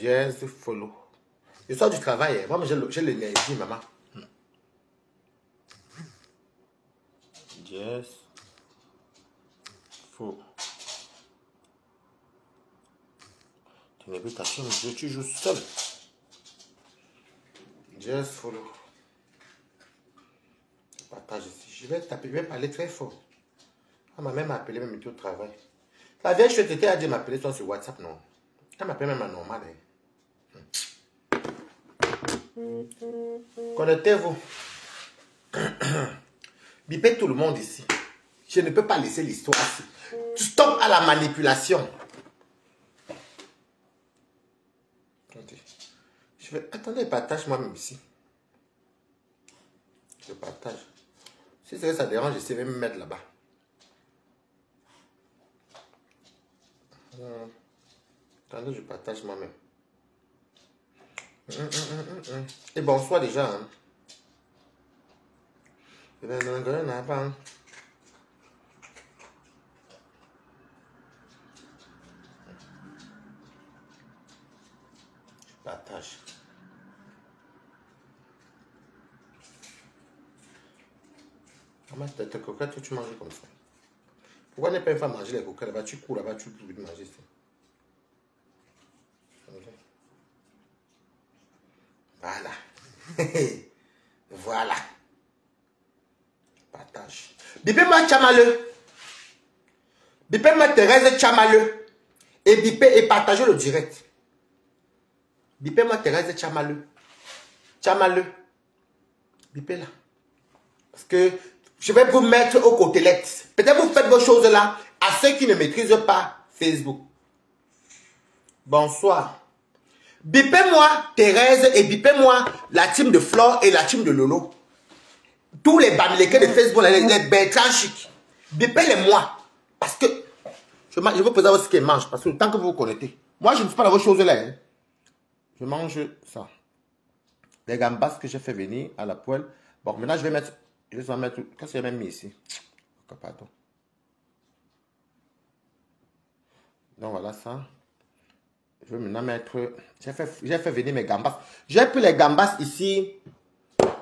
Dièse, follow. Je sors du travail, hein. Moi, j'ai l'énergie, maman. Dièse, follow. Tu n'as plus ta chambre, tu joues seul. Dièse, follow. Je partage ici. Je vais taper, je vais parler très fort. Elle m'a même appelé, même au travail. La vieille chouette était à dire m'appeler sur WhatsApp, non. Elle m'appelle même à normal. Hein. Connectez-vous. Bipez tout le monde ici. Je ne peux pas laisser l'histoire ici. Stop à la manipulation. Attendez. Attendez, partage moi-même ici. Je partage. Si ça dérange, je vais me mettre là-bas. Attendez, je partage moi-même. Et bonsoir déjà. Hein. Je partage. Comment tes coquettes, tu manges comme ça? Pourquoi ne pas manger les coquettes là-bas? Tu cours là-bas, tu peux plus manger ça. Voilà. Voilà. Partage. Bipez-moi Chamaleux. Bipez-moi Thérèse Chamaleux. Et bipez et partagez le direct. Bipez-moi Thérèse Chamaleux. Chamaleux. Bipez là. Parce que je vais vous mettre aux côtelettes. Peut-être vous faites vos choses là à ceux qui ne maîtrisent pas Facebook. Bonsoir. Bipez-moi Thérèse et bipez-moi la team de Flore et la team de Lolo. Tous les bamilekés de Facebook, les Bertrand Chic. Bipez-les-moi. Parce que je veux poser ce qu'ils mangent. Parce que le temps que vous vous connectez. Moi, je ne suis pas dans vos choses là. Hein. Je mange ça. Les gambas que j'ai fait venir à la poêle. Bon, maintenant, je vais mettre. Qu'est-ce que j'ai même mis ici? Pardon. Donc, voilà ça. Je vais maintenant mettre... J'ai fait venir mes gambas. J'ai pris les gambas ici.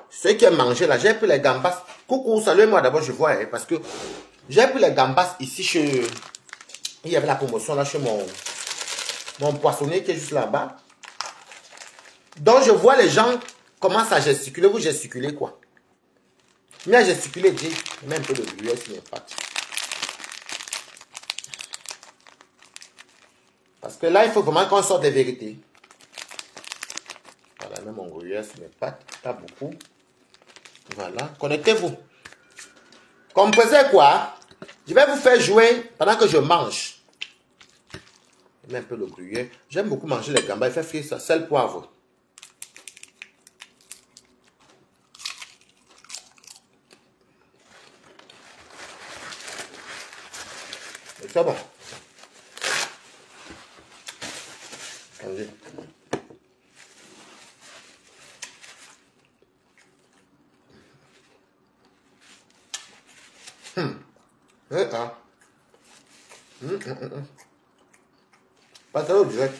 Ceux qui ont mangé là, j'ai pris les gambas. Coucou, saluez-moi d'abord, je vois. Hein, parce que j'ai pris les gambas ici chez... Il y avait la promotion là chez mon poissonnier qui est juste là-bas. Donc, je vois les gens commencent à gesticuler. Vous gesticulez quoi? Mais à gesticuler, dis. Mets un peu de gruyère sur mes pâtes. Parce que là, il faut vraiment qu'on sorte des vérités. Voilà, même mon gruyère sur mes pâtes. Pas beaucoup. Voilà. Connectez-vous. Comprenez quoi? Je vais vous faire jouer pendant que je mange. Je mets un peu de gruyère. J'aime beaucoup manger les gambas. Il fait frire ça. Sel, poivre. C'est bon. Allez. Pas ça au direct.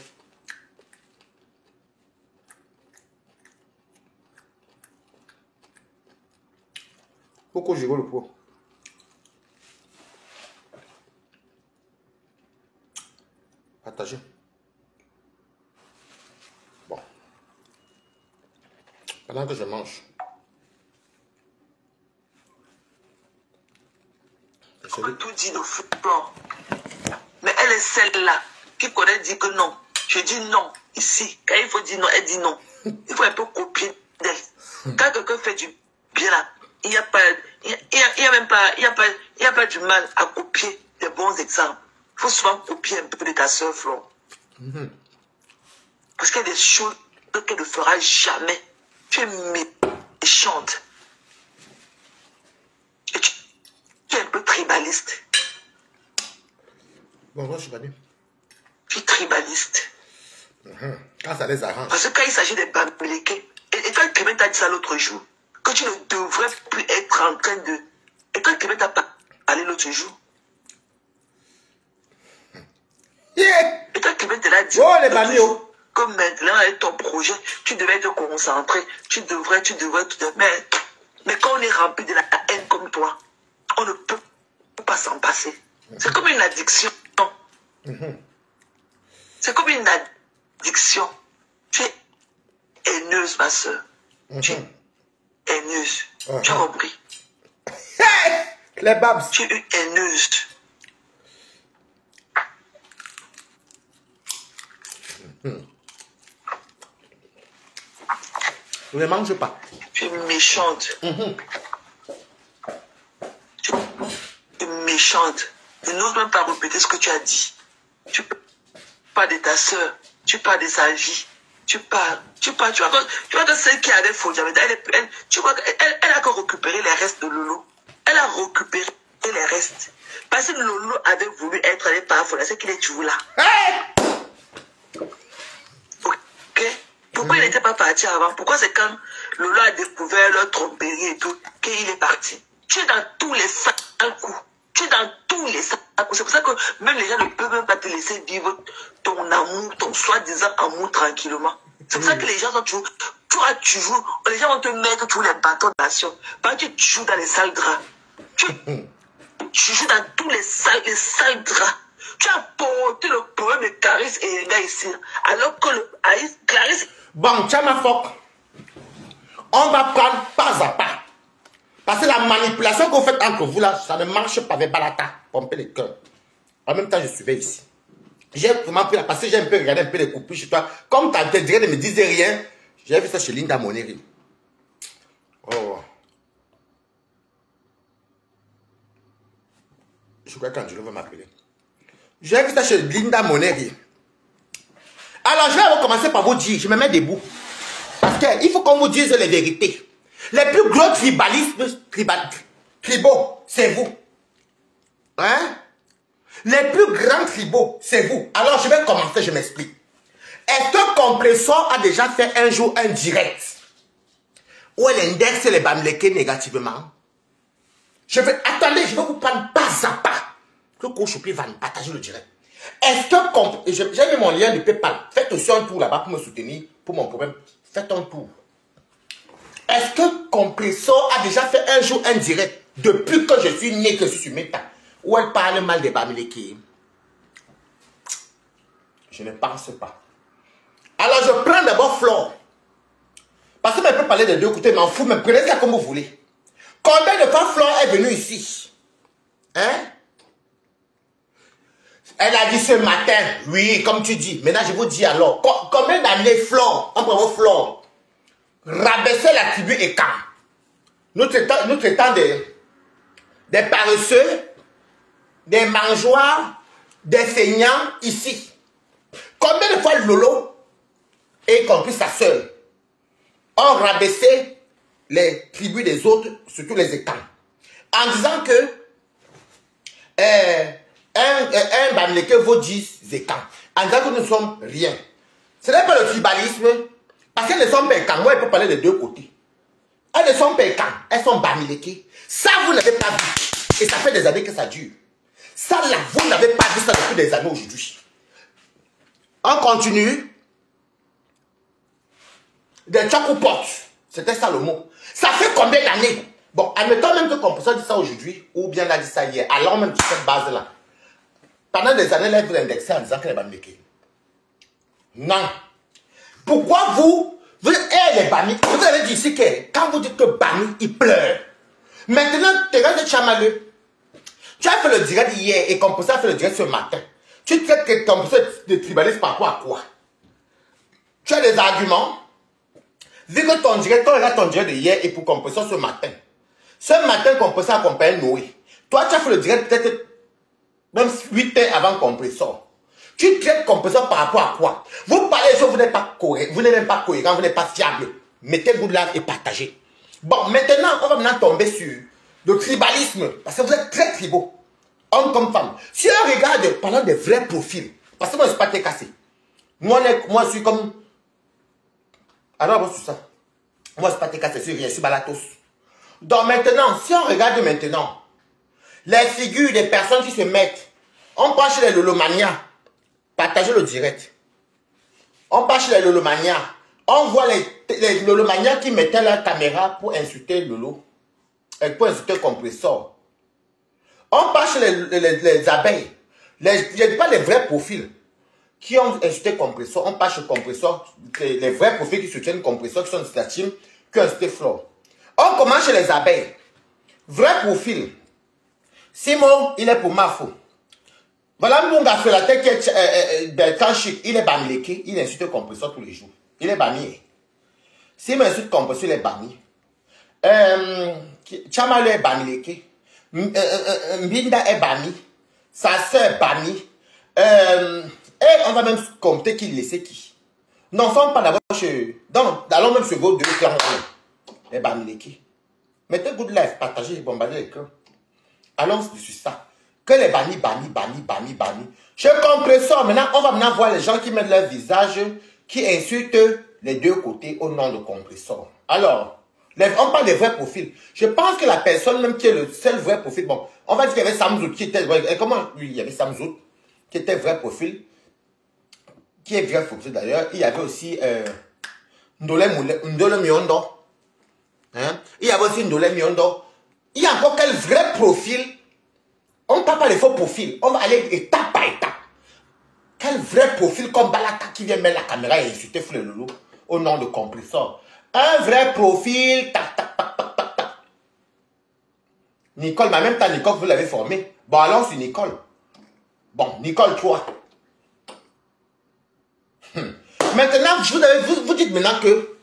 Pourquoi j'ai le pot? Partagez. Bon. Pendant que je mange. Je peux tout dire de Flore. Mais elle est celle-là qui connaît dire que non. Je dis non ici. Quand il faut dire non, elle dit non. Il faut un peu copier d'elle. Quand quelqu'un fait du bien là, il n'y a pas, il y a pas du mal à copier des bons exemples. Il faut souvent copier un peu de ta soeur Flore. Parce qu'il y a des choses qu'elle ne fera jamais. Tu es méchante. Et tu es un peu tribaliste. Bon, moi, je suis pas bien. Tu es tribaliste. Quand ça les arrange. Parce que quand il s'agit des bamilekés, et quand Clément t'a dit ça l'autre jour, que tu ne devrais plus être en train de... Et quand Clément t'a parlé l'autre jour, Yeah. et quand Clément te l'a dit... Oh, les bamilekés. que maintenant, avec ton projet, tu devais te concentrer. Tu devrais tout. Mais quand on est rempli de la haine comme toi, on ne peut pas s'en passer. C'est comme une addiction. C'est comme une addiction. Tu es haineuse, ma soeur. Tu es haineuse. Tu as compris? Les babs. Tu es une haineuse. Je ne mange pas. Tu es méchante. Tu es méchante. Je n'ose même pas répéter ce que tu as dit. Tu parles de ta soeur. Tu parles de sa vie. Tu vois que celle qui a des faux diamètres, tu vois qu'elle a que récupéré les restes de Lolo. Elle a récupéré les restes. Parce que Lolo avait voulu être allé par Fola, c'est qu'il est toujours là. Ok? Pourquoi il n'était pas parti avant? Pourquoi c'est quand Lolo a découvert leur tromperie et tout, qu'il est parti? Tu es dans tous les sales coups. Tu es dans tous les sales coups. C'est pour ça que même les gens ne peuvent même pas te laisser vivre ton amour, ton soi-disant amour tranquillement. C'est pour ça que les gens sont toujours... les gens vont te mettre tous les bâtons de nation. Parce que tu joues dans les sales draps. Tu joues dans tous les sales draps. Tu as porté le poème de Clarisse et Elena ici. Alors que Clarisse... Bon, Tchamafoc, on va prendre pas à pas. Parce que la manipulation que vous faites entre vous là, ça ne marche pas avec Balata. Pomper les cœurs. En même temps, je suivais ici. J'ai vraiment pris la... Parce que j'ai un peu regardé un peu les coupures chez toi. Comme ta tête ne me disait rien, j'ai vu ça chez Linda Moneri. Oh. Je crois qu'Angelo va m'appeler. J'ai vu ça chez Linda Moneri. Alors, je vais commencer par vous dire, je me mets debout. Parce qu'il faut qu'on vous dise les vérités. Les plus gros tribaux, c'est vous. Hein? Les plus grands tribaux, c'est vous. Alors, je vais commencer, je m'explique. Est-ce que Compressor a déjà fait un jour un direct où elle indexe les Bamileke négativement? Attendez, je vais vous prendre pas à pas. Que Kouchoupi va me partager le direct. Est-ce que j'ai mis mon lien de PayPal. Faites aussi un tour là-bas pour me soutenir pour mon problème. Faites un tour. Est-ce que Compressor a déjà fait un jour un direct depuis que je suis né, que je suis sur Meta, où elle parle mal des Bamileke? Je ne pense pas. Alors je prends d'abord Flore. Parce que je peux parler des deux côtés, m'en fous, mais prenez ça comme vous voulez. Combien de fois Flore est venue ici? Hein? Elle a dit ce matin, oui, comme tu dis. Maintenant, je vous dis alors, combien d'années Flore, on prend vos Flore, rabaisser la tribu et quand nous traitons des paresseux, des mangeoires, des feignants ici. Combien de fois Lolo, et y compris sa soeur, ont rabaissé les tribus des autres, surtout les étangs, en disant que un Bamileke vaut 10 étangs, en disant que nous ne sommes rien. Ce n'est pas le tribalisme, parce qu'elles ne sont pas étangs. Moi, je peux parler des deux côtés. Elles ne sont pas étangs, elles sont Bamileke. Ça, vous n'avez pas vu. Et ça fait des années que ça dure. Ça, là, vous n'avez pas vu ça depuis des années aujourd'hui. On continue. Des Tchakoupotes. C'était ça le mot. Ça fait combien d'années? Bon, admettons même que Compressor dit ça aujourd'hui, ou bien l'a dit ça hier, alors même sur cette base-là. Pendant des années, là, vous indexez en disant que les Bamileke. Non. Pourquoi vous les Bami, vous avez dit ici que quand vous dites que Bami, il pleure. Maintenant, tu es chamaleux. Tu as fait le direct hier et Compressor a fait le direct ce matin. Tu traites que Compressor de tribaliste par rapport à quoi? Tu as des arguments. Vu que ton direct de hier et pour Compressor ce matin. Ce matin, Compressor accompagne Noé. Toi, tu as fait le direct peut-être même 8 heures avant Compressor. Tu traites Compressor par rapport à quoi? Vous parlez de choses, vous n'êtes pas cohérent, vous n'êtes même pas cohérent, vous n'êtes pas fiable. Mettez-vous de là et partagez. Bon, maintenant, on va maintenant tomber sur le tribalisme. Parce que vous êtes très tribaux. Homme comme femme. Si on regarde, parlant des vrais profils, parce que moi, je ne suis pas très cassé. Moi, je suis comme... Alors, sur ça. Moi, je ne suis pas très cassé, je suis balatos. Donc maintenant, si on regarde maintenant, les figures des personnes qui se mettent, on prend chez les Lolomania, partagez le direct. On part chez les Lolomania. On voit les Lolomania qui mettaient leur caméra pour insulter Lolo. Pour insulter le compresseur. On part chez les abeilles. Je ne dis pas les vrais profils qui ont insulté le compresseur. On part chez le compresseur. Les vrais profils qui soutiennent le compresseur, qui sont de la team, qui ont insulté Flore. On commence chez les abeilles. Vrai profil. Simon, il est pour Mafo. Voilà mon gars, la tête qui est Bertrand Chic, il est bamileke, il insulte le compresseur tous les jours. Il est bami. S'il m'insulte le compresseur, il est bami. Chama est bamileke. Mbinda est bami. Sa soeur est bami. Et on va même compter qui laissait qui. Non, ça on pas d'abord chez. Donc, allons même sur vos deux clans. Les bamileke. Mettez good life, partagez, bombardez l'écran. Allons sur ça. Que les bannis. Chez compresseur, maintenant, on va maintenant voir les gens qui mettent leur visage, qui insultent les deux côtés au nom de compresseur. Alors, on parle des vrais profils. Je pense que la personne même qui est le seul vrai profil, bon, on va dire qu'il y avait Samzout qui était vrai. Comment lui, il y avait Samzout qui était vrai profil, qui est vrai profil d'ailleurs. Il y avait aussi Ndole Miondo. Hein? Il y avait aussi Ndole Miondo. Il y a encore quel vrai profil? On ne parle pas des faux profils. On va aller étape par étape. Quel vrai profil comme Balaka qui vient mettre la caméra et insulter Fleur Lolo au nom de compresseur. Un vrai profil. Tac, tac, tac, tac, tac, tac. Nicole, mais en même temps, Nicole, vous l'avez formé. Bon, allons sur Nicole. Bon, Nicole 3. Maintenant, vous dites maintenant que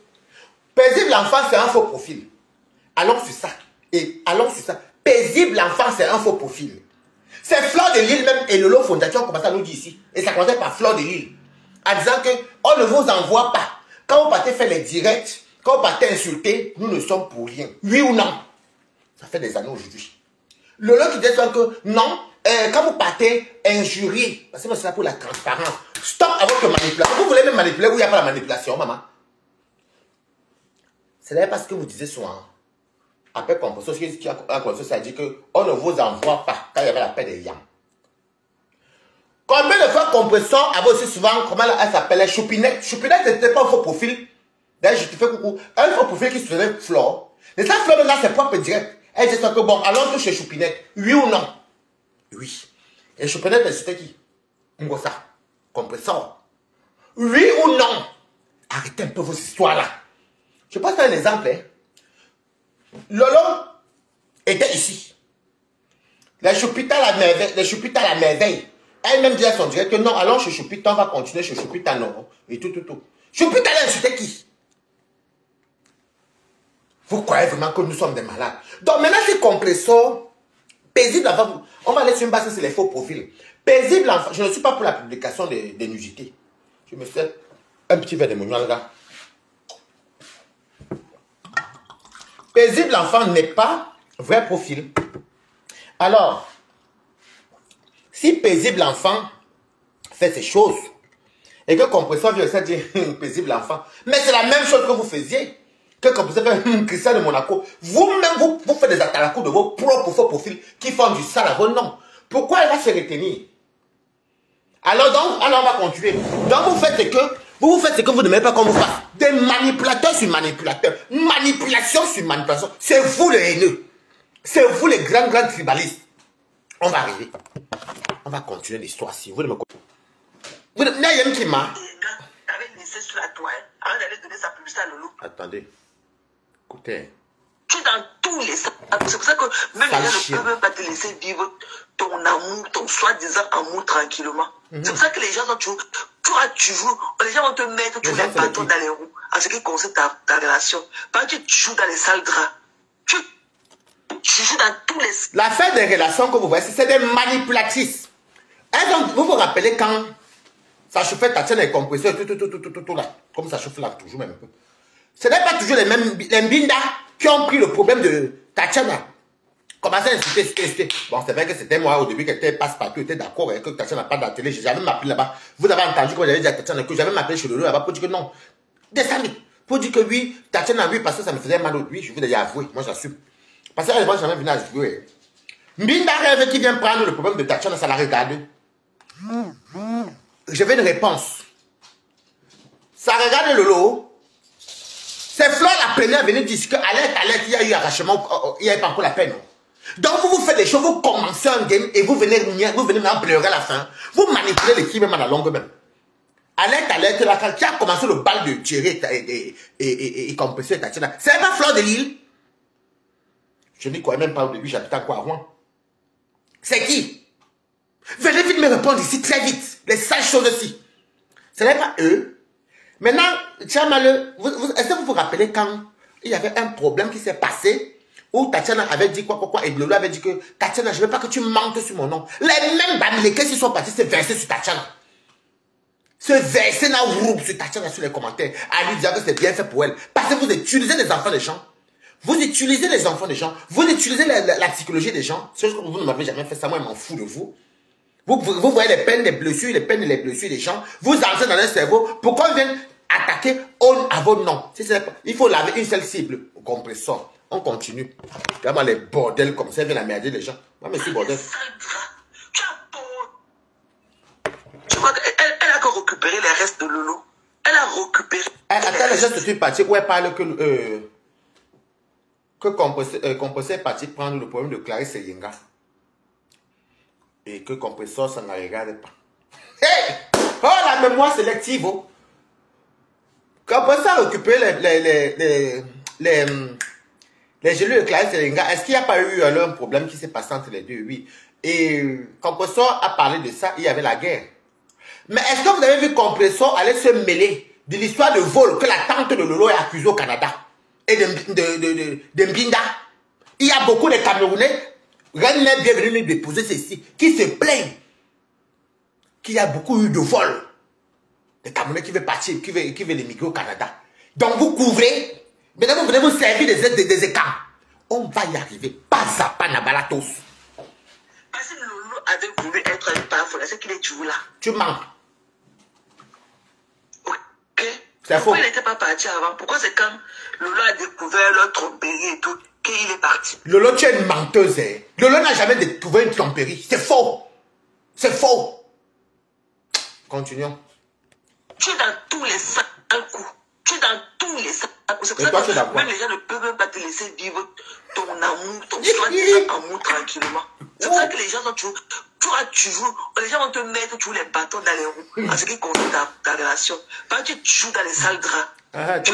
paisible l'enfant, c'est un faux profil. Allons sur ça. Et allons sur ça. Paisible l'enfant, c'est un faux profil. C'est Fleur de Lille même et Lolo Fondation commence à nous dire ici. Et ça commence par Fleur de Lille. En disant que on ne vous envoie pas. Quand vous partez faire les directs, quand vous partez insulter, nous ne sommes pour rien. Oui ou non? Ça fait des années aujourd'hui. Lolo qui dit que non, quand vous partez injurier, parce que c'est là pour la transparence. Stop avec votre manipulation. Vous voulez même manipuler où il n'y a pas la manipulation, maman? C'est d'ailleurs parce que vous disiez souvent. Après compresseur, ce qui a compresseur, ça dit qu'on ne vous envoie pas quand il y avait la paix des yams. Combien de fois compresseur avait aussi souvent, comment elle s'appelait, Choupinette. Choupinette n'était pas un faux profil. D'ailleurs, je te fais coucou. Un faux profil qui se faisait Flore. Et ça, Flore, maintenant, c'est propre direct. Elle dit que bon, allons chez Choupinette. Oui ou non? Oui. Et Choupinette, c'était qui? Ngosa. Compresseur. Oui ou non? Arrêtez un peu vos histoires-là. Je passe un exemple, hein. Lolo était ici. Les Choupita à la merveille. Elle-même dit à son direct que non, allons chez Choupita, on va continuer chez Choupita, non. Et tout. Choupita, elle insultait qui? Vous croyez vraiment que nous sommes des malades? Donc maintenant, c'est compresseur. Paisible enfant. On va aller sur une base, c'est les faux profils. Paisible enfant. Je ne suis pas pour la publication des nudités. Je me fais un petit verre de mon là. Paisible enfant n'est pas vrai profil. Alors, si paisible enfant fait ces choses, et que compresseur vient aussi dire paisible enfant, mais c'est la même chose que vous faisiez, que compresseur fait Christian de Monaco, vous-même vous faites des attaques de vos propres faux profils qui font du sale à vos noms. Pourquoi elle va se retenir? Alors donc, on va continuer. Donc vous faites ce que vous n'aimez pas qu'on vous fasse. Des manipulateurs sur manipulateurs. Manipulation sur manipulation. C'est vous les haineux. C'est vous les grands tribalistes. On va arriver. On va continuer l'histoire si vous ne me connaissez. Vous n'avez qui m'a. Laissé sur la toile avant d'aller donner sa publicité à Lolo. Attendez. Écoutez. Tu es dans tous les sens. C'est pour ça que même les gens ne peuvent même pas te laisser vivre ton amour, ton soi-disant amour tranquillement. C'est pour ça que les gens sont toujours, les gens vont te mettre tous les bâtons dans les roues en ce qui concerne ta relation. Parce que tu joues dans les sales draps. Tu joues dans tous les... L'affaire des relations que vous voyez, c'est des manipulatrices. Et donc, vous vous rappelez quand ça chauffait Tatiana et compresseur, tout là, comme ça chauffe là, toujours même un peu. Ce n'est pas toujours les mêmes, les Mbinda qui ont pris le problème de Tatiana. Commencé à insulter. Bon, c'est vrai que c'était moi au début qui était passe-partout, était d'accord avec que Tatiana n'a pas de la télé. J'avais m'appelé là-bas. Vous avez entendu quand j'avais dit à Tatiana que j'avais m'appelé chez Lolo là-bas pour dire que non. Descendez. Pour dire que oui, Tatiana oui, parce que ça me faisait mal au lui. Je vous l'ai avoué. Moi, j'assume. Parce que moi, jamais venu à jouer. Mbinda rêve qui vient prendre le problème de Tatiana, ça la regarde. Je veux une réponse. Ça regarde Lolo. C'est Flore la première à venir dire qu'alerte, il y a eu arrachement, il n'y a pas encore la peine. Donc vous faites des choses, vous commencez un game et vous venez maintenant pleurer à la fin. Vous manipulez l'équipe même à la longue même. Alerte, là, quand tu as commencé le bal de Thierry et Compresseur et Tatiana, c'est pas Flore de Lille. Je n'y croyais même pas au début, j'habitais à Rouen. C'est qui? Venez vite me répondre ici très vite. Les sales choses aussi. Ce n'est pas eux. Maintenant, est-ce que vous vous rappelez quand il y avait un problème qui s'est passé où Tatiana avait dit quoi et Lolo avait dit que Tatiana, je ne veux pas que tu mentes sur mon nom. Les mêmes bamilekés qui sont partis se verser sur Tatiana. Se verser dans sur Tatiana sur les commentaires. À lui dire que c'est bien fait pour elle. Parce que vous utilisez les enfants des gens. Vous utilisez les enfants des gens. Vous utilisez la psychologie des gens. C'est juste que vous ne m'avez jamais fait ça. Moi, je m'en fous de vous. Vous voyez les peines, les blessures, des gens. Vous entrez dans un cerveau. Pourquoi ils viennent attaquer à votre nom? Il faut laver une seule cible. Au compresseur. On continue. Regarde les bordels comme ça, ils viennent emmerder les gens. Moi, monsieur bordel. Tu vois qu'elle a que récupéré les restes de Lolo. Elle a récupéré. Attends, les gens se sont partis où elle parle que compresseur est parti prendre le problème de Clarisse et Yenga. Et que compresseur, ça ne regarde pas. Hey! Oh, la mémoire sélective! Oh. Compresseur a récupéré les gelées de Clarisse et Yenga. Est-ce qu'il n'y a pas eu un problème qui s'est passé entre les deux? Oui. Et compresseur a parlé de ça, il y avait la guerre. Mais est-ce que vous avez vu compresseur aller se mêler de l'histoire de vol que la tante de Lolo est accusée au Canada et de Mbinda? Il y a beaucoup de Camerounais. Reine est bien venue nous déposer ceci, qui se plaignent qu'il y a beaucoup eu de vols. Des Camerounais qui veulent partir, qui veulent émigrer au Canada. Donc vous couvrez, maintenant vous venez vous servir des écarts. On va y arriver, pas à pas, Nabalatos. Parce que Lolo avait voulu être un parfum, c'est qu'il est toujours là. Tu mens. Ok. C'est faux. Pourquoi il n'était pas parti avant? Pourquoi c'est quand Lolo a découvert leur tromperie et tout qu'il est parti? Lolo, tu es une menteuse. Hein? Lolo n'a jamais découvert une tromperie. C'est faux. C'est faux. Continuons. Tu es dans tous les sales coups. Tu es dans tous les sales coups. C'est pour ça que même les gens ne peuvent même pas te laisser vivre ton amour, ton amour tranquillement. C'est pour ça que les gens sont toujours... les gens vont te mettre toujours les bâtons dans les roues en ce qui concerne ta relation. Parce que tu joues dans les sales draps. Tu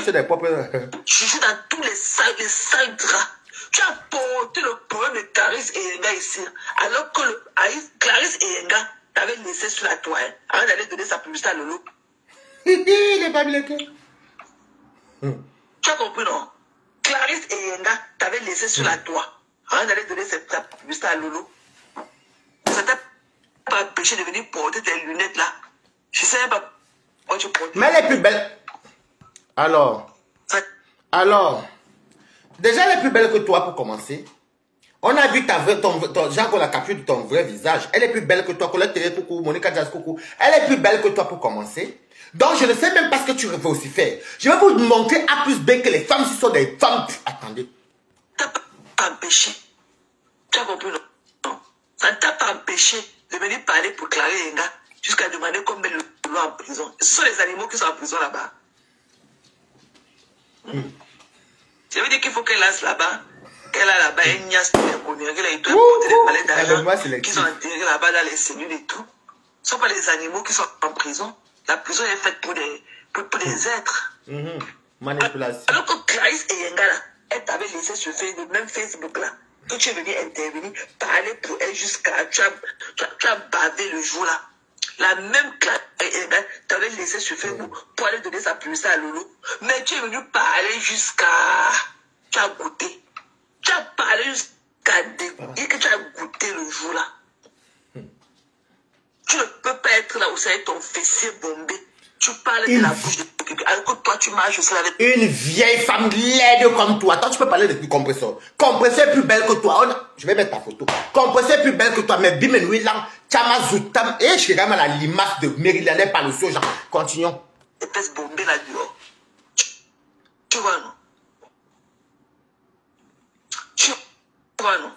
joues dans tous les sales draps. Tu as porté le problème de Clarisse et Yenga ici. Alors que Clarisse et Yenga t'avaient laissé sur la toile avant d'aller donner sa publicité à Lolo. Il est pas bloqué. Tu as compris, non? Clarisse et Yenga t'avaient laissé sur la toile avant d'aller donner sa publicité à Lolo. Ça t'a pas empêché de venir porter tes lunettes là. Je sais pas pourquoi tu portes. Mais elle est plus belle. Alors, déjà elle est plus belle que toi pour commencer. On a vu Jean qu'on a capturé de ton vrai visage. Elle est plus belle que toi. Colette Télé, coucou. Monica Jazz, coucou. Elle est plus belle que toi pour commencer. Donc je ne sais même pas ce que tu veux aussi faire. Je vais vous montrer A plus B que les femmes, si sont des femmes. Attendez. Ça t'a pas empêché. Tu as compris, non? Ça ne t'a pas empêché de venir parler pour Clara Yenga jusqu'à demander combien le Lolo en prison. Ce sont les animaux qui sont en prison là-bas. Ça veut dire qu'il faut qu'elle lance là-bas. Qu'elle a là-bas une niasse de conneries. Qu'elle a eu tout des palais d'argent qui sont enterrés là-bas dans les cellules et tout. Ce ne sont pas les animaux qui sont en prison. La prison est faite pour des êtres. Manipulation. Alors que Clarisse et Yenga là, elle t'avait laissé sur le même Facebook là. Que tu es venu intervenir, parler pour elle jusqu'à... Tu as bavé le jour là. La même Clarisse et Yenga t'avait laissé sur Facebook pour aller donner sa publicité à Lolo. Mais tu es venu parler jusqu'à... Tu as goûté. Tu as parlé jusqu'à dire que tu as goûté le jour là. Tu ne peux pas être là où ça est ton fessier bombé. Tu parles de la bouche de quelqu'un. Alors que toi, tu marches aussi avec... Une vieille femme laide comme toi. Toi, tu peux parler de compresseur. Compresseur est plus belle que toi. Je vais mettre ta photo. Compresseur est plus belle que toi. Mais Bimenoué là, Tchamazutam. Et je suis quand même à la limace de Marylandais par le soja. Genre. Continuons. Épaisse bombée là dehors. Tu vois, non? Tu vois, non?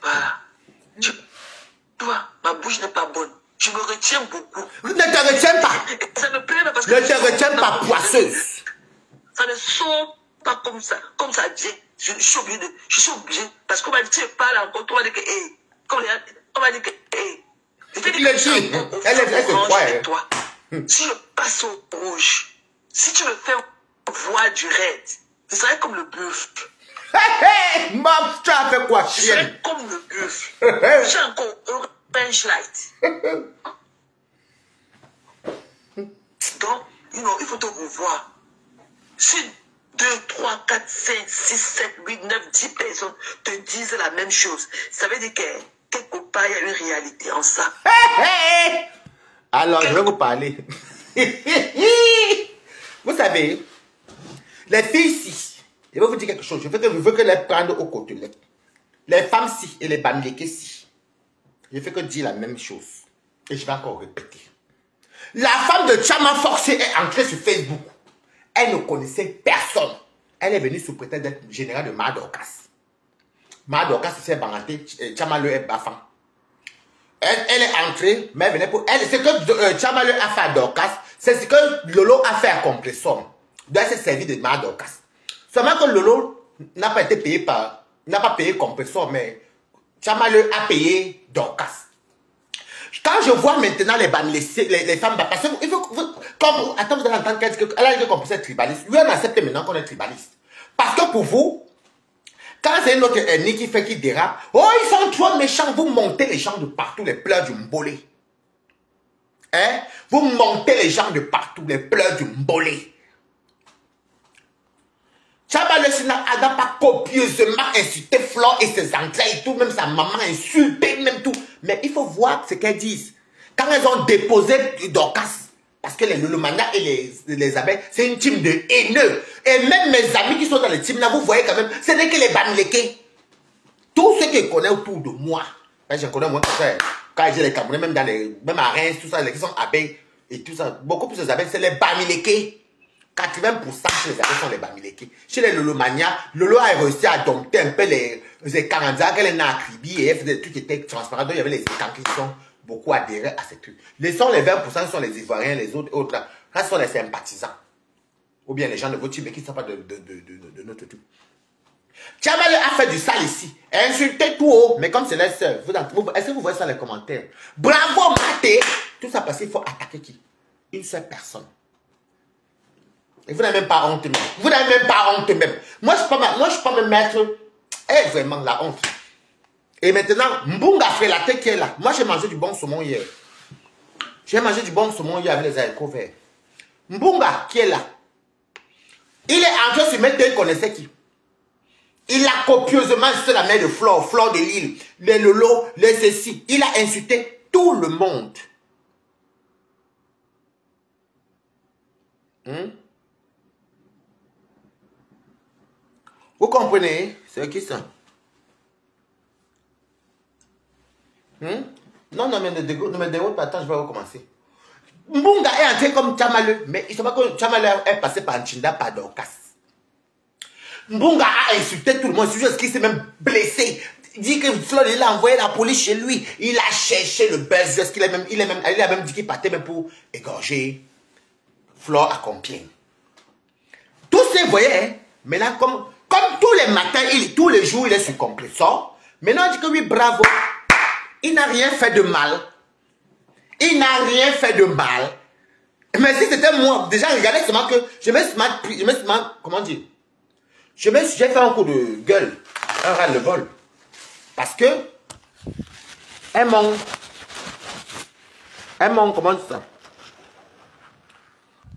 Voilà. Tu vois, ma bouche n'est pas bonne. je me retiens beaucoup. Ne te retiens pas. Et ça me plaît parce que... Ne te retiens pas, poisseuse. Ça ne sort pas comme ça vient. Je suis obligée. Parce qu'on m'a dit, tu parles encore, on m'a dit que, hey. On m'a dit que, hey. Elle se croit. Toi. Si je passe au rouge, si tu me fais voir du raid, ce serait comme le bœuf. Hé, maman, tu as fait quoi, chienne? Ce serait comme le bœuf. J'ai encore orange light. Donc, il faut te revoir. Si 2, 3, 4, 5, 6, 7, 8, 9, 10 personnes te disent la même chose, ça veut dire que quelque part, il y a une réalité en ça. Alors, je vais vous parler. Vous savez, les filles ici, je vais vous dire quelque chose. Je veux que les prendre au côté. Les femmes ci et les bamlékés ci. Je fais que dire la même chose. Et je vais encore répéter. La femme de Chama Forcé est entrée sur Facebook. Elle ne connaissait personne. Elle est venue sous prétexte d'être générale de Madorkas. Madorkas s'est bananté, Chama le est bafan. Elle est entrée, mais elle venait pour... Ce que Chama le a fait à Dorcas, c'est ce que Lolo a fait à Compressum. Donc elle s'est servi de Madorkas. Seulement que Lolo n'a pas été payé par... n'a pas payé Compressum, mais Chama le a payé Dorcas. Quand je vois maintenant les femmes, parce que il faut, comme, attends, vous allez entendre qu'elle a dit qu'on est tribaliste. Lui, on accepte maintenant qu'on est tribaliste. Parce que pour vous, quand c'est une autre ethnie qui dérape, oh, ils sont trop méchants, vous montez les gens de partout, les pleurs du mbolé. Hein? Vous montez les gens de partout, les pleurs du mbolé. Chama le Sina n'a pas copieusement insulté Flore et ses entrailles et tout, même sa maman insulté, même tout. Mais il faut voir ce qu'elles disent. Quand elles ont déposé Dorcas, parce que les Lulumania et les abeilles, c'est une team de haineux. Et même mes amis qui sont dans le team là, vous voyez quand même, ce n'est que les Bamlékés. Tous ceux qui connaissent autour de moi, je connais moi quand j'ai les Camerounais, même à Reims, tout ça, les qui sont abeilles et tout ça, beaucoup plus les abeilles, c'est les Bamlékés. 80% chez les abeilles sont les Bamlékés. Chez les Lulumania, Lolo a réussi à dompter un peu les Karanza, qu'elle est née à Kribi et elle faisait des trucs qui étaient transparents. Donc il y avait les Écankis qui sont beaucoup adhérés à ces trucs. Les 20% sont les Ivoiriens, les autres là. Là, ce sont les sympathisants. Ou bien les gens de votre type qui ne sont pas de notre type. Tchamale a fait du sale ici. Insulté tout haut. Mais comme c'est les sœurs, est-ce que vous voyez ça dans les commentaires? Bravo, Maté. Tout ça parce qu'il faut attaquer qui? Une seule personne. Et vous n'avez même pas honte même. Vous n'avez même pas honte même. Moi, je ne peux pas me mettre... Eh, vraiment, la honte. Et maintenant, Mbunga Frelaté qui est là. Moi, j'ai mangé du bon saumon hier. J'ai mangé du bon saumon hier avec les haricots verts. Mbunga qui est là. Il est entré sur mettre, il connaissait qui? Il a copieusement insulté la mère de Flore, Flore de Lille, les Lolo, les ceci. Il a insulté tout le monde. Vous comprenez? C'est qui ça? Non, mais ne me déroute pas, attends, je vais recommencer. Mbunga est entré comme Tchamale, mais il ne sait pas que Tchamale est passé par Nchinda, par Dorcas. Mbunga a insulté tout le monde, c'est qu'il s'est même blessé. Il dit que Flore, il a envoyé la police chez lui. Il a cherché le buzz, il a même dit qu'il partait même pour égorger Flore à Compiègne. Tous ces voyez, maintenant, comme tous les matins, tous les jours, il est sur Compressor. Maintenant, on dit que oui, bravo. Il n'a rien fait de mal. Il n'a rien fait de mal. Mais si c'était moi, déjà, regardez seulement que comment dire? J'ai fait un coup de gueule, un ras-le-bol. Parce que, elles m'ont, comment dire ça?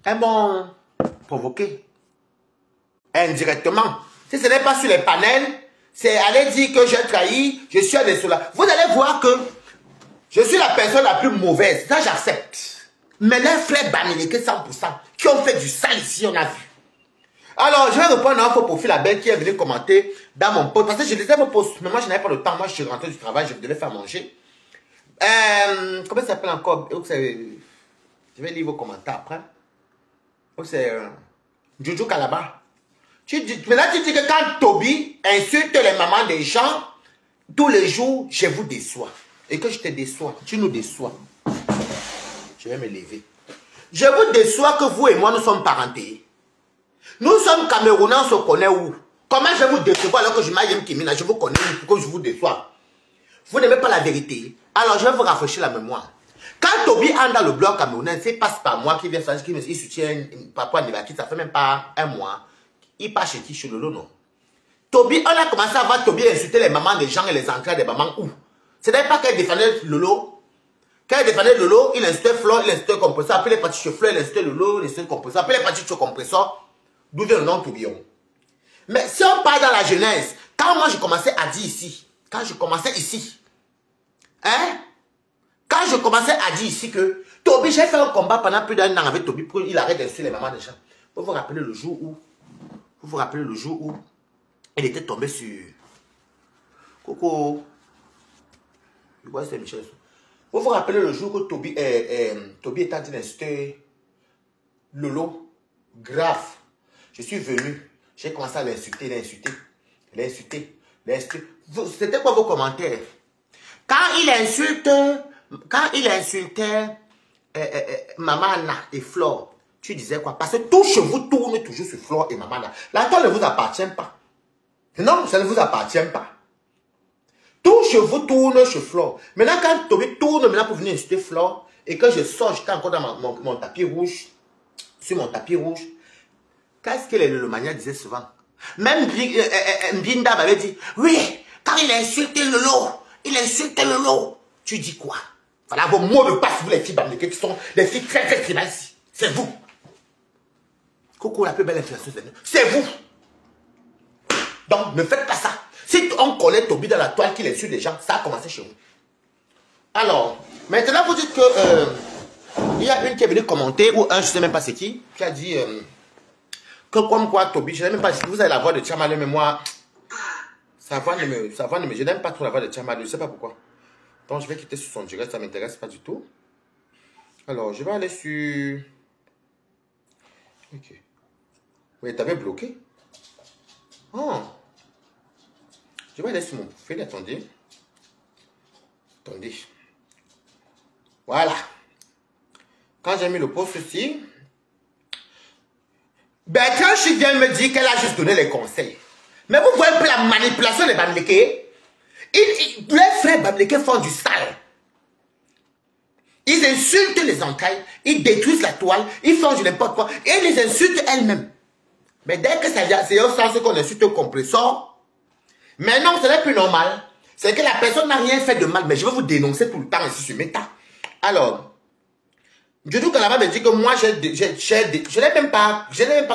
Elles m'ont provoqué. Indirectement. Si ce n'est pas sur les panels, c'est aller dire que j'ai trahi, je suis un des ceux-là. Vous allez voir que je suis la personne la plus mauvaise. Ça, j'accepte. Mais les frères Bamlékés 100%, qui ont fait du sale ici, on a vu. Alors, je vais répondre à un faux profil à Belle qui est venu commenter dans mon post. Parce que je lisais vos posts, mais moi, je n'avais pas le temps. Moi, je suis rentré du travail, je devais faire manger. Comment ça s'appelle encore? Je vais lire vos commentaires après. C'est Jojo Calabar. Maintenant, tu dis que quand Toby insulte les mamans des gens, tous les jours, je vous déçois. Et que je te déçois, tu nous déçois. Je vais me lever. Je vous déçois que vous et moi, nous sommes parentés. Nous sommes Camerounais, on se connaît où? Comment je vais vous décevoir alors que je m'aime Kimina? Je vous connais où? Pourquoi je vous déçois? Vous n'aimez pas la vérité. Alors, je vais vous rafraîchir la mémoire. Quand Toby entre dans le bloc camerounais, c'est passe par moi qui vient faire, il soutient Papa Nivaki, ça fait même pas un mois. Il passe chez qui? Chez Lolo, non? Toby, on a commencé à voir Toby insulter les mamans des gens et les entrées des mamans où? Ce n'est pas qu'elle défendait Lolo. Quand elle défendait Lolo, il insultait Flore, il insultait Compressor. Après les parties chez Flore, il insultait Lolo, il insultait Compressor. Après les parties chez Compressor, d'où vient le nom Tourbillon. Mais si on parle dans la jeunesse, quand moi je commençais à dire ici, quand je commençais ici, hein? Quand je commençais à dire ici que Toby, j'ai fait un combat pendant plus d'un an avec Toby pour qu'il arrête d'insulter les mamans des gens. Vous vous rappelez le jour où il était tombé sur Coco. Je vois c'est Michel. Vous vous rappelez le jour où Toby était en train d'insulter Lolo? Grave. Je suis venu. J'ai commencé à l'insulter, C'était quoi vos commentaires? Quand il insultait Maman Anna et Flore, tu disais quoi? Parce que tout chez vous tourne toujours sur Flore et Maman Anna. La toile ne vous appartient pas. Non, ça ne vous appartient pas. Tout chez vous tourne sur Flore. Maintenant, quand Toby tourne maintenant pour venir insulter Flore, et que je sors, j'étais encore dans mon tapis rouge, sur mon tapis rouge, qu'est-ce que le mania disait souvent? Même Mbinda m'avait dit, oui, quand il a insulté Lolo, tu dis quoi? Voilà vos mots de passe, vous les filles bamléquées qui sont des filles très très tribales ici. C'est vous. Coco, la plus belle influenceuse, c'est vous. Donc, ne faites pas ça. Si on connaît Toby dans la toile qu'il insulte les gens, ça a commencé chez vous. Alors, maintenant vous dites que il y a une qui est venue commenter, ou un, je ne sais même pas c'est qui a dit que comme quoi Toby, je ne sais même pas si vous avez la voix de Tchamalé, mais moi, je n'aime pas trop la voix de Tchamalé, je ne sais pas pourquoi. Donc je vais quitter sur son direct, ça ne m'intéresse pas du tout. Alors, je vais aller sur... Ok. Oui, t'avais bloqué. Oh. Je vais aller sur mon profil, attendez. Voilà. Quand j'ai mis le post ici, Bertrand Chic vient me dire qu'elle a juste donné les conseils. Mais vous voyez un peu la manipulation des Bamlékés. Les frères Bamlékés font du sale. Ils insultent les entrailles, ils détruisent la toile, ils font du n'importe quoi, et ils les insultent elles-mêmes. Mais dès que ça vient, c'est au sens qu'on insulte au compresseur. Mais non, ce n'est plus normal. C'est que la personne n'a rien fait de mal, mais je vais vous dénoncer tout le temps ici sur Meta. Alors, je dis que là-bas me dit que moi, je n'ai même pas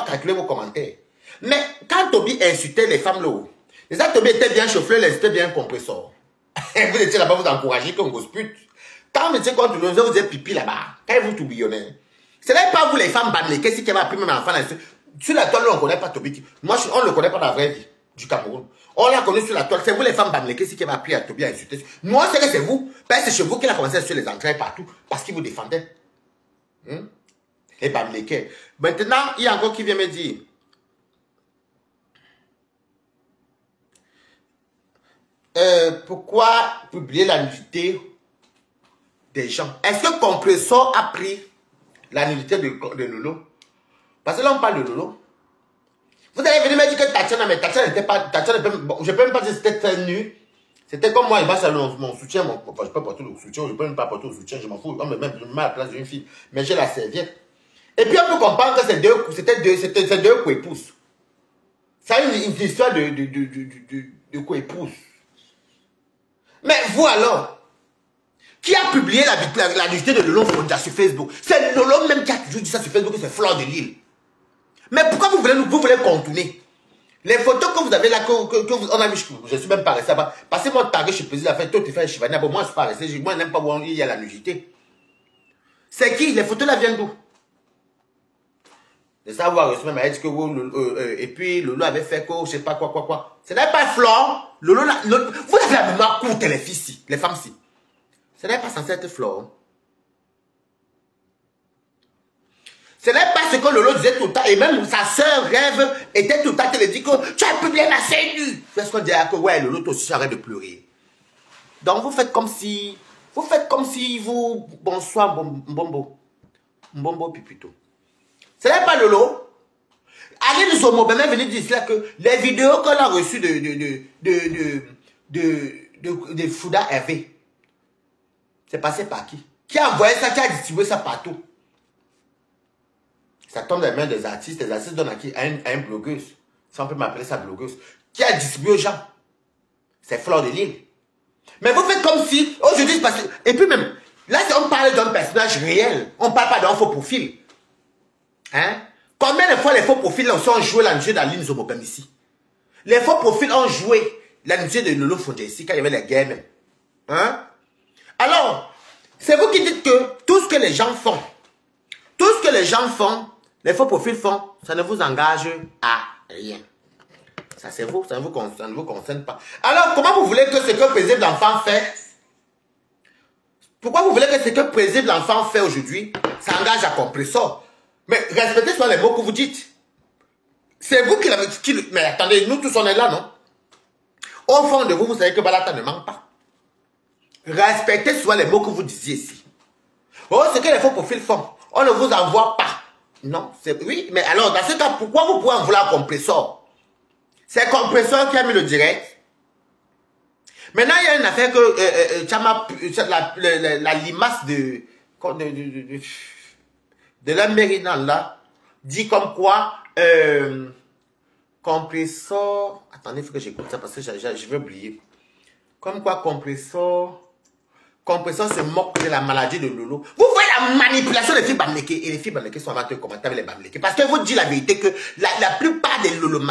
calculé vos commentaires. Mais quand Toby insultait les femmes là-haut, les autres Toby étaient bien chauffés, les étaient bien compresseurs. Vous étiez là-bas, vous encouragez comme grosse pute. Quand vous étiez contre nous, vous êtes pipi là-bas. Quand vous tourbillonnez. Ce n'est pas vous les femmes bamlékées, si qui va appeler même enfant là. Sur la toile, on ne connaît pas Toby. Moi, on ne le connaît pas dans la vraie vie du Cameroun. On l'a connu sur la toile. C'est vous les femmes bamlékées, si qui va appeler à Toby à insulter. Moi, c'est que c'est vous. Parce que c'est chez vous qu'il a commencé à insulter les entrailles partout. Parce qu'il vous défendait. Et bamlékées. Maintenant, il y a encore qui vient me dire. Pourquoi publier la nudité des gens? Est-ce que Compressor a pris la nudité de Lolo? Parce que là, on parle de Lolo. Vous allez venir me dire que Tatiana, mais Tatiana n'était pas... bon, je ne peux même pas dire que c'était très nu. C'était comme moi, il va saluer mon soutien. Enfin, je peux porter le soutien, je ne peux même pas porter le soutien, je m'en fous. On me met à la place d'une fille. Mais j'ai la serviette. Et puis, on peut comprendre que c'est deux co-épouses. Ça a une histoire de co-épouses. Mais vous alors, qui a publié la nudité de Lolo Fonda sur Facebook? C'est Lolo même qui a toujours dit ça sur Facebook, c'est Flore de Lille. Mais pourquoi vous voulez contourner? Les photos que vous avez là, on a vu, je suis même pas resté là-bas. Passez-moi tagué chez Plaisir, la fait, toi tu fais un chivania, bon, moi je suis pas resté, moi je n'aime pas où il y a la nudité. C'est qui? Les photos là viennent d'où? De savoir, je m'a dit que et puis Lolo avait fait quoi, je sais pas quoi. Ce n'est pas Flore. Lolo, vous avez la mémoire courte, les filles, les femmes-ci. Ce n'est pas censé être Flore. Ce n'est pas ce que Lolo disait tout le temps. Et même sa soeur Rêve était tout le temps. Elle dit que tu as publié ma scène nue. C'est ce qu'on dirait que ouais, Lolo, toi aussi, arrête de pleurer. Donc vous faites comme si Vous faites comme si vous... Bonsoir, Mbombo. Mbombo Pipito. Ce n'est pas Lolo. Allez nous au mot, même venir dire cela que les vidéos qu'on a reçues de Fouda Hervé, c'est passé par qui? Qui a envoyé ça, qui a distribué ça partout? Ça tombe dans les mains des artistes. Les artistes donnent à qui? À une blogueuse. Si on peut m'appeler ça blogueuse. Qui a distribué aux gens? C'est Fleur de Lille. Mais vous faites comme si, aujourd'hui, c'est passé. Et puis même, là, on parle d'un personnage réel. On ne parle pas d'un faux profil. Hein? Combien de fois les faux profils ont joué la musique d'Aline Zomobem ici? Les faux profils ont joué la musique de Lolo Fondé ici, quand il y avait les guerres même. Hein? Alors, c'est vous qui dites que tout ce que les gens font, les faux profils font, ça ne vous engage à rien. Ça c'est vous, ça ne vous concerne pas. Alors, comment vous voulez que ce que Paisible l'enfant fait, pourquoi vous voulez que ce que Paisible l'enfant fait aujourd'hui, ça engage à Compressor? Mais respectez soit les mots que vous dites. C'est vous qui l'avez... Mais attendez, nous tous on est là, non? Au fond de vous, vous savez que Balata ne manque pas. Respectez soit les mots que vous disiez ici. Oh, ce que les faux profils font, on ne vous envoie pas. Non, c'est... Oui, mais alors, dans ce cas, pourquoi vous pouvez en vouloir Compressor? C'est Compressor qui a mis le direct. Maintenant, il y a une affaire que la limace de la mairie là dit comme quoi Compressor... Attendez, il faut que j'écoute ça parce que je vais oublier. Comme quoi Compressor se moque de la maladie de Lolo. Vous voyez la manipulation des filles Bamleke. Et les filles Bamleke sont amateurs commentaires avec les Bamleke. Parce que vous dites la vérité que la plupart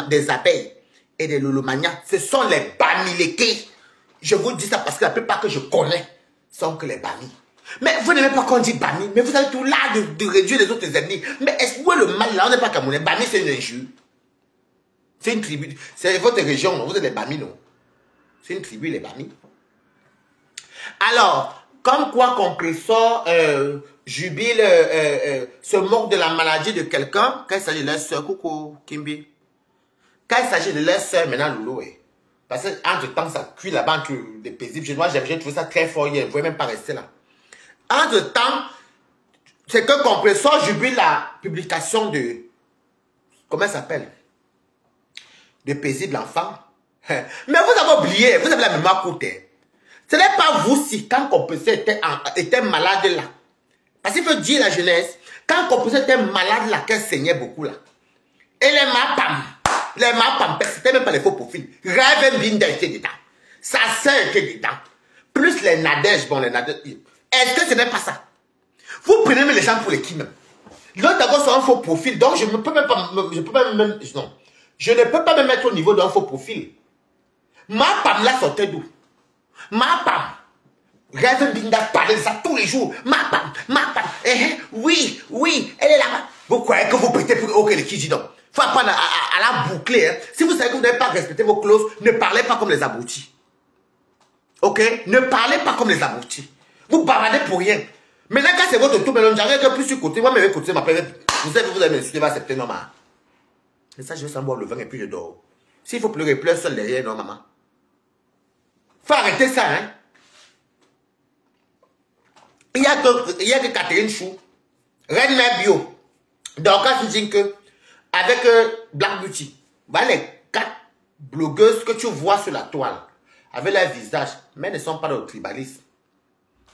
des abeilles et des Lolomanias, ce sont les Bamileke. Je vous dis ça parce que la plupart que je connais sont que les Bami. Mais vous n'aimez pas qu'on dit Bami. Mais vous avez tout l'art de réduire les autres ethnies. Mais est-ce que le mal là, on n'est pas Camerounais. Bami, c'est une injure. C'est une tribu. C'est votre région, non? Vous êtes les Bami, non? C'est une tribu, les Bami. Alors, comme quoi Compressor jubile, se moque de la maladie de quelqu'un, quand il s'agit de leur soeur, coucou Kimbi. Quand il s'agit de leur soeur, maintenant Loulou, parce qu'entre temps, ça cuit là-bas entre des paisibles. Moi, j'ai trouvé ça très fort hier. Vous ne pouvez même pas rester là. Entre temps, c'est que Compressor jubile la publication de. Comment ça s'appelle? De Paisible Enfant. Mais vous avez oublié, vous avez la mémoire courte. Ce n'est pas vous si, quand Compressor était malade là. Parce qu'il faut dire la jeunesse, quand Compressor était malade là, qu'elle saignait beaucoup là. Et les mapam, c'était même pas les faux profils. Raven Binder était dedans. Sa sœur était dedans. Plus les Nadèges, bon les Nadèges. Est-ce que ce n'est pas ça? Vous prenez les gens pour les qui même? L'autre d'abord c'est un faux profil, donc je ne peux même pas, je ne peux pas me mettre au niveau d'un faux profil. Mapam là sortait d'où? Mapam. Raven Binder parlait de ça tous les jours. Mapam. Oui, elle est là-bas. Vous croyez que vous pétez pour les qui dit donc? Faut apprendre à la boucler. Hein. Si vous savez que vous n'avez pas respecté vos clauses, ne parlez pas comme les abrutis. Ok? Ne parlez pas comme les abrutis. Vous bavardez pour rien. Maintenant, quand c'est votre tour, j'arrive plus sur le côté. Moi, mes côtés m'appelle. Vous allez m'insulter, va accepter, non, maman. Et ça, je vais savoir le vin et puis je dors. S'il faut pleurer, pleure seul derrière, non, maman. Faut arrêter ça, hein. Il y a que Catherine Chou, Reine Mère Bio, Dorcas Njinke, avec Black Beauty. Voilà les 4 blogueuses que tu vois sur la toile, avec leur visage, mais elles ne sont pas dans le tribalisme.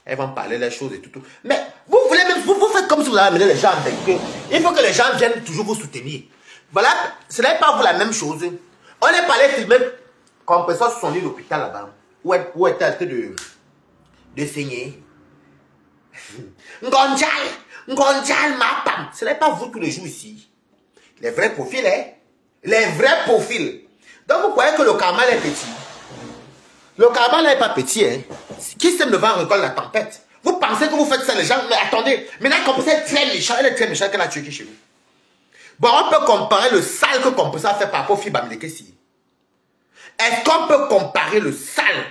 Elles vont parler les choses et tout. Mais vous voulez même, vous faites comme si vous avez amené les gens avec eux. Il faut que les gens viennent toujours vous soutenir. Voilà, ce n'est pas vous la même chose. On est parlé filmer Compressor sur son lit d'hôpital là-bas, où elle était en train de saigner. Ngonjal, Mapam. Ce n'est pas vous tous les jours ici. Les vrais profils, hein? Les vrais profils. Donc vous croyez que le karma est petit. Le karma n'est pas petit, hein? Qui sème le vent récolte la tempête? Vous pensez que vous faites ça, les gens? Mais attendez, maintenant Compressor est très méchant. Elle est très méchante qu'elle a tué chez vous. Bon, on peut comparer le sale que Compressor a fait par rapport au Fibre Bamileke. Est-ce qu'on peut comparer le sale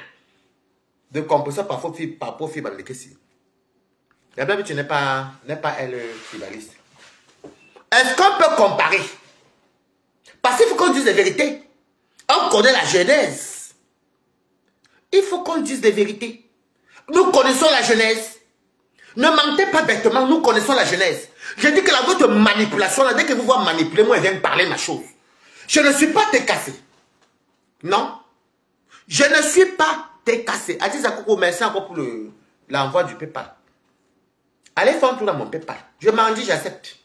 de Compressor par rapport au Fibre Bamileke? La blague, tu n'es pas elle tribaliste. Est-ce qu'on peut comparer? Parce qu'il faut qu'on dise la vérité. On connaît la genèse. Il faut qu'on dise des vérités. Nous connaissons la Genèse. Ne mentez pas bêtement, nous connaissons la Genèse. Je dis que la votre manipulation, là, dès que vous voyez manipuler, moi, elle vient me parler ma chose. Je ne suis pas décassé. Non. Je ne suis pas décassé. Adi Zakoko, merci encore pour l'envoi du PayPal. Allez faire un tour dans mon PayPal. Je m'en dis, j'accepte.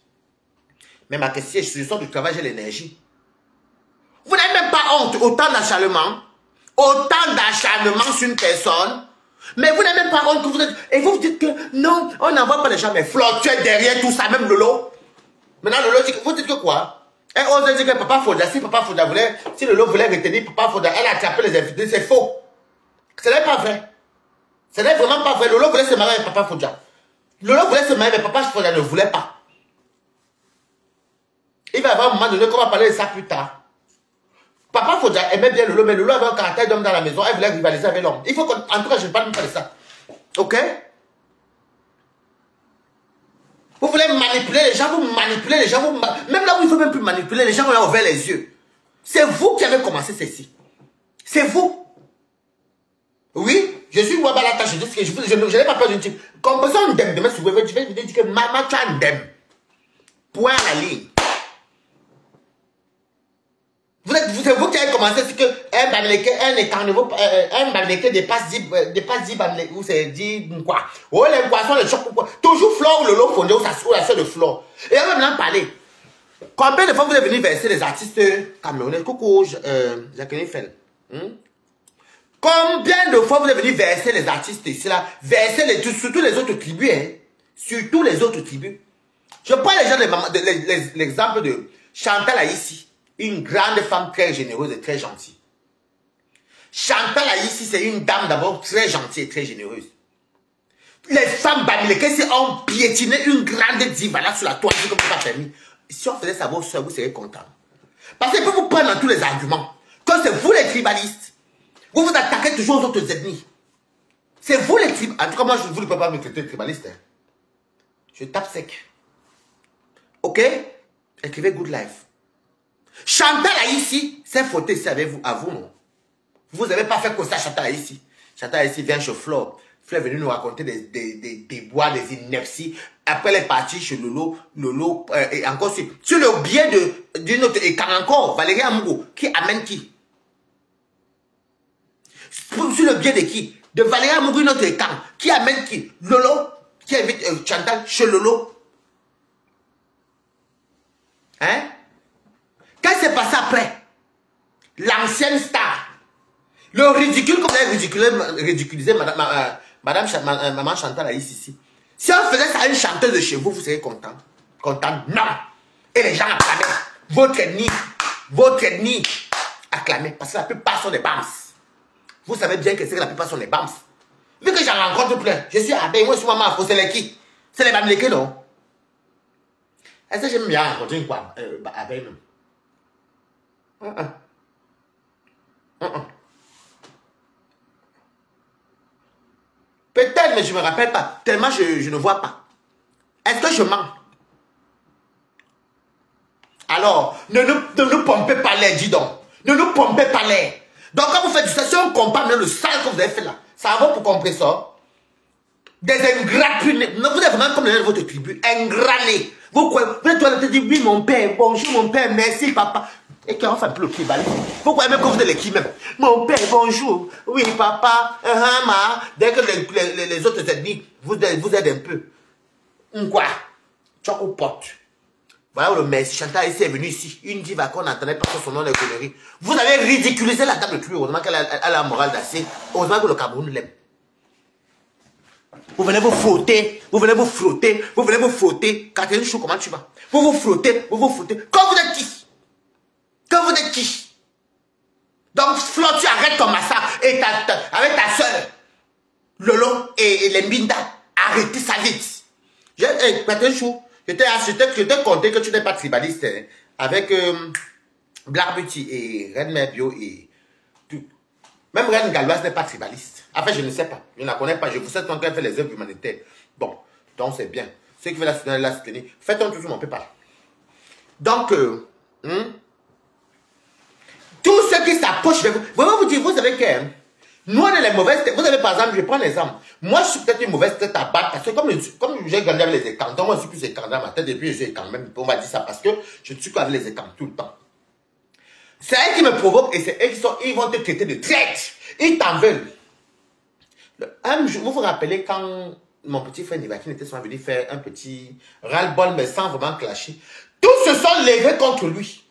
Mais ma question, je sors du travail, j'ai l'énergie. Vous n'avez même pas honte, autant d'acharnement sur une personne. Mais vous n'avez même pas honte que vous êtes... Et vous dites que non, on n'envoie pas les gens, mais flotter derrière tout ça, même Lolo. Maintenant, Lolo dit, vous dites que quoi? Elle ose dire que Papa Foda, si Papa Foda voulait, si Lolo voulait retenir Papa Foda, elle a attrapé les infidèles, c'est faux. Ce n'est pas vrai. Ce n'est vraiment pas vrai. Lolo voulait se marier avec Papa Foda. Lolo voulait se marier, mais Papa Foda ne voulait pas. Il va y avoir un moment donné qu'on va parler de ça plus tard. Papa Foda aimait bien Lolo, mais Lolo avait un caractère d'homme dans la maison. Elle voulait rivaliser avec l'homme. Il faut qu'en tout cas, je ne parle même pas de ça. Ok? Vous voulez manipuler les gens, vous manipulez les gens. Même là où il ne faut même plus manipuler, les gens ont ouvert les yeux. C'est vous qui avez commencé ceci. C'est vous. Oui, je suis Wabalata, je dis que je n'ai pas peur d'une type. Comme ça, on dème demain, si vous voulez, je vais vous dire que maman, tu as un dème. Point à la ligne. C'est vous qui avez commencé, c'est que un Bamileke dépasse 10 Bamileke, ou c'est 10 quoi. Oh, les poissons, les chocs, quoi. Toujours Flore ou le lot fondé, ou la soeur de Flore. Et on va maintenant parler. Combien de fois vous êtes venu verser les artistes camerounais? Coucou, Jacqueline Fell. Combien de fois vous êtes venu verser les artistes ici, là, verser surtout les autres tribus, hein? Surtout les autres tribus. Je prends l'exemple de Chantal Aïssi. Une grande femme très généreuse et très gentille. Chantal Aïssi, c'est une dame d'abord très gentille et très généreuse. Les femmes bamilekes ont piétiné une grande diva là sur la toile comme ça permis. Si on faisait ça à vos soeurs, vous seriez contents. Parce qu'elle peut vous prendre dans tous les arguments. Quand c'est vous les tribalistes, vous vous attaquez toujours aux autres ethnies. C'est vous les tribalistes. En tout cas, moi, vous ne pouvez pas me traiter de tribaliste. Hein. Je tape sec. Ok? Écrivez Good Life. Chantal Aïssi s'est fauté ici avec vous, à vous, non? Vous n'avez pas fait comme ça, Chantal Aïssi. Chantal Aïssi vient chez Flore. Flore est venu nous raconter des bois, des inepties. Après, elle est partie chez Lolo. Lolo, et encore sur le biais d'une autre, et encore, Valérie Amougou, qui amène qui? Sur le biais de qui? De Valérie Amougou, une autre écran, qui amène qui? Lolo, qui invite Chantal chez Lolo. Hein? Qu'est-ce qui s'est passé après? L'ancienne star. Le ridicule, comme vous avez ridiculisé Maman Chantal Aïssi ici. Si on faisait ça à une chanteuse de chez vous, vous seriez content. Content? Non. Et les gens acclamaient. Votre ethnie acclamait. Parce que la plupart sont des bams. Vous savez bien que c'est que la plupart sont des bams. Vu que j'en rencontre plein, je suis abeille, moi je suis maman afro, c'est les qui? C'est les bamilekes, non? Est-ce que j'aime bien rencontrer une quoi? Abeille même. Peut-être, mais je ne me rappelle pas. Tellement je ne vois pas. Est-ce que je mens? Alors, ne nous pompez pas l'air, dis donc. Ne nous pompez pas l'air. Donc, quand vous faites du ça, si on compare le sale que vous avez fait là, ça va pour compressor. Des ingrats punés. Vous êtes vraiment comme votre tribu, ingranés. Vous êtes dit, oui, mon père, bonjour, mon père, merci, papa. Et qu'on fait un peu le pied balai. Vous croyez même que vous êtes les qui même? Mon père, bonjour. Oui, papa. Dès que les autres ethnies, vous êtes un peu. Quoi? Choco pote. Voilà le merci. Chantal ici est venue ici. Une diva qu'on n'entendait pas son nom, les conneries. Vous avez ridiculisé la table de pluie. Heureusement qu'elle a la morale d'acier. Heureusement que le Cameroun l'aime. Vous venez vous frotter. Vous venez vous frotter. Vous venez vous frotter. Catherine Chou, comment tu vas? Vous vous frottez. Vous vous frottez. Quand vous êtes qui? Quand vous êtes qui? Donc, Flo, tu arrêtes ton massacre avec ta soeur, Lolo et les Mbinda. Arrêtez ça vite. Catherine Chou, je t'ai compté que tu n'es pas tribaliste hein, avec Blarbuti et Reine Merbio et tout. Même Reine Galoise n'est pas tribaliste. Enfin, je ne sais pas. Je ne la connais pas. Je vous sais qu'elle fait les œuvres humanitaires. Bon, donc c'est bien. Ceux qui veulent la soutenir, faites un tout sur mon PayPal. Donc, tous ceux qui s'approchent de vous, vraiment vous dire, vous savez que Nous, on est les mauvaises têtes. Vous avez par exemple, je prends l'exemple. Moi, je suis peut-être une mauvaise tête à battre parce que comme j'ai grandi avec les écantants, moi, je suis plus écantant dans ma tête et puis je suis écantant même. On va dire ça parce que je suis avec les écantants tout le temps. C'est eux qui me provoquent et c'est eux ils vont te traiter de traite. Ils t'en veulent. Vous vous rappelez quand mon petit frère Nivakin était souvent venu faire un petit ras-le-bol mais sans vraiment clasher. Tous se sont levés contre lui.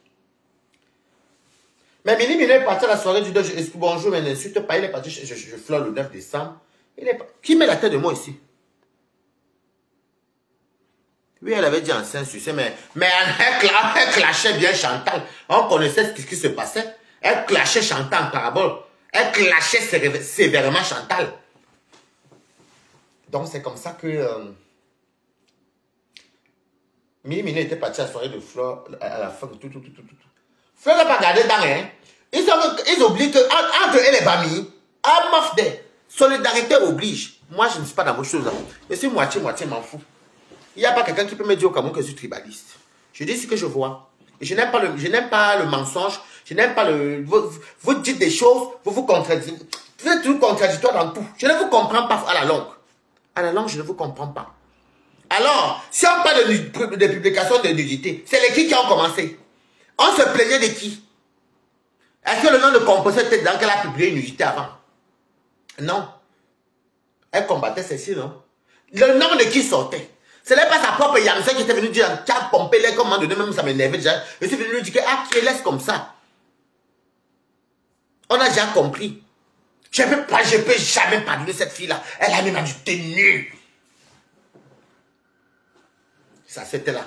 Mais Mini est parti à la soirée du 2, bonjour, mais n'insulte pas, il est parti, je flore le 9 décembre. Qui met la tête de moi ici? Oui, elle avait dit en Saint-Succès, mais elle clashait bien Chantal. On connaissait ce qui se passait. Elle clashait Chantal en parabole. Elle clashait sévèrement Chantal. Donc c'est comme ça que Mini était parti à la soirée de Flore à la fin. Flore n'a pas gardé dans rien. Ils oublient que entre elle et Bami, solidarité oblige. Moi, je ne suis pas dans vos choses. Je suis moitié, m'en fous. Il n'y a pas quelqu'un qui peut me dire au Cameroun que je suis tribaliste. Je dis ce que je vois. Et je n'aime pas le mensonge. Je n'aime pas le... Vous dites des choses, vous vous contredisez. Vous êtes tout contradictoire dans tout. Je ne vous comprends pas à la longue. À la longue, je ne vous comprends pas. Alors, si on parle de publication de nudité, c'est les qui ont commencé. On se plaignait de qui? Est-ce que le nom de compositeur était dans qu'elle a publié une nudité avant? Non. Elle combattait ceci, non? Le nom de qui sortait? Ce n'est pas sa propre Yamsa qui était venu dire tu as pompé les commandes, même ça m'énervait déjà. Je suis venu lui dire ah, qui laisse comme ça. On a déjà compris. Je ne peux jamais pardonner cette fille-là. Elle a même du tenue. Ça, c'était là.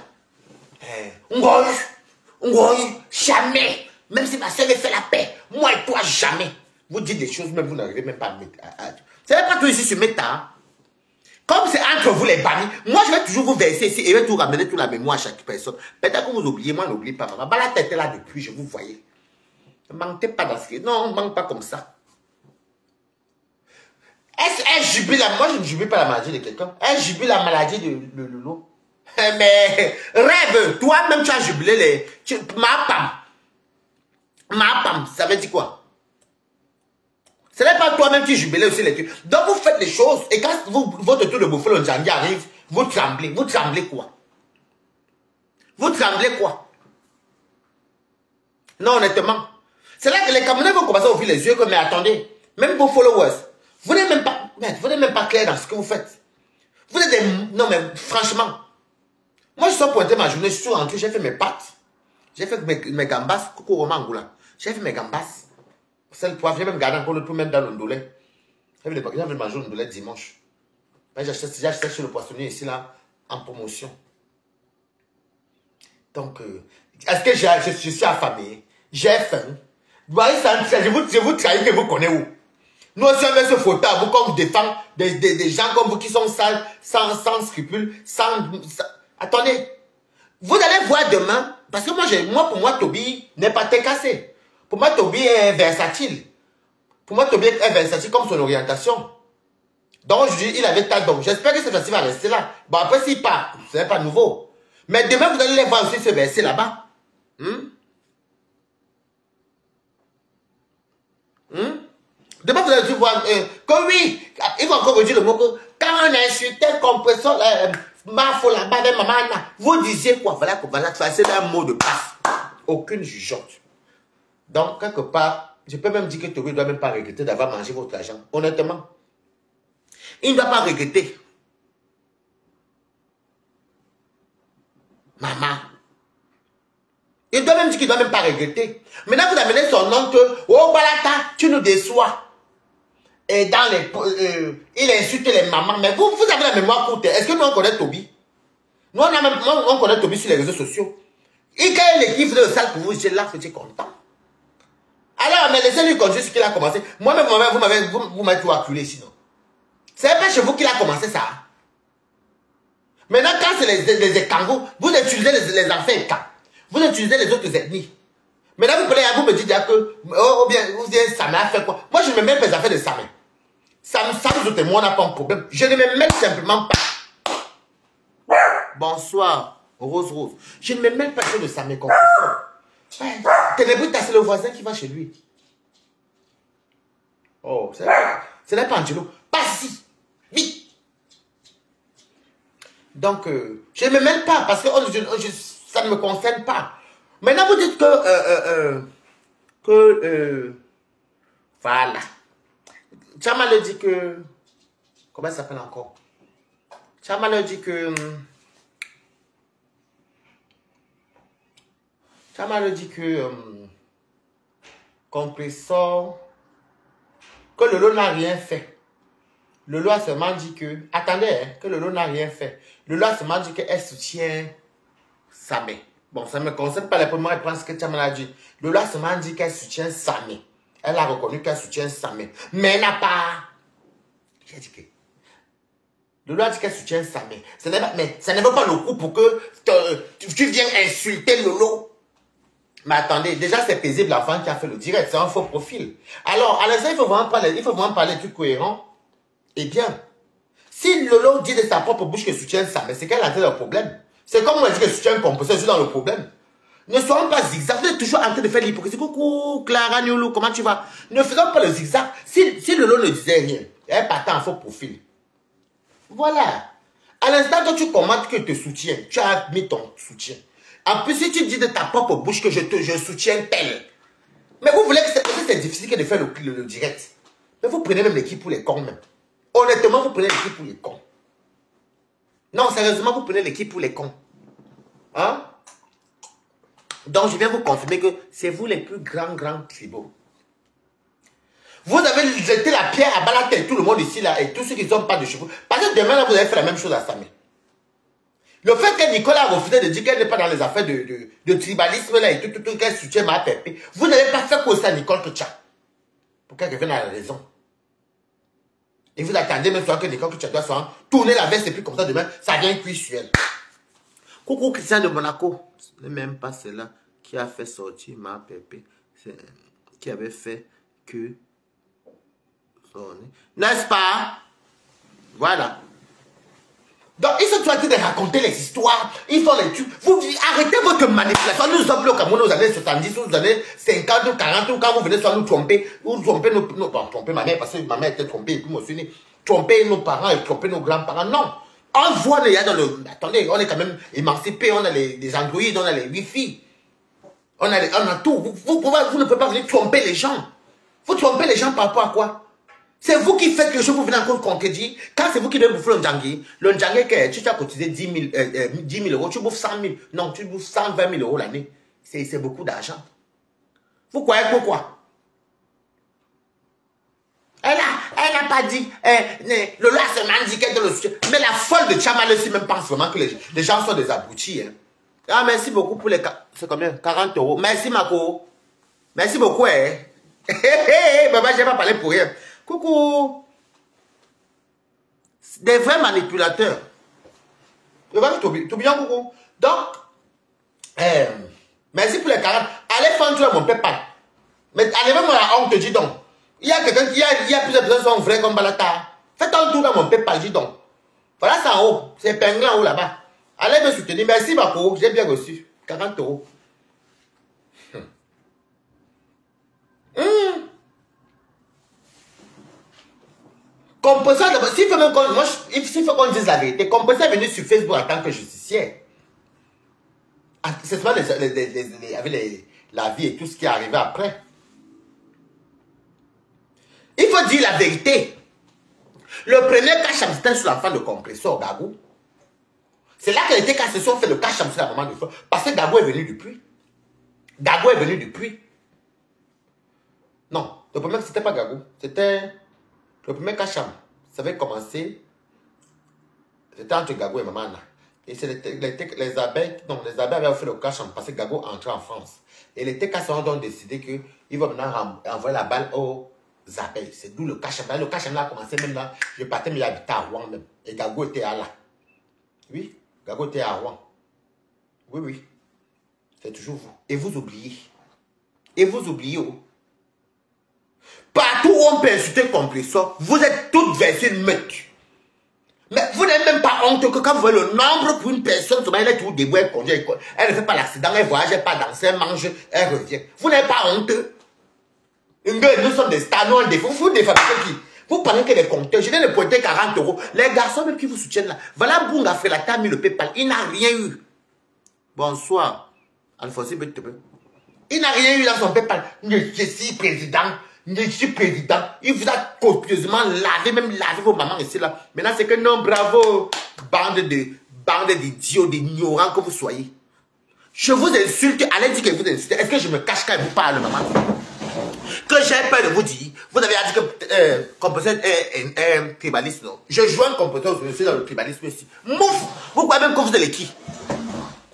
Jamais. Même si ma soeur fait la paix, moi et toi, jamais. Vous dites des choses, même vous n'arrivez même pas à mettre. Ce n'est pas tout ici sur Meta. Comme c'est entre vous les bannis, moi je vais toujours vous verser ici et je vais tout ramener toute la mémoire à chaque personne. Peut-être que vous oubliez, moi n'oubliez pas. Bah, la tête est là depuis, je vous voyais. Ne mentez pas dans ce qui... Non, on ne manque pas comme ça. Elle jubile, moi je ne jubile pas la maladie de quelqu'un. Elle jubile la maladie de Lolo. Mais rêve, toi-même tu as jubilé les... Ma pam, ça veut dire quoi? Ce n'est pas toi-même qui jubilez aussi les trucs. Donc vous faites les choses et quand votre tour de bouffer le Njandi arrive, vous tremblez. Vous tremblez quoi? Vous tremblez quoi? Non, honnêtement. C'est là que les Camerounais vont commencer à ouvrir les yeux que, mais attendez, même vos followers, vous n'êtes même pas clair dans ce que vous faites. Vous êtes des... Non mais franchement, moi je suis pointé ma journée, je suis rentré, j'ai fait mes pâtes. J'ai fait mes gambas, coucou Roman Angoula. J'ai fait mes gambas. C'est le poivre, j'ai même gardé encore le tout même dans l'ondolé. J'avais mangé l'ondolé dimanche. J'ai acheté chez le poissonnier ici là, en promotion. Donc, est-ce que je suis affamé? J'ai faim. Je vous trahis que vous connaissez où? Nous aussi on met ce photo à vous quand vous défendez des gens comme vous qui sont sales, sans scrupules, Attendez. Vous allez voir demain, parce que pour moi, Toby n'est pas très cassé. Pour moi, Toby est versatile. Pour moi, Toby est versatile comme son orientation. Donc, je dis, il avait tas donc. J'espère que cette fois-ci va rester là. Bon, après, s'il part, ce n'est pas nouveau. Mais demain, vous allez les voir aussi se verser là-bas. Demain, vous allez voir que oui, il va encore vous dire le mot que quand on insultait le compresseur, vous disiez quoi? Voilà, c'est un mot de passe. Aucune jugeante. Donc, quelque part, je peux même dire que Toby ne doit même pas regretter d'avoir mangé votre argent. Honnêtement. Il ne doit pas regretter. Maman. Il doit même dire qu'il ne doit même pas regretter. Maintenant, vous amenez son oncle. Oh, Balata, tu nous déçois. Et dans les... il insulte les mamans. Mais vous avez la mémoire courte. Est-ce que nous, on connaît Toby? Nous, on connaît Toby sur les réseaux sociaux. Et quand il équipe de salle pour vous, j'ai là, j'étais content. Alors, mais laissez-lui continuer ce qu'il a commencé. Moi-même, vous m'avez tout acculé sinon. C'est pas chez vous qu'il a commencé ça. Maintenant, quand c'est les écangos, vous utilisez les enfants écangos. Vous utilisez les autres ethnies. Maintenant, vous me dites que, oh bien, vous dites, Samé a fait quoi? Moi, je ne me mets pas les affaires de Samé. Samé, moi, on n'a pas un problème. Je ne me mets simplement pas. Bonsoir, Rose. Je ne me mets pas sur de Samé comme ça. Ténébrite, c'est le voisin qui va chez lui. Oh, ce n'est pas Angelo. Pas si. Vite. Donc, je ne me mêle pas parce que ça ne me concerne pas. Maintenant, vous dites voilà. Tchamal dit que... Comment ça s'appelle encore? Tchamal dit que... Compressor... Que Lolo n'a rien fait. Lolo a seulement dit que... Attendez, hein, que Lolo n'a rien fait. Lolo a seulement dit qu'elle soutient Samé. Bon, ça ne me concerne pas la première réponse que Tchamal a dit. Lolo a seulement dit qu'elle soutient Samé. Elle a reconnu qu'elle soutient Samé. Mais elle n'a pas... J'ai dit que... Lolo a dit qu'elle soutient Samé. Mais ça ne vaut pas le coup pour que tu viennes insulter Lolo. Mais attendez, déjà c'est paisible l'enfant qui a fait le direct. C'est un faux profil. Alors, à l'instant, il faut vraiment parler de trucs cohérents. Eh bien, si Lolo dit de sa propre bouche qu'elle soutient Samé, c'est qu'elle a le problème. C'est comme on a dit qu'elle soutient un composteur, je suis dans le problème. Ne soyons pas zigzag. Vous êtes toujours en train de faire l'hypocrisie. Coucou, Clara Niolo, comment tu vas? Ne faisons pas le zigzag. Si Lolo ne disait rien, elle partait en faux profil. Voilà. À l'instant que tu commentes que te soutiens, tu as mis ton soutien. En plus, si tu dis de ta propre bouche que je soutiens tel. Mais vous voulez que c'est difficile que de faire le direct. Mais vous prenez même l'équipe pour les cons même. Honnêtement, vous prenez l'équipe pour les cons. Non, sérieusement, vous prenez l'équipe pour les cons. Hein? Donc, je viens vous confirmer que c'est vous les plus grands tribaux. Vous avez jeté la pierre à bas la tête, tout le monde ici, là, et tous ceux qui n'ont pas de cheveux. Parce que demain, là, vous allez faire la même chose à Samé. Le fait que Nicolas a refusé de dire qu'elle n'est pas dans les affaires de tribalisme, là, et tout, qu'elle soutient ma pépé, vous n'allez pas faire cause à Nicole Kutcha. Pour qu'elle revienne à la raison. Et vous attendez même soir que Nicole Kutcha doit soit tourner la veste, et puis comme ça, demain, ça vient cuire sur elle. Coucou Christian de Monaco. Ce n'est même pas cela qui a fait sortir ma pépé. C'est qui avait fait que... N'est-ce pas? Voilà. Donc, ils sont en train de raconter les histoires. Ils font les trucs. Vous arrêtez votre manipulation. Nous sommes au Cameroun aux années 70, aux années 50 ou 40, ou quand vous venez soit nous tromper. Vous trompez tromper ma mère, parce que ma mère était trompée, et puis moi aussi, tromper nos parents et tromper nos grands-parents. Non. On voit, il y a dans le... Attendez, on est quand même émancipés. On a les Android, on a les Wi-Fi. On a tout. Vous ne pouvez pas venir tromper les gens. Vous trompez les gens par rapport à quoi? C'est vous qui faites que je vous venez encore contredire. Quand c'est vous qui devez bouffer le Ndjangui, tu as cotisé 10 000 euros, tu bouffes 100 000. Non, tu bouffes 120 000 euros l'année. C'est beaucoup d'argent. Vous croyez pourquoi? Elle n'a pas dit, le loi seulement dit qu'elle donne le soutien. Mais la folle de Tchamal aussi même pense vraiment que les gens sont des abrutis. Hein. Ah, merci beaucoup pour les... C'est combien? 40 euros. Merci, Marco. Merci beaucoup. Hein. Maman, je n'ai pas parlé pour rien. Coucou. Des vrais manipulateurs. Tout bien, coucou. Donc, merci pour les 40. Allez faire mon PayPal. Mais allez même à la honte, dis donc. Il y a quelqu'un qui il y a plusieurs personnes qui sont vraies comme Balata. Faites un tour dans mon PayPal, dis donc. Voilà, c'est en haut. C'est pinglant en haut là-bas. Allez me soutenir. Merci, Marco. J'ai bien reçu. 40 euros. Composant, s'il faut qu'on dise la vérité, Composant est venu sur Facebook en tant que justicier. C'est seulement avec la vie et tout ce qui est arrivé après. Il faut dire la vérité. Le premier cacham, c'était sur l'enfant de Compressor, Gagou. C'est là qu'elle était cassée, on fait le cacham sur la maman de feu. Parce que Gagou est venu du puits. Gagou est venu du puits. Non, le premier, c'était pas Gagou. C'était... Le premier cacham, ça avait commencé, c'était entre Gagou et Maman. Et c'est les abeilles, non, les abeilles avaient fait le cacham parce que Gagou entrait en France. Et les TKC ont donc décidé qu'ils vont maintenant envoyer la balle aux abeilles. C'est d'où le cacham. Le cacham a commencé même là, je partais, mais il habitait à Rouen même. Et Gagou était à là. Oui, Gagou était à Rouen. Oui, oui. C'est toujours vous. Et vous oubliez. Et vous oubliez où? Partout où on peut insulter Compressor, vous êtes toutes versées une meute. Mais vous n'avez même pas honte que quand vous voyez le nombre pour une personne, elle est tout debout, elle ne fait pas l'accident, elle voyage, elle pas danser, elle mange, elle revient. Vous n'avez pas honte. Nous sommes des stars, nous on défend. Vous défabriquez qui? Vous parlez que des compteurs. Je viens de pointer 40 €. Les garçons même qui vous soutiennent là. Voilà, Bunga Frelata a mis le PayPal. Il n'a rien eu. Bonsoir. Alphonse Betebe. Il n'a rien eu dans son PayPal. Je suis président. Je suis président. Il vous a copieusement lavé, même lavé vos mamans ici là. Maintenant, c'est que non, bravo. Bande d'idiots, d'ignorants que vous soyez. Je vous insulte. Allez dire que vous insultez. Est-ce que je me cache quand je vous parle, maman? Que j'ai peur de vous dire. Vous avez dit que compositeur est un tribaliste, non? Je joue un compositeur, je suis dans le tribalisme ici. Mouf! Vous croyez même que vous êtes qui?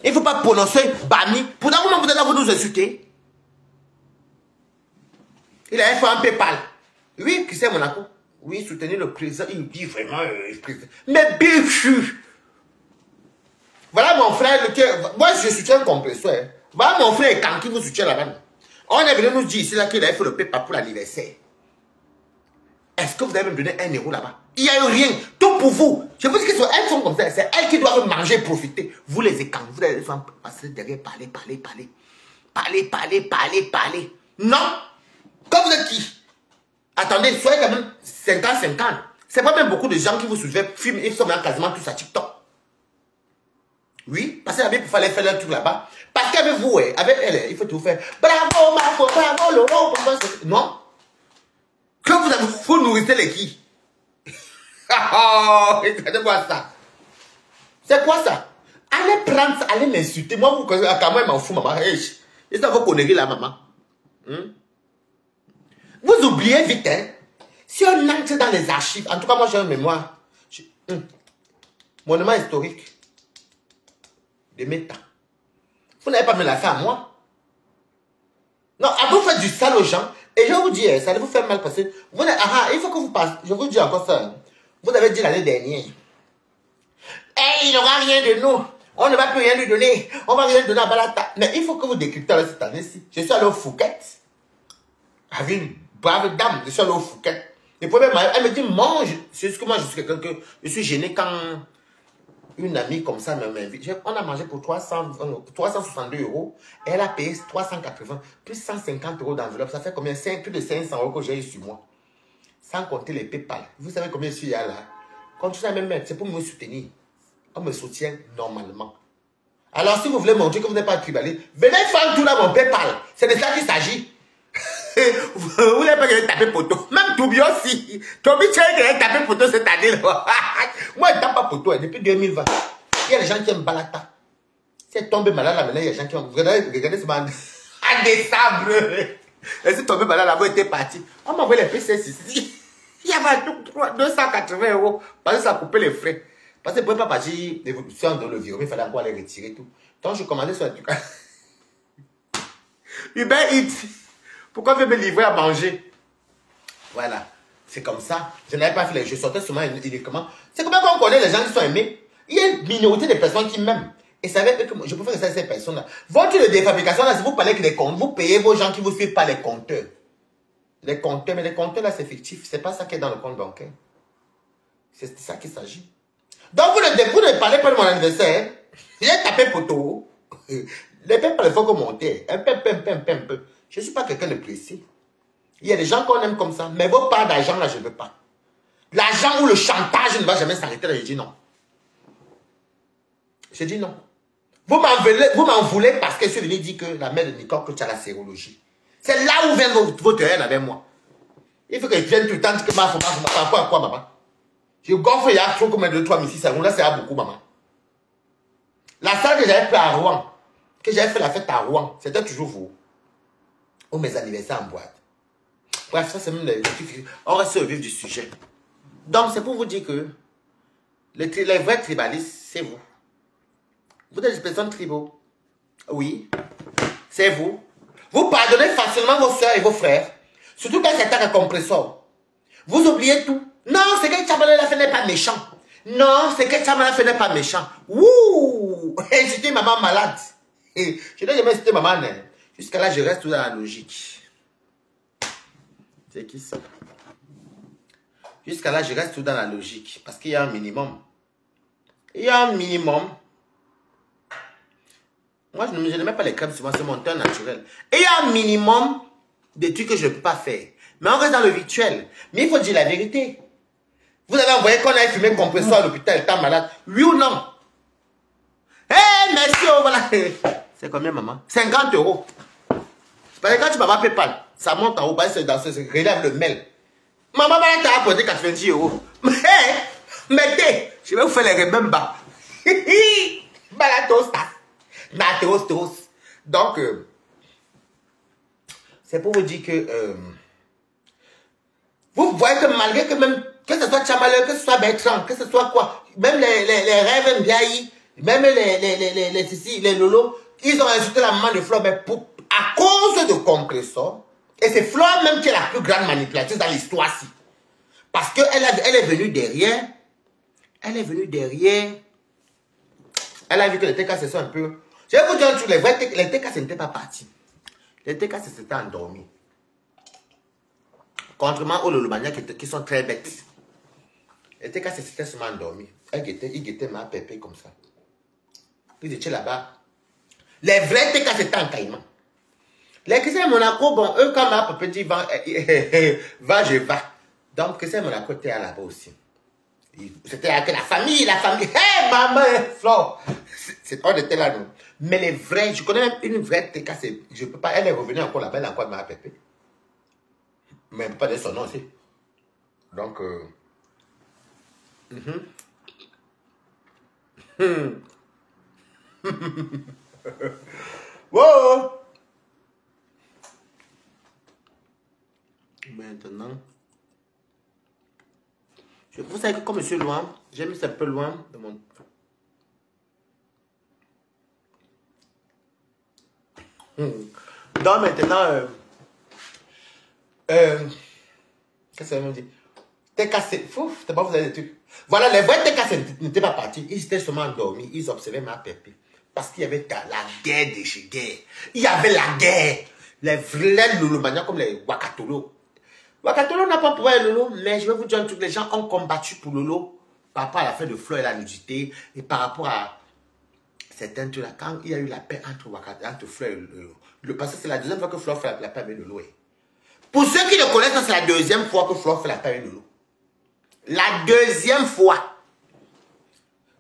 Il ne faut pas prononcer Bami. Pourtant, vous êtes là, vous nous insultez. Il a fait un PayPal. Oui, qui c'est Monaco? Oui, soutenir le président. Il dit vraiment président. Mais bichu! Voilà mon frère. Moi, je soutiens un compresseur. Voilà mon frère quand qui vous soutient là-bas. On est venu nous dire ici là qu'il a fait le PayPal pour l'anniversaire. Est-ce que vous avez me donné 1 € là-bas? Il n'y a eu rien. Tout pour vous. Je vous dis que elles sont comme ça. C'est elles qui doivent manger, profiter. Vous les écans. Vous allez passer derrière, parler. Non. Quand vous êtes qui? Attendez, soyez quand même 50-50. C'est pas même beaucoup de gens qui vous soulèvent, filment, ils sont même quasiment tous à TikTok. Oui, parce qu'elle pour faire leur truc là-bas. Parce qu'avec vous, avec elle, il faut tout faire. Bravo, Lolo. Non. Que vous nourrissez les qui? Regardez-moi ça. C'est quoi ça? Allez prendre ça, allez m'insulter. Moi, vous connaissez, quand même, m'en fous, maman. Et ça, vous connaissez la maman. Vous oubliez vite, hein. Si on entre dans les archives, en tout cas, moi, j'ai une mémoire. Monument historique de mes temps. Vous n'avez pas me la fait à moi. Non, à vous faites du sale aux gens. Et je vais vous dire, ça allait vous faire mal parce que vous, il faut que vous passez. Je vous dis encore ça. Vous avez dit l'année dernière. Il n'aura rien de nous. On ne va plus rien lui donner. On va rien donner à Balata. Mais il faut que vous décryptez cette année-ci. Je suis allé au Fouquet. Avec une brave dame. Je suis allé au Fouquet. Le problème, elle me dit, mange. C'est ce que moi, je suis quelqu'un que je suis gêné quand une amie comme ça m'invite. On a mangé pour 362 €. Et elle a payé 380, plus 150 € d'enveloppe. Ça fait combien? Plus de 500 € que j'ai eu sur moi. Sans compter les PayPal. Vous savez combien je suis là? Quand tu sais même, c'est pour me soutenir. On me soutient normalement. Alors, si vous voulez montrer que vous n'êtes pas tribalé, venez faire tout dans mon PayPal. C'est de ça qu'il s'agit. Vous n'avez pas gagné taper poteau. Même Tobi aussi. Tobi, tu as gagné taper poteau cette année. Moi, je ne tape pas poteau depuis 2020. Il y a des gens qui aiment Balata. Si elle tombe malade là, maintenant, il y a des gens qui ont. Regardez ce bande. En décembre. Elle s'est tombée malade là-bas, elle était partie. On m'a envoyé les PCS ici. Il y avait 280 €. Parce que ça a coupé les frais. Parce que pour ne pas partir d'évolution dans le virus, il fallait encore les retirer tout. Donc, je commandais sur un truc. Uber Eats. Pourquoi vous me livrer à manger? Voilà. C'est comme ça. Je n'avais pas fait les jeux. Je sortais seulement uniquement. C'est comme ça qu'on connaît les gens qui sont aimés. Il y a une minorité de personnes qui m'aiment. Et ça veut dire que je préfère rester ces personnes-là. Votre de défabrication, là, si vous parlez que des comptes, vous payez vos gens qui vous suivent pas les compteurs. Les compteurs, mais les compteurs, là, c'est fictif. C'est pas ça qui est dans le compte bancaire. C'est ça qu'il s'agit. Donc, vous ne parlez pas de mon anniversaire. J'ai tapé poteau. Les peuples, il faut que monter. Un peu. Je ne suis pas quelqu'un de précis. Il y a des gens qu'on aime comme ça. Mais vos parts d'argent, là, je ne veux pas. L'argent ou le chantage ne va jamais s'arrêter. Là, je dis non. Je dis non. Vous m'en voulez parce que je suis venu dire que la mère de Nicole, que tu as la sérologie. C'est là où vient votre haine avec moi. Il faut que je vienne tout le temps dire que ma quoi, maman. Je gonfle, il y a trop comme 2-3 000 ça. Là, c'est à beaucoup, maman. La salle que j'avais fait à Rouen, que j'avais fait la fête à Rouen, c'était toujours vous. Ou mes anniversaires en boîte. Bref, ça c'est même le truc. On reste au vif du sujet. Donc, c'est pour vous dire que les vrais tribalistes, c'est vous. Vous êtes des personnes tribaux. Oui, c'est vous. Vous pardonnez facilement vos soeurs et vos frères. Surtout quand c'est un compresseur. Vous oubliez tout. Non, c'est que Tchabala la fait n'est pas méchant. Non, c'est que Tchabala la fait n'est pas méchant. Wouh! J'étais une maman malade. Je n'ai jamais cité maman. Jusqu'à là, je reste tout dans la logique. C'est qui ça? Jusqu'à là, je reste tout dans la logique. Parce qu'il y a un minimum. Il y a un minimum. Moi, je ne mets pas les crèmes sur moi, c'est mon teint naturel. Et il y a un minimum des trucs que je ne peux pas faire. Mais on reste dans le virtuel. Mais il faut dire la vérité. Vous avez envoyé qu'on ait fumé compresseur à l'hôpital étant malade. Oui ou non? Eh, merci, oh, voilà. C'est combien, maman? 50 €. Parce que quand tu m'as PayPal, ça monte en haut, parce que c'est relève le mail. Maman, tu as apporté 90 €. Mettez, je vais vous faire les remembers. Balatos. Donc, c'est pour vous dire que vous voyez que malgré que même, que ce soit Chamaleur, que ce soit Bertrand, que ce soit quoi, même les rêves Mbiaï, même les lolos, ils ont ajouté la maman de Flore, mais à cause de compressor, et c'est Flore même qui est la plus grande manipulatrice dans l'histoire-ci. Parce qu'elle est venue derrière, elle a vu que les TK se sont un peu... Je vais vous dire un truc, les TK n'étaient pas partis. Les TK s'étaient endormis. Contrairement aux Lolomania qui sont très bêtes. Les TK s'étaient seulement endormis. Ils guettaient ma pépé comme ça. Ils étaient là-bas. Les vrais TK c'était en caïman. Les Christiens Monaco, bon, eux, quand ma pépé dit va, je vais. Donc, Christiens Monaco était là-bas aussi. C'était avec la famille. Hé, maman, Flore. On était là, nous. Mais les vrais, je connais même une vraie TK, je peux pas, elle est revenue encore là-bas, elle a encore ma pépé. Mais pas de son nom aussi. Donc, wow. Maintenant, vous savez que comme je suis loin, j'ai mis ça un peu loin de mon... Donc maintenant, qu'est-ce que ça veut dire? TKC, fouf, t'es pas vous avez des trucs. Voilà, les vrais TKC n'étaient pas partis, ils étaient seulement endormis, ils observaient ma pépé. Parce qu'il y avait la guerre de chez guerre. Il y avait la guerre. Les vrais Lolomaniens comme les Wakatolo. Wakatolo n'a pas pour Lolo, mais je vais vous dire un truc, les gens ont combattu pour Lolo par rapport à la fin de Flore et la nudité et par rapport à certains trucs là, quand il y a eu la paix entre Flore et Lolo. Parce que c'est la deuxième fois que Flore fait la paix avec Lolo. Pour ceux qui le connaissent, c'est la deuxième fois que Flore fait la paix avec Lolo. La deuxième fois.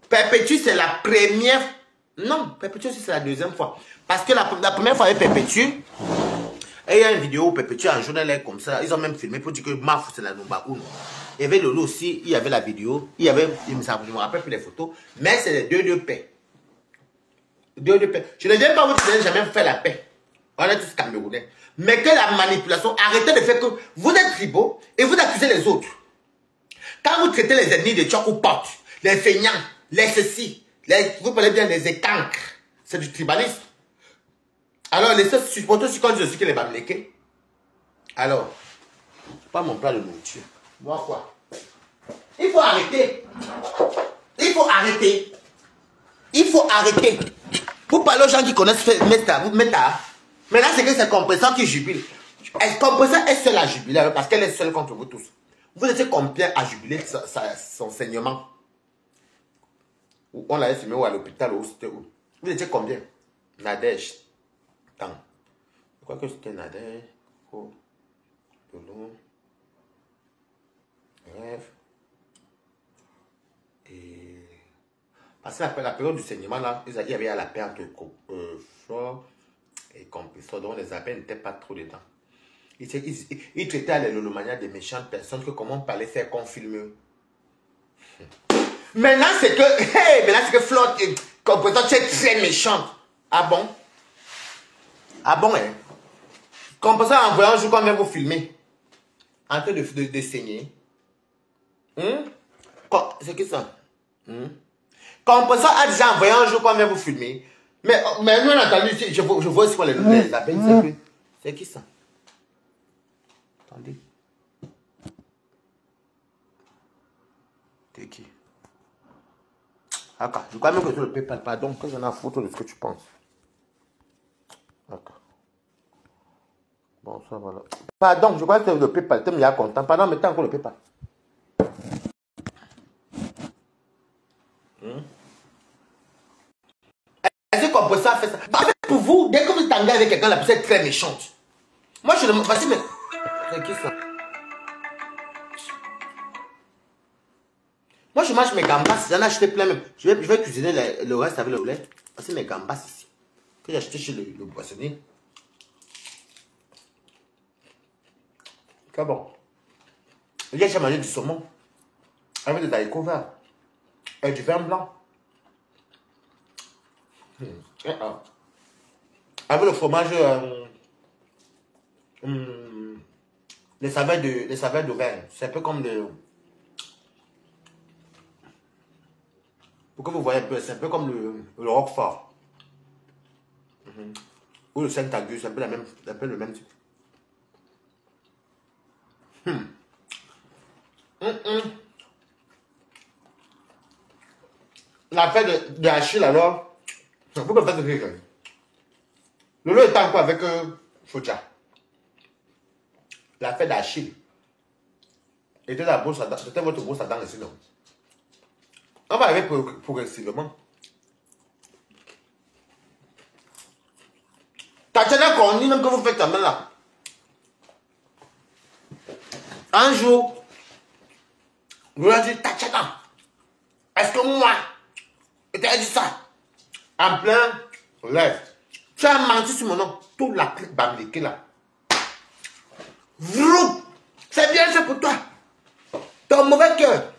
Perpétue, c'est la première. Non, Perpétue aussi, c'est la deuxième fois. Parce que la première fois avec Perpétue, et il y a une vidéo où Perpétue en journal comme ça. Ils ont même filmé pour dire que Mafou, c'est la Numba Uno. Il y avait Lolo aussi, il y avait la vidéo, il y avait, je me rappelle plus les photos, mais c'est les deux paix. Deux paix. Je ne viens pas vous dire que je n'ai jamais fait la paix. On est tous Camerounais. Mais que la manipulation, arrêtez de faire que vous êtes tribaux et vous accusez les autres. Quand vous traitez les ennemis de Tchok ou Porte, les feignants, les ceci, vous parlez bien des écancres, c'est du tribalisme. Alors, les seuls supporters sur quand je suis que les Bamlékés. Alors, c'est pas mon plat de nourriture. Moi, quoi? Il faut arrêter. Il faut arrêter. Il faut arrêter. Vous parlez aux gens qui connaissent Meta. Maintenant, c'est que c'est Compressor qui jubile. Compressor est seule à jubiler parce qu'elle est seule contre vous tous. Vous étiez combien à jubiler son saignement? On l'avait filmé ou à l'hôpital ou c'était où? Vous étiez combien? Nadège. Tant. Je crois que c'était Nadège. Oh. Lolo. Rêve. Et... Parce que la période du saignement, là, il y avait la perte de Flore et Compressor. Donc les appels n'étaient pas trop dedans. Ils traitaient les Lolomania des méchantes personnes que comment on parlait faire qu'on filme. Maintenant, c'est que, hey, maintenant, c'est que Flore et Compressor, tu es très méchante. Ah bon? Ah bon, hein? Compressor en voyant un jour qu'on vient vous filmer. En train de saigner. C'est qui ça? Compressor a déjà envoyé un jour qu'on vient vous filmer. Mais nous, on a entendu, je vois aussi les appels. C'est qui ça? Attendez. T'es qui? D'accord. Je crois même que tu le PayPal. Pardon, que j'en ai à foutre de ce que tu penses. D'accord. Bon, ça voilà. Pardon, je crois que c'est le PayPal. Tu me content. Pardon, mais t'as encore le PayPal. Est-ce qu'on peut ça faire ça? En fait, pour vous, dès que vous êtes engagé avec quelqu'un, la personne est très méchante. Moi, je demande. Vas-y, mais. C'est qui ça? Moi, je mange mes gambas. J'en ai acheté plein même. Je vais cuisiner le reste avec le lait. Voici mes gambas ici. Que j'ai acheté chez le poissonnier. C'est bon. Hier, j'ai mangé du saumon. Avec des haricots verts. Et du vin blanc. Avec le fromage. Les saveurs d'Auvergne. C'est un peu comme le. Pour que vous voyez un peu, c'est un peu comme le Roquefort. Ou le Saint-Agus, c'est un peu le même type. La fête de Achille alors, vous me faites rire. Le lot est encore avec Fodja. La fête d'Achille. C'était votre brosse à dents ici, non? On va arriver progressivement. Tatiana Corny, même que vous faites ta main là. Un jour, je lui ai dit, Tatiana, est-ce que moi, je t'ai dit ça? En plein live. Tu as menti sur mon nom. Toute la clique bambliquée là. Vrou! C'est bien fait pour toi. Ton mauvais cœur.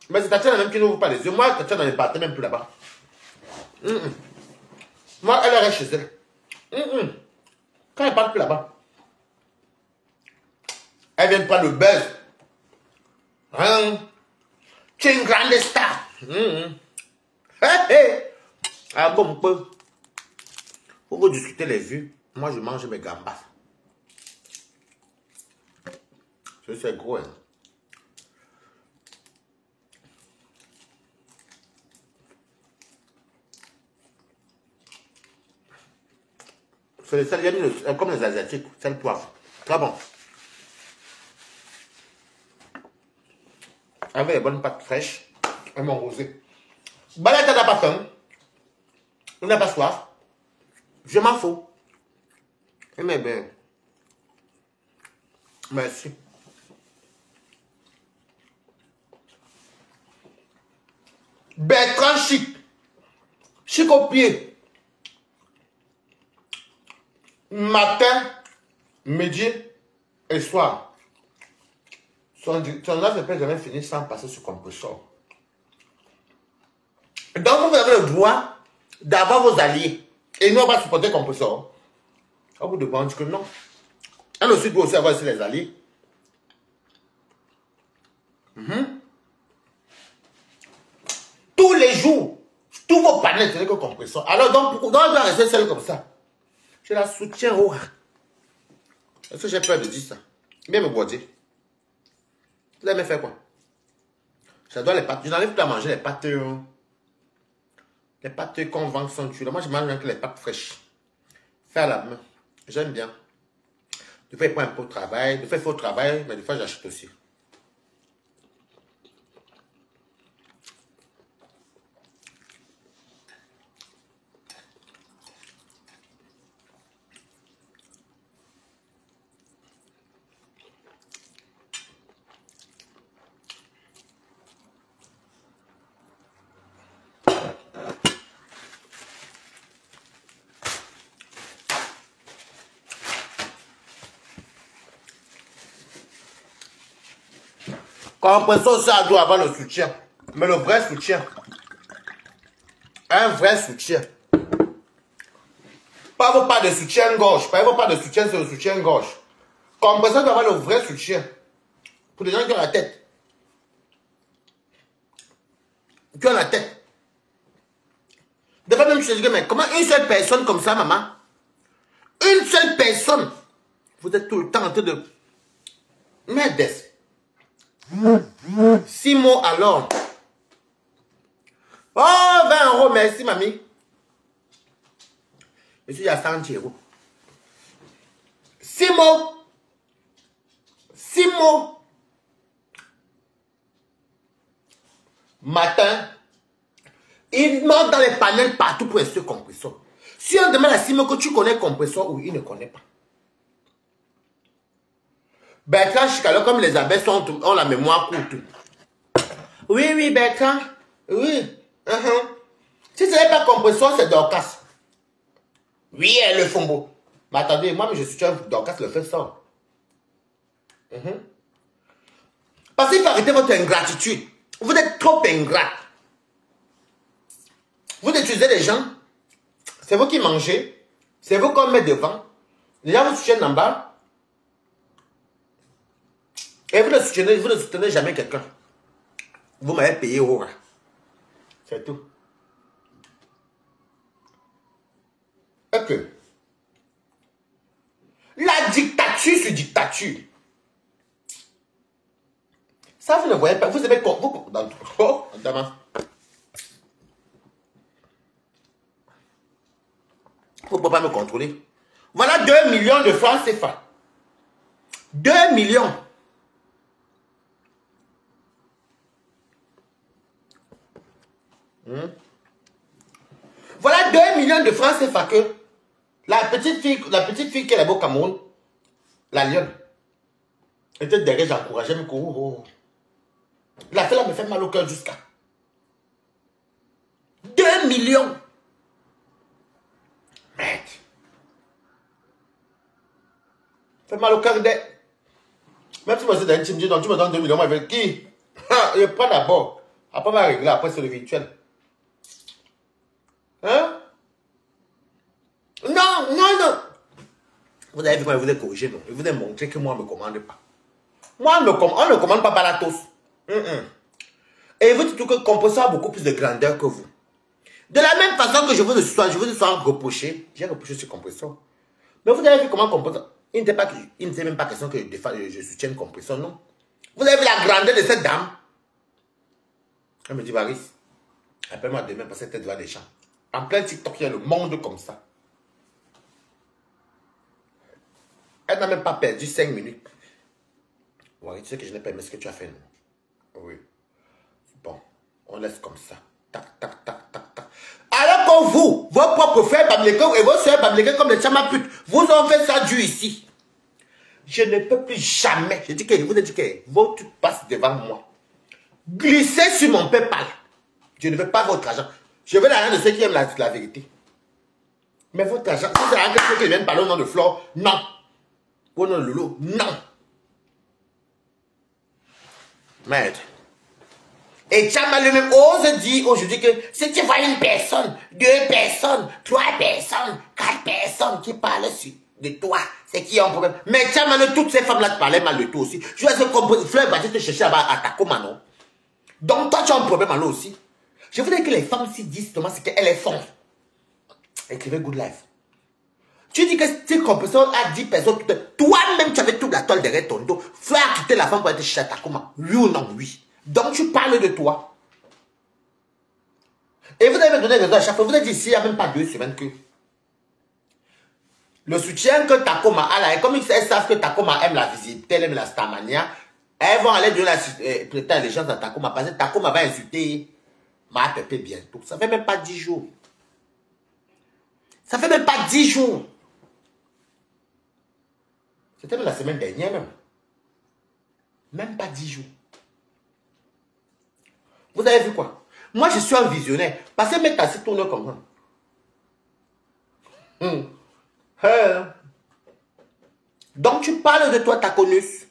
Mais c'est Tatiana même qui n'ouvre pas les yeux. Moi, Tatiana ne partait même plus là-bas. Moi, elle reste chez elle. Quand elle ne parle plus là-bas, elle vient de prendre le buzz. Tu es une grande star. Ah bon, mon peu. Pour vous discuter les vues, moi je mange mes gambas. C'est gros, hein. C'est le sel, comme les Asiatiques, sel poivre. Très bon. Avec les bonnes pâtes fraîches et mon rosé. Balade n'a pas faim. On n'a pas soif. Je m'en fous. Mais bien. Merci. Bertrand Chic. Chic au pied. Matin, midi et soir. Son âge ne peut jamais finir sans passer sur compresseur. Donc vous avez le droit d'avoir vos alliés. Et nous on va supporter compresseur. Au bout de bon, on dit que non. Elle aussi doit aussi avoir ici les alliés. Tous les jours, tous vos panels, ce n'est que compresseur. Alors donc, pourquoi on doit rester seul comme ça? Je la soutiens. Oh. Est-ce que j'ai peur de dire ça? Bien me boiter. Vous avez fait quoi? J'adore les pâtes. Je n'arrive plus à manger les pâtes. Les pâtes conventionnelles. Moi, je mange que les pâtes fraîches. Faire la main. J'aime bien. Des fois, il prend un peu de travail. Des fois, il faut travail, mais des fois, j'achète aussi. Compresseur, ça doit avoir le soutien. Mais le vrai soutien. Un vrai soutien. Pas vos pas de soutien-gorge. Pas vos pas de soutien, c'est le soutien-gorge. Compresseur doit avoir le vrai soutien. Pour les gens qui ont la tête. Qui ont la tête. Des fois même je te dis, mais comment une seule personne comme ça, maman? Une seule personne. Vous êtes tout le temps en train de... Merdes. 6 mots alors. Oh, 20 €, merci mamie. Monsieur, il y a 100 €. 6 mots. 6 mots. Matin. Il monte dans les panels partout pour ce compresseur. Si on demande à Simon que tu connais compresseur ou il ne connaît pas. Bertrand Chicalo, comme les abeilles ont la mémoire courte. Oui, oui, Bertrand. Oui. Si ce n'est pas Compression, c'est Dorcas. Oui, elles le font beau. Mais attendez, moi, je suis un Dorcas, le fait ça. Parce qu'il faut arrêter votre ingratitude. Vous êtes trop ingrat. Vous utilisez les gens. C'est vous qui mangez. C'est vous qu'on met devant. Les gens vous soutiennent en bas. Et vous ne soutenez jamais quelqu'un. Vous m'avez payé au. C'est tout. Ok. La dictature sur dictature. Ça, vous ne voyez pas. Vous avez... Oh, vous ne pouvez pas me contrôler. Voilà 2 millions de francs CFA. 2 millions. Voilà 2 millions de francs CFA que la petite fille qui est là-bas au Cameroun, la lionne, était derrière, j'encourageais, mais la fille là me fait mal au cœur jusqu'à 2 millions. Merde. Fait mal au cœur des... Même si moi c'est d'un team, tu me donnes 2 millions, moi je vais qui? Je prends d'abord. Après on va régler, après c'est le virtuel. Hein? Non, non, non. Vous avez vu quand je vous ai corrigé, non? Je vous ai montré que moi, on ne me commande pas. Moi, on ne commande pas Balatos. Et vous dites que Compression a beaucoup plus de grandeur que vous. De la même façon que je vous ai souvent reproché, j'ai reproché sur Compression. Mais vous avez vu comment Compression, il n'était même pas question que je soutienne Compression, non. Vous avez vu la grandeur de cette dame? Elle me dit, Varis, appelle-moi demain parce qu'elle était devant les champs. En plein TikTok, il y a le monde comme ça. Elle n'a même pas perdu 5 minutes. Ouais, tu sais que je n'ai pas aimé ce que tu as fait, non? Oui. Bon, on laisse comme ça. Tac, tac, tac, tac, tac. Alors que vous, vos propres frères Bamileke et vos soeurs Bamileke comme les chamaputes, vous ont fait ça du ici. Je ne peux plus jamais. Je dis que vous dites que votre truc passe devant moi. Glissez sur mon PayPal. Je ne veux pas votre argent. Je veux l'argent de ceux qui aiment la vérité. Mais votre argent, si c'est l'argent de ceux qui viennent parler au nom de Flore, non. Au nom de Lolo, non. Merde. Et Tchama lui-même ose dire aujourd'hui que si tu vois une personne, 2 personnes, 3 personnes, 4 personnes qui parlent de toi, c'est qui a un problème. Mais Tchama, toutes ces femmes-là te parlaient mal de toi aussi. Je vais comprendre, Fleur va te chercher à Takoma, non? Donc toi, tu as un problème là aussi. Je voudrais que les femmes si disent Thomas, c'est qu'elles font. Écrivez Good Life. Tu dis que si Compression a 10 personnes, toi-même tu avais toute la toile derrière ton dos. Fleur a quitté la femme pour aller te chercher à Takoma. Oui ou non? Oui. Donc tu parles de toi. Et vous avez donné raison à chaque fois. Vous avez dit ici, il n'y a même pas 2 semaines que le soutien que Takoma a là, et comme elles savent que Takoma aime la visite, elle aime la Starmania, elles vont aller donner la allégeance à Takoma parce que Takoma va insulter ma pépé bientôt. Ça fait même pas 10 jours. Ça fait même pas 10 jours. C'était la semaine dernière même. Même pas 10 jours. Vous avez vu quoi? Moi, je suis un visionnaire. Parce que mes cassettes tournent comme ça. Donc, tu parles de toi, Taconus.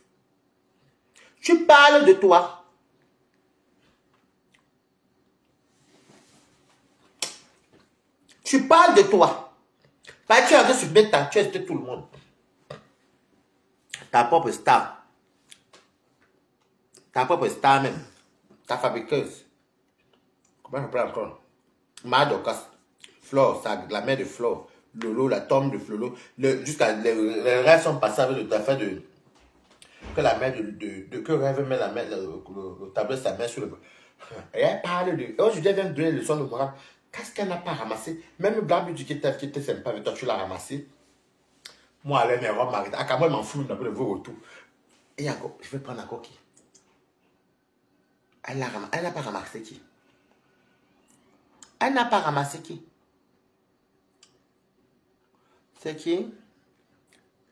Tu parles de toi. Tu parles de toi. Parce que tu as un sur bêta, tu as acheté tout le monde. Ta propre star. Ta propre star même. Ta fabriqueuse. Comment je parle encore? Madocas. Flore, la mère de Flore. Lolo, la tombe de Flolo. Jusqu'à les rêves sont passés avec le affaire de. Que la mère que rêve met la main, le tableau sa main sur le. Et elle parle de. Aujourd'hui, elle vient de donner le leçon de morale. Qu'est-ce qu'elle n'a pas ramassé? Même le Black Beauty qui était sympa avec toi, tu l'as ramassé. Moi, elle est nerveuse, Marie. À moi, je m'en fous, je n'ai vos retours. Et encore, je vais prendre encore qui? Elle n'a pas ramassé qui? Elle n'a pas ramassé qui? C'est qui?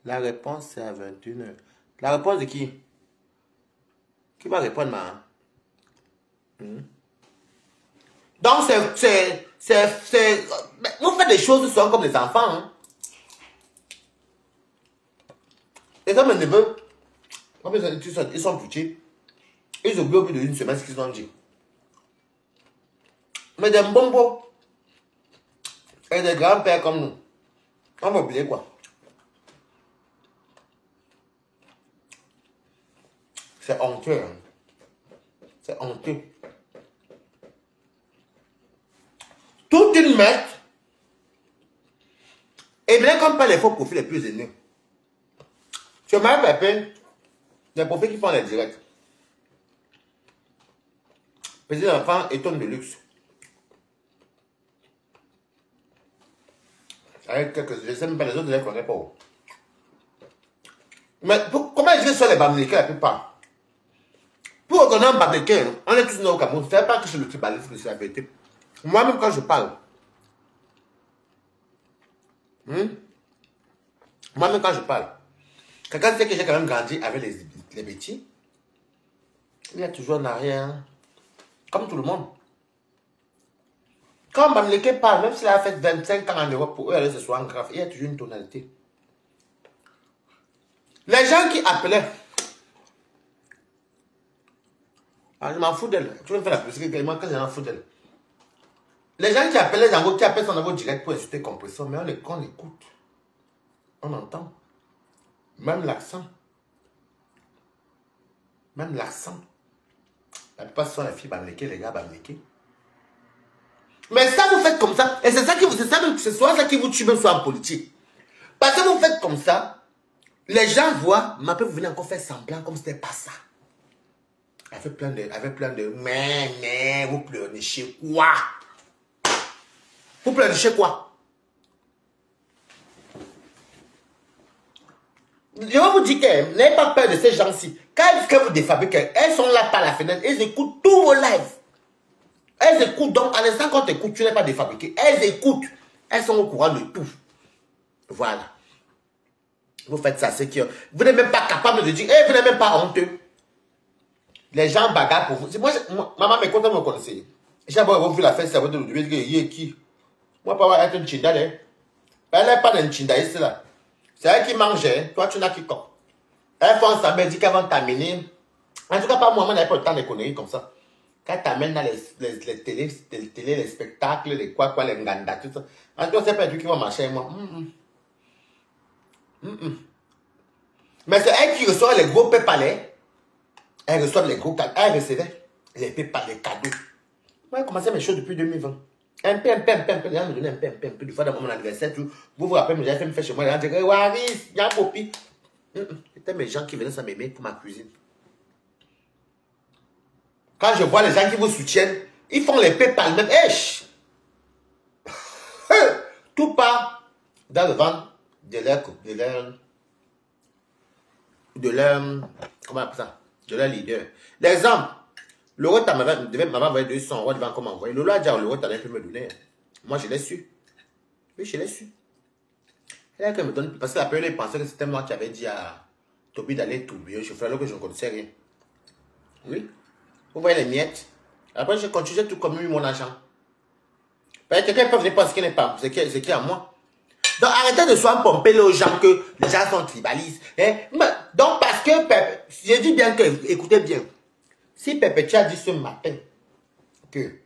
La réponse c'est à 21h. La réponse de qui? Qui va répondre, ma? Donc, vous faites des choses souvent comme les enfants. Hein? Et comme mes neveux, ils sont petits. Ils oublient au bout d'une semaine ce qu'ils ont dit. Mais des bonbons et des grands-pères comme nous, on va oublier quoi? C'est honteux. Hein? C'est honteux. Toute une mètre. Et bien comme pas les faux profils les plus aînés. Sur ma pépin, des profils qui font les directs. Petit enfant et tonne de luxe. Avec quelques... Je ne sais même pas, les autres, je ne les connais pas. Mais comment je vais sur les Bamileke la plupart? Pour reconnaître un Bamileke, on est tous nés au Cameroun. Ce n'est pas que c'est le tribalisme, c'est la vérité. Moi-même, quand je parle, moi-même, quand je parle, quelqu'un sait que j'ai quand même grandi avec les bêtis. Il y a toujours en arrière, comme tout le monde. Quand Bamileke parle, même s'il a fait 25 ans en Europe, pour eux, ce soit en grave, il y a toujours une tonalité. Les gens qui appelaient, ah, je m'en fous d'elle. Tu veux me faire la publicité, moi, quand je m'en fous d'elle. Les gens qui appellent qui appellent son niveau direct pour insulter compresseur, mais on écoute. On entend. Même l'accent. Même l'accent. La plupart sont les filles Bamileke, les gars Bamileke. Mais ça, vous faites comme ça. Et c'est ça qui vous, c'est soit ça qui vous tue, même soit en politique. Parce que vous faites comme ça, les gens voient, mais après vous venez encore faire semblant comme c'était pas ça. Avec plein de, mais, vous pleurnichez quoi? Vous pleurnichez quoi? Je vais vous dire que n'ayez pas peur de ces gens-ci. Quand vous défabriquez, elles sont là par la fenêtre, elles écoutent tous vos lives. Elles écoutent, donc à l'instant quand tu écoutes, tu n'es pas défabriqué. Elles écoutent. Elles sont au courant de tout. Voilà. Vous faites ça, c'est que vous n'êtes même pas capable de dire, vous n'êtes même pas honteux. Les gens bagarrent pour vous. Moi, maman me content de me connaître. J'ai d'abord vu la fête, ça va de lui dire, il est qui? Moi, pas être un chinda, hein. Elle n'est pas d'un chinda ici, là. C'est elle qui mangeait, toi, tu n'as qui compte. Elle fait un samedi dit qu'elle va t'amener. En tout cas, pas moi, moi, n'avais pas le temps de conneries comme ça. Quand tu amènes dans les télés, les spectacles, les quoi, les nganda, tout ça. En tout cas, c'est pas un truc qui va marcher avec moi. Mais c'est elle qui reçoit les gros pépalais. Elle reçoit les gros cadeaux. Elle recevait les pépalais, les cadeaux. Moi, j'ai commencé mes choses depuis 2020. Un peu. Les gens me donnaient un peu. Des fois, dans mon anniversaire, vous vous rappelez, j'avais fait me faire chez moi. Les gens disaient, Waris, il y a un popi. C'était mes gens qui venaient ça m'aimer pour ma cuisine. Quand je vois les gens qui vous soutiennent, ils font les pépales même. Tout part dans le ventre de comment on appelle ça? De leur leader. L'exemple, Loro maman envoyer 200 euros devant comment envoyer. Lolo a dit, Loro t'as pu me donner. Moi, je l'ai su. Oui, je l'ai su. Elle a qu'elle me donne, parce que la période, elle pensait que c'était moi qui avais dit à Toby d'aller tout bien. Je ferais alors que je ne connaissais rien. Oui. Vous voyez les miettes. Après, je continue tout comme mon argent. Quelqu'un peut venir penser qu'il n'est pas, c'est qui est à moi. Donc, arrêtez de soit pomper aux gens que les gens sont tribalistes. Hein? Donc, parce que, je dis bien que, écoutez bien, si Pépé a dit ce matin que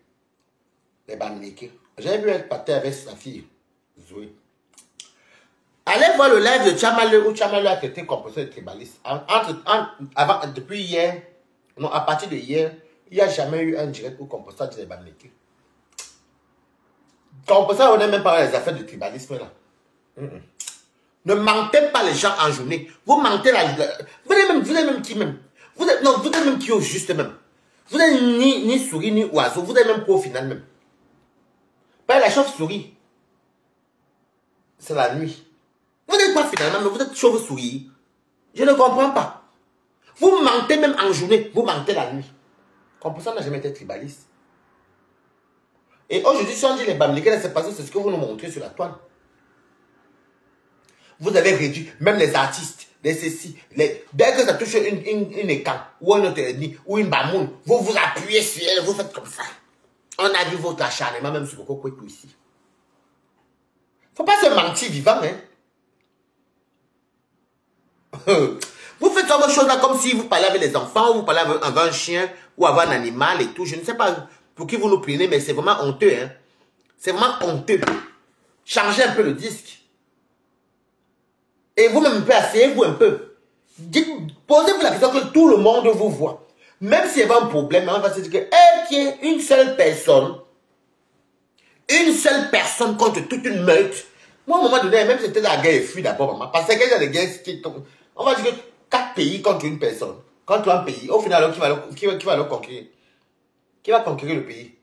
les Bamileke, j'ai vu être parti avec sa fille, Zoé. Allez voir le live de Tchamaleu où Tchamaleu a traité composé de tribaliste. Depuis hier, non, à partir de hier, il n'y a jamais eu un direct où composé dit les Bamileke. Composé, on n'est même pas les affaires de tribalisme là. Ne mentez pas les gens en journée. Vous mentez là. Vous êtes même qui même? Vous êtes même qui au juste même. Vous n'êtes ni souris ni oiseau. Vous êtes même pas au final même. Pas la chauve-souris. C'est la nuit. Vous n'êtes pas finalement, mais vous êtes chauve-souris. Je ne comprends pas. Vous mentez même en journée. Vous mentez la nuit. Comme ça, on n'a jamais été tribaliste. Et aujourd'hui, si on dit les Bamileke, c'est parce que c'est ce que vous nous montrez sur la toile. Vous avez réduit, même les artistes, des ceci. Dès que ça touche une écan, ou une autre ethnie, ou une bamoun, vous vous appuyez sur elle, vous faites comme ça. On a vu votre acharnement, même sur Coco Kweku ici. Faut pas se mentir vivant, hein. Vous faites autre chose là comme si vous parlez avec les enfants, ou vous parlez avec un chien, ou avec un animal et tout. Je ne sais pas pour qui vous nous prenez, mais c'est vraiment honteux, hein. C'est vraiment honteux. Changez un peu le disque. Et vous-même un peu, asseyez-vous un peu. Posez-vous la question que tout le monde vous voit. Même s'il y avait un problème, on va se dire que une seule personne contre toute une meute. Moi, à un moment donné, même si c'était la guerre fuit d'abord, maman, parce qu'il y a des guerres qui... On va dire que 4 pays contre une personne. Contre un pays. Au final, qui va le conquérir? Qui va conquérir le pays?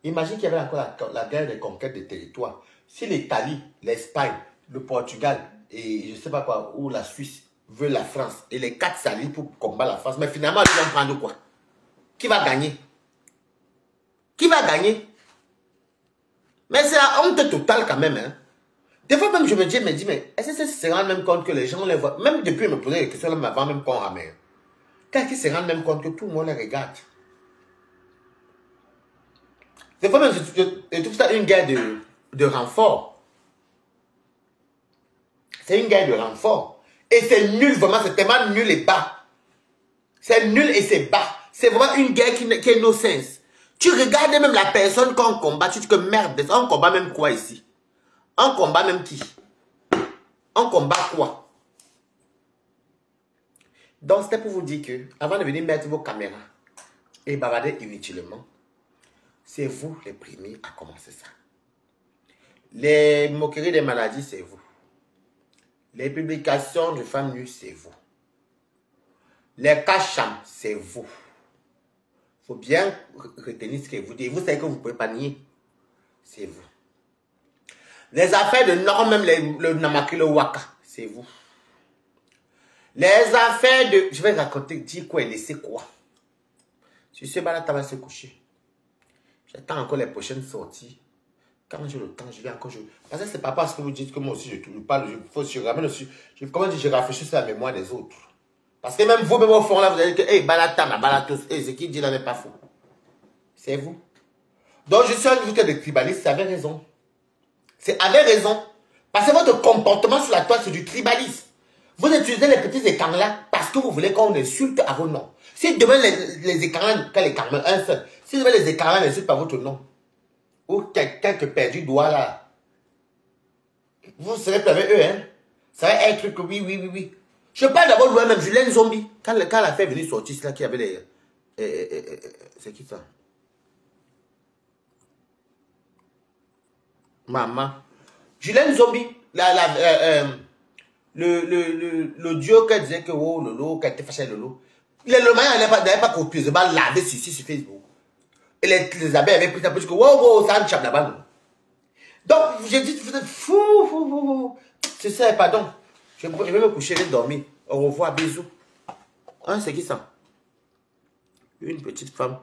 Imagine qu'il y avait encore la guerre des conquêtes des territoires. Si l'Italie, l'Espagne, le Portugal et je ne sais pas quoi, ou la Suisse veulent la France et les 4 s'allient pour combattre la France, mais finalement, ils vont prendre quoi? Qui va gagner? Qui va gagner? Mais c'est la honte totale quand même, hein. Des fois même je me dis, mais est-ce que se rend même compte que les gens les voient? Même depuis me poser des questions, même avant même qu'on ramène. Qu'est-ce qu'ils se rendent même compte que tout le monde les regarde? Des fois même je trouve ça une guerre de renfort. C'est une guerre de renfort. Et c'est nul, vraiment, c'est tellement nul et bas. C'est nul et c'est bas. C'est vraiment une guerre qui est no sens. Tu regardes même la personne qu'on combat, tu dis que merde, on combat même quoi ici? On combat même qui? On combat quoi? Donc c'était pour vous dire que, avant de venir mettre vos caméras et bavarder inutilement, c'est vous les premiers à commencer ça. Les moqueries des maladies, c'est vous. Les publications de femmes nues, c'est vous. Les cachams, c'est vous. Il faut bien retenir ce que vous dites. Vous savez que vous ne pouvez pas nier. C'est vous. Les affaires de normes, même le namaki, le waka, c'est vous. Les affaires de... Je vais raconter, dire quoi et laisser quoi. Si ce balade va se coucher. J'attends encore les prochaines sorties. Quand j'ai le temps, je viens encore. Parce que c'est pas parce que vous dites que moi aussi je parle, je ramène aussi. Comment dire, je rafraîchis sur la mémoire des autres. Parce que même vous, même au fond là, vous allez dire que, hey, Balatama, Balatos, hey, ce qu'il dit là n'est pas faux. C'est vous. Donc je suis un juge de tribaliste, c'est avec raison. C'est avec raison. Parce que votre comportement sur la toile, c'est du tribalisme. Vous utilisez les petits écarts là parce que vous voulez qu'on insulte à vos noms. Si demain les écarts là, quand les écarts un seul, si demain les écarts là n'insultent pas votre nom, ou quelqu'un qui perdu doigt là, vous serez plus avec eux, hein. Ça va être que oui. Je parle d'abord de même Julien Zombie. Quand elle a fait venir sortir, c'est là qu'il y avait les... c'est qui ça? Maman. Julien Zombie. L'audio qu'elle disait que oh Lolo, qu'elle était fâchée avec Lolo. Le maillot n'avait pas copié, il va laver sur Facebook. Et les abeilles avaient pris ça pour dire que wow, ça a un chap là-bas. Donc, j'ai dit, vous êtes fou. C'est ça, pardon. Je vais me coucher, je vais dormir. Au revoir, bisous. Hein, c'est qui ça? Une petite femme.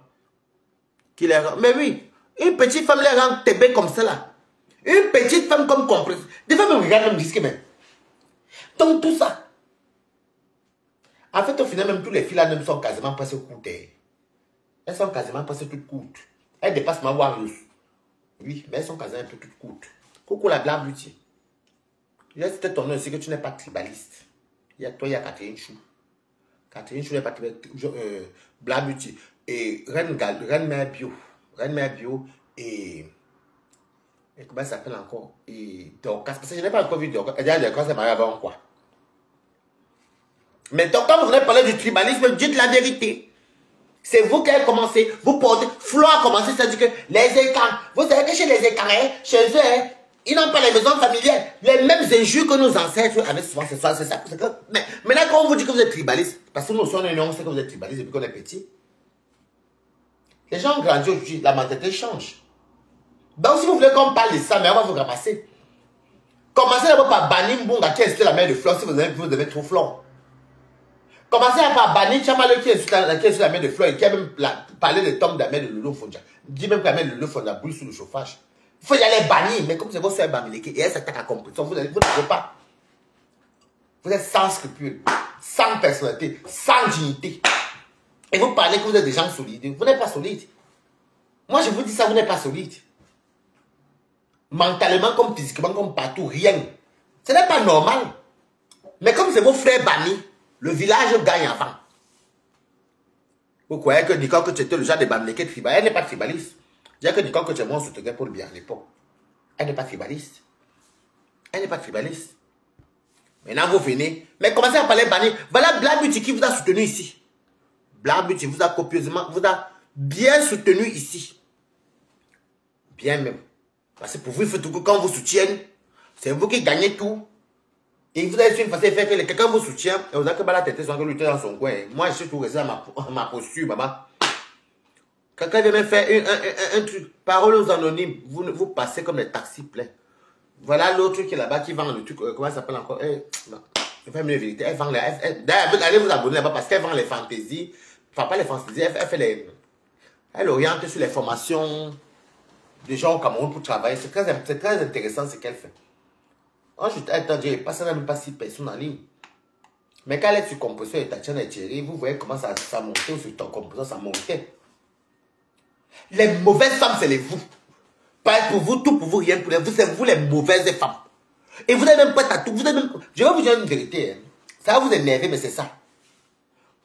Qui les rend... Mais oui, une petite femme les rend tébé comme ça là. Une petite femme comme comprise. Des fois, me regardent, me disent que mais. Donc, tout ça. En fait, au final, même tous les filles là, même sont quasiment passées courtes. Elles sont quasiment passées toutes courtes. Elles dépassent ma Warriors. Oui, mais elles sont quasiment un peu toutes courtes. Coucou la Black Beauty. J'espère ton nom aussi que tu n'es pas tribaliste. Il y a toi, il y a Catherine Chou. Catherine Chou n'est pas tribaliste. Black Beauty. Et Reine Mère Bio. Reine Mère Bio et comment ça s'appelle encore? Et Dorcas. Parce que je n'ai pas encore vu Dorcas. Elle dit Dorcas, c'est marié avant quoi? Mais donc, quand vous venez parler du tribalisme, dites la vérité. C'est vous qui avez commencé. Vous portez. Flo a commencé, c'est-à-dire que les écarts. Vous savez que chez les écarts, chez eux, ils n'ont pas les maisons familiales. Les mêmes injures que nos ancêtres avaient souvent, c'est ça. Mais maintenant, quand on vous dit que vous êtes tribaliste, parce que nous sommes on sait que vous êtes tribaliste depuis qu'on est petit. Les gens ont grandi aujourd'hui, la mentalité change. Donc, si vous voulez qu'on parle de ça, mais on va vous ramasser. Commencez d'abord par bannir Mbunga qui insulte la mère de Flore si vous avez trop Flore. Commencez par bannir Chamalo qui insulte la mère de Flore et qui a même parlé de Tom de la mère de Lolo Fonja. Dit même que la mère de Lolo Fonja brûle sous le chauffage. Il faut y aller bannir, mais comme c'est votre soeur Bamileke et elle s'attaque à compétition, vous n'avez pas. Vous êtes sans scrupules, sans personnalité, sans dignité. Et vous parlez que vous êtes des gens solides. Vous n'êtes pas solide. Moi, je vous dis ça, vous n'êtes pas solide. Mentalement, comme physiquement, comme partout, rien. Ce n'est pas normal. Mais comme c'est vos frères bannis, le village gagne avant. Vous croyez que Nicole, que tu étais le genre de Bamleke tribal. Elle n'est pas tribaliste. Je dis que Nicole, que tu es moi, on soutenait pour le bien à l'époque. Elle n'est pas tribaliste. Elle n'est pas tribaliste. Maintenant, vous venez. Mais commencez à parler banni. Voilà Black Beauty qui vous a soutenu ici. Black Beauty vous a copieusement, vous a bien soutenu ici. Bien même. Parce que pour vous, il faut tout que quand vous soutienne, c'est vous qui gagnez tout. Et vous avez su une façon de faire que quelqu'un vous soutient. Et vous avez que la tête soit lutter dans son coin. Moi, je suis tout resté à ma posture, maman. Quelqu'un vient me faire un truc. Parole aux anonymes. Vous passez comme des taxis pleins. Voilà l'autre qui est là-bas qui vend le truc. Comment ça s'appelle encore? Non. Je vais me la vérité. Elle vend les. D'ailleurs, allez vous abonner là-bas parce qu'elle vend les fantaisies. Enfin, pas les fantaisies. Elle fait les. Elle oriente sur les formations des gens au Cameroun pour travailler. C'est très intéressant ce qu'elle fait. Oh, je passe même pas 6 personnes en ligne. Mais quand elle est sur composition et Tatiana et Thierry, vous voyez comment ça montait sur ton composition, ça montait. Les mauvaises femmes, c'est les vous. Pas pour vous, tout pour vous, rien pour vous. C'est vous les mauvaises femmes. Et vous n'êtes même pas à tout. Vous êtes même... Je vais vous dire une vérité. Hein. Ça va vous énerver, mais c'est ça.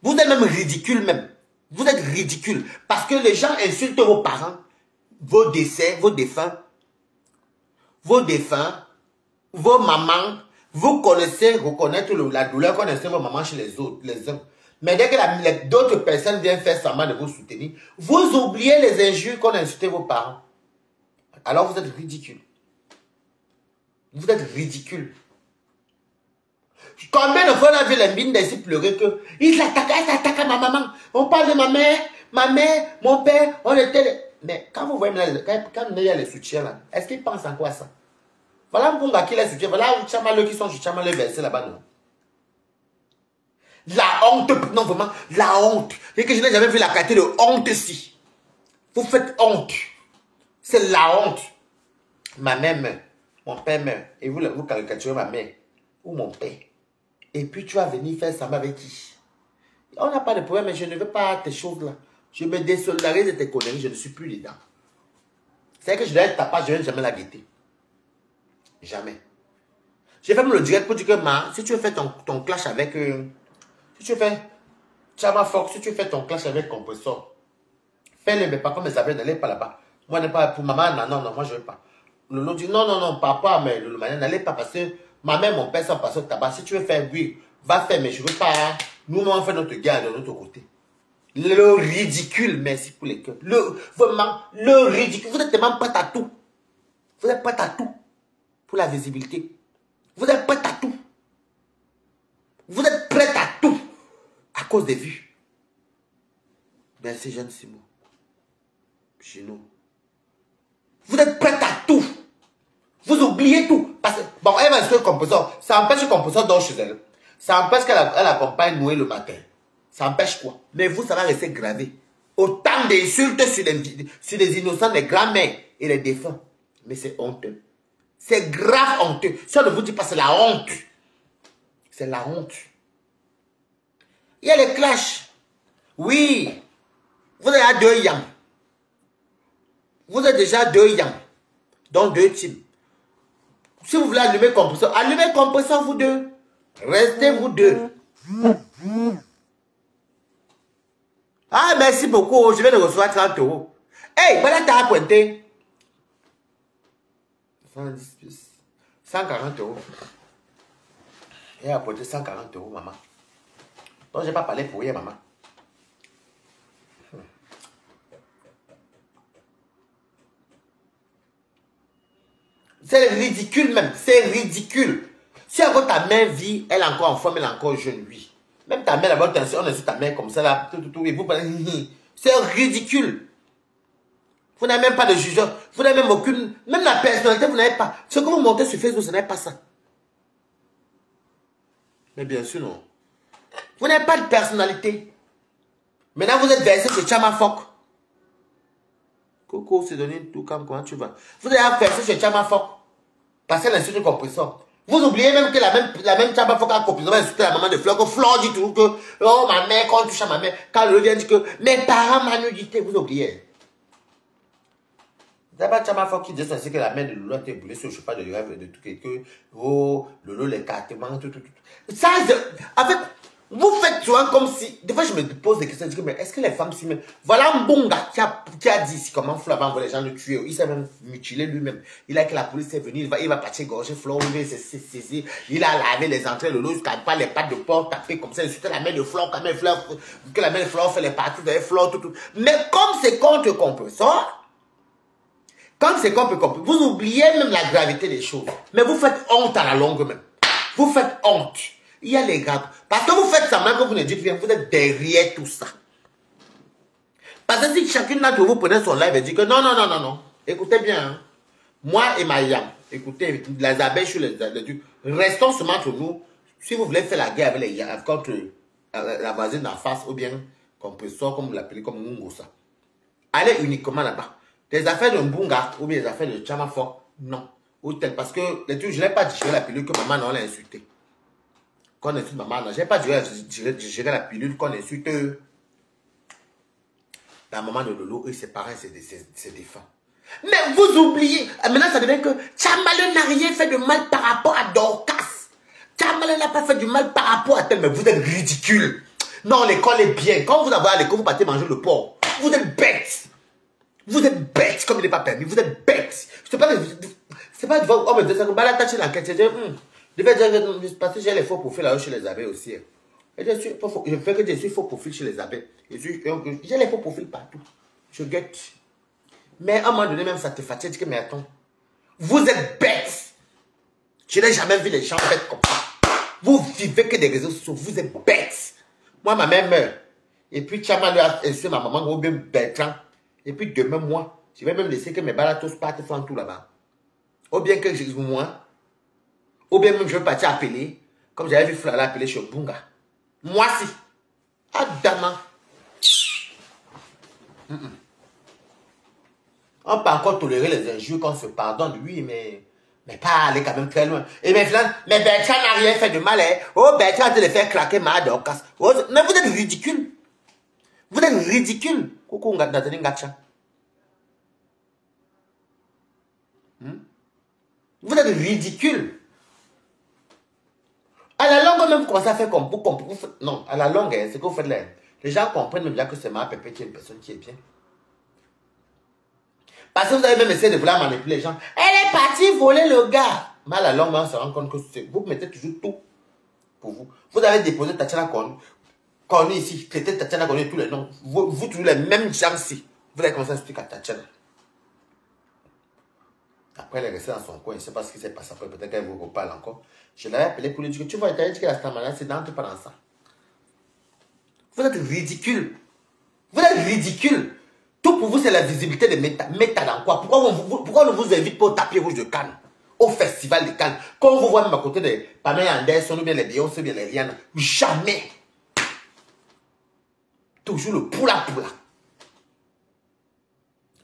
Vous êtes même ridicule même. Vous êtes ridicule. Parce que les gens insultent vos parents, vos décès, vos défunts, vos mamans. Vous connaissez, reconnaître la douleur qu'on a vos mamans chez les autres, les hommes. Mais dès que d'autres personnes viennent faire semblant de vous soutenir, vous oubliez les injures qu'on a insulté vos parents. Alors vous êtes ridicule. Vous êtes ridicule. Combien de fois on a vu les mines d'ici pleurer que ils s'attaquent à ma maman. On parle de ma mère, mon père, on était... Mais quand vous voyez, quand il y a les soutiens là, est-ce qu'ils pensent encore à ça? Voilà Mbunga qui les soutient, voilà Tchamaleux qui sont sur Tchamaleux versés là-bas, non? La honte, non vraiment, la honte. Et que je n'ai jamais vu la qualité de honte ici. Vous faites honte. C'est la honte. Ma mère meurt, mon père meurt, et vous caricaturez ma mère ou mon père. Et puis tu vas venir faire ça avec qui? On n'a pas de problème, mais je ne veux pas tes choses-là. Je me désolidarise de tes conneries, je ne suis plus dedans. C'est que je dois être tapage, je ne vais jamais la guetter. Jamais. J'ai fait le direct pour dire que si tu veux faire ton clash avec... si tu fais Chama Fox, si tu fais ton clash avec Compressor, fais-le, mais pas comme ça s'appelle, n'allez pas là-bas. Moi, n'est pas pour maman, non, moi je ne veux pas. Lolo dit non, papa, mais Lolo, n'allez pas parce que ma mère, mon père sont passés au tabac. Si tu veux faire, oui, va faire, mais je ne veux pas. Nous, on fait notre gars de l'autre côté. Le ridicule, merci pour les cœurs. Vraiment, le ridicule. Vous êtes tellement prêts à tout. Vous êtes prêts à tout pour la visibilité. Vous êtes prêts à tout. Vous êtes prêts à tout à cause des vues. Merci, Jeanne Simon. Chez nous. Vous êtes prêts à tout. Vous oubliez tout. Parce que, bon, elle va être composant. Ça empêche le composant dort chez elle. Ça empêche qu'elle accompagne Noé le matin. Ça empêche quoi? Mais vous, ça va rester gravé. Autant d'insultes sur les innocents, les grands-mères et les défunts. Mais c'est honteux. C'est grave honteux. Si on ne vous dit pas, c'est la honte. C'est la honte. Il y a les clashs. Oui. Vous avez 2 yams. Vous êtes déjà 2 yams. Donc 2 teams. Si vous voulez allumer compresseur, vous deux. Restez vous deux. Ah, merci beaucoup. Je viens de recevoir 30 €. Hey, voilà, t'as pointé. 110 plus. 140 €. Elle a apporté 140 €, maman. Donc, je n'ai pas parlé pour rien, maman. C'est ridicule même. C'est ridicule. Si encore ta mère vit, elle est encore en forme, elle est encore jeune, oui. Même ta mère, là-bas, on est sur ta mère comme ça, là, et vous parlez, c'est ridicule. Vous n'avez même pas de jugeur. Vous n'avez même aucune, même la personnalité, vous n'avez pas. Ce que vous montez sur Facebook, ce n'est pas ça. Mais bien sûr, non. Vous n'avez pas de personnalité. Maintenant, vous êtes versé chez Chama Fox. Coucou, c'est donné tout comme comment tu vas. Vous êtes versé chez Chama Fox. Parce que l'insulte compresseur. Vous oubliez même que la même Tchamba faut qu'elle copie. Vous avez insulté la maman de Fleur. Que Fleur dit toujours que, oh ma mère, quand on touche à ma mère, quand le vient dire que mes parents m'ont nudité. Vous oubliez. D'abord, Tchamba faut qu'il dise ainsi que la mère de Lolo a été brûlée sur le cheval de rêve de tout que, oh, Lolo, les cartes, tout. Ça, en fait, vous faites souvent comme si, des fois je me pose des questions, je dis, mais est-ce que les femmes s'y mettent? Voilà un bon gars qui a dit ici comment Fleur va envoyer les gens le tuer. Il s'est même mutilé lui-même. Il a que la police est venue, il va partir gorger Fleur, il s'est saisi, il a lavé les entrées de l'eau jusqu'à pas les pattes de porc tapées comme ça, c'était la mère de Fleur, quand même Fleur, que la mère de Fleur fait les parties de Fleur, tout. Mais comme c'est contre compresseur, quand c'est qu'on peut comprendre, vous oubliez même la gravité des choses. Mais vous faites honte à la longue même. Vous faites honte. Il y a les graves. Parce que vous faites ça, même que vous ne dites rien, vous êtes derrière tout ça. Parce que si chacune d'entre vous prenait son live et dit que non. Écoutez bien. Hein. Moi et Mayam, écoutez, les abeilles sur les trucs. Restons seulement entre nous. Si vous voulez faire la guerre avec les contre la voisine d'en face, ou bien compresseur, comme vous l'appelez, comme Mungosa. Allez uniquement là-bas. Les affaires de Mbunga ou bien les affaires de Chamafort, non. Ou tel, parce que les trucs, je n'ai pas digéré la pilule que maman non l'a insulté. Qu'on insulte maman, non. Je n'ai pas digéré la pilule qu'on insulte la maman de Lolo. Et c'est pareil, c'est des femmes. Mais vous oubliez, maintenant ça devient que Tchambalen n'a rien fait de mal par rapport à Dorcas. Tchambalen n'a pas fait du mal par rapport à tel, mais vous êtes ridicule. Non, l'école est bien. Quand vous avez à l'école, vous partez manger le porc. Vous êtes bêtes. Vous êtes bête comme il n'est pas permis. Vous êtes bête. Je te parle de... C'est pas du tout... Oh, mais de ça, balatache l'enquête. Je devais dire... Parce que j'ai les faux profils là chez les abeilles aussi. Et je fais que je suis faux profil chez les abeilles. J'ai les faux profils partout. Je guette. Mais à un moment donné, même ça te fatigue. Que, mais attends. Vous êtes bête. Je n'ai jamais vu les gens bêtes comme ça. Vous vivez que des réseaux sociaux. Vous êtes bête. Moi, ma mère meurt. Et puis, Tchama lui a insulté ma maman, ou bien Bertrand. Et puis demain, moi, je vais même laisser que mes balatos partent faire tout là-bas. Ou bien que moi, ou bien même je vais partir appeler, comme j'avais vu Flora appeler chez Bunga. Moi si. Adama. On peut encore tolérer les injures qu'on se pardonne, oui, mais pas aller quand même très loin. Et maintenant, mais Bertrand n'a rien fait de mal, hein. Oh, Bertrand a de les faire craquer ma Dorcas. Oh, mais vous êtes ridicule. Vous êtes ridicule. Coucou, Nathalie Ngacha. Vous êtes ridicule. À la longue, même vous commencez à faire comme vous. Non, à la longue, c'est ce que vous faites là. Les gens comprennent même bien que c'est ma pépé qui est une personne qui est bien. Parce que vous avez même essayé de vouloir manipuler les gens. Elle est partie voler le gars. Mais à la longue, on se rend compte que vous mettez toujours tout pour vous. Vous avez déposé Tatiana Koni ici. Traité Tatiana Koni tous les noms. Vous toujours les mêmes gens ici. Vous avez commencé à expliquer à Tatiana. Après, elle est restée dans son coin. Je ne sais pas ce qui s'est passé après. Peut-être qu'elle vous reparle encore. Je l'avais appelé pour lui dire que tu vois, elle t'a dit que la star malade, c'est dans tout pendant ça. Vous êtes ridicule. Vous êtes ridicule. Tout pour vous, c'est la visibilité de Meta. Meta dans quoi? Pourquoi on ne vous invite pas au tapis rouge de Cannes? Au festival de Cannes? Quand on vous voit même à côté de Pamela Anderson ou bien les Beyoncé ou bien les Rihanna. Jamais. Toujours le poula.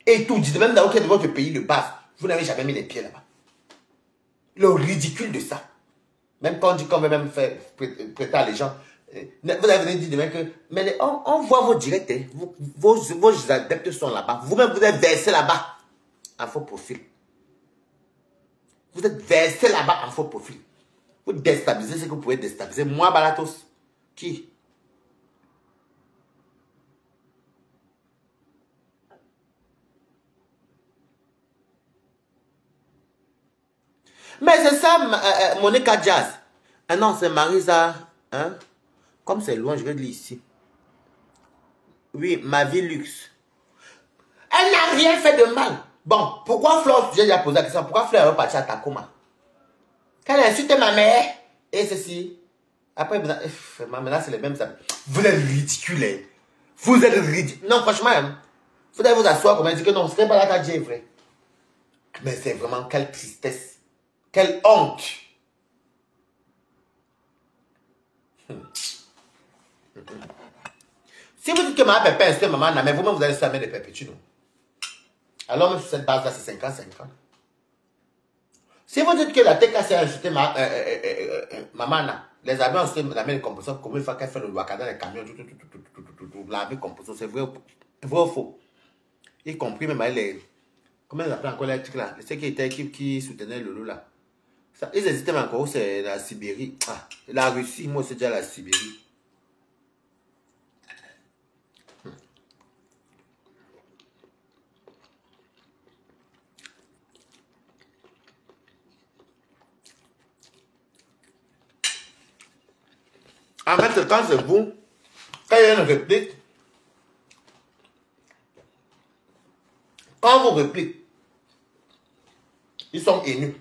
Et tout, dites même dans votre pays de base, vous n'avez jamais mis les pieds là-bas. Le ridicule de ça. Même quand on dit qu'on veut même faire prêter à les gens, vous avez dit demain que, mais on voit vos directs, hein, vos adeptes sont là-bas. Vous-même, vous êtes versé là-bas en faux profil. Vous êtes versé là-bas en faux profil. Vous déstabilisez ce que vous pouvez déstabiliser. Moi, Balatos. Qui? Mais c'est ça, Monica Jazz. Ah non, c'est Marisa. Hein? Comme c'est loin, je vais lire ici. Oui, ma vie luxe. Elle n'a rien fait de mal. Bon, pourquoi Fleur, j'ai déjà posé la question, pourquoi Fleur est repartie à Takoma? Qu'elle a insulté ma mère et ceci. Après, maintenant, c'est les mêmes. Vous êtes ridicule. Hein? Vous êtes ridicule. Non, franchement, hein, vous devez vous asseoir comme elle dit que non, ce n'est pas la qu'a dit vrai. Mais c'est vraiment quelle tristesse. Quelle honte. Si vous dites que ma pépé est maman, mais vous-même vous allez se mettre des perpétues. Alors même sur cette base-là, c'est 50-50. Si vous dites que la TKC a insulté maman, les amis ont insulté la même composition, comme une fois qu'elle fait le Wakanda dans les camions, la même composition, c'est vrai ou faux? Y compris même les. Comment ils appellent encore les trucs là? Ceux qui étaient qui soutenaient Lolo là. Ça, ils hésitaient mais encore, c'est la Sibérie. Ah, la Russie, moi c'est déjà la Sibérie. En fait, quand c'est vous, quand il y a une réplique, quand vous répliquez, ils sont haineux.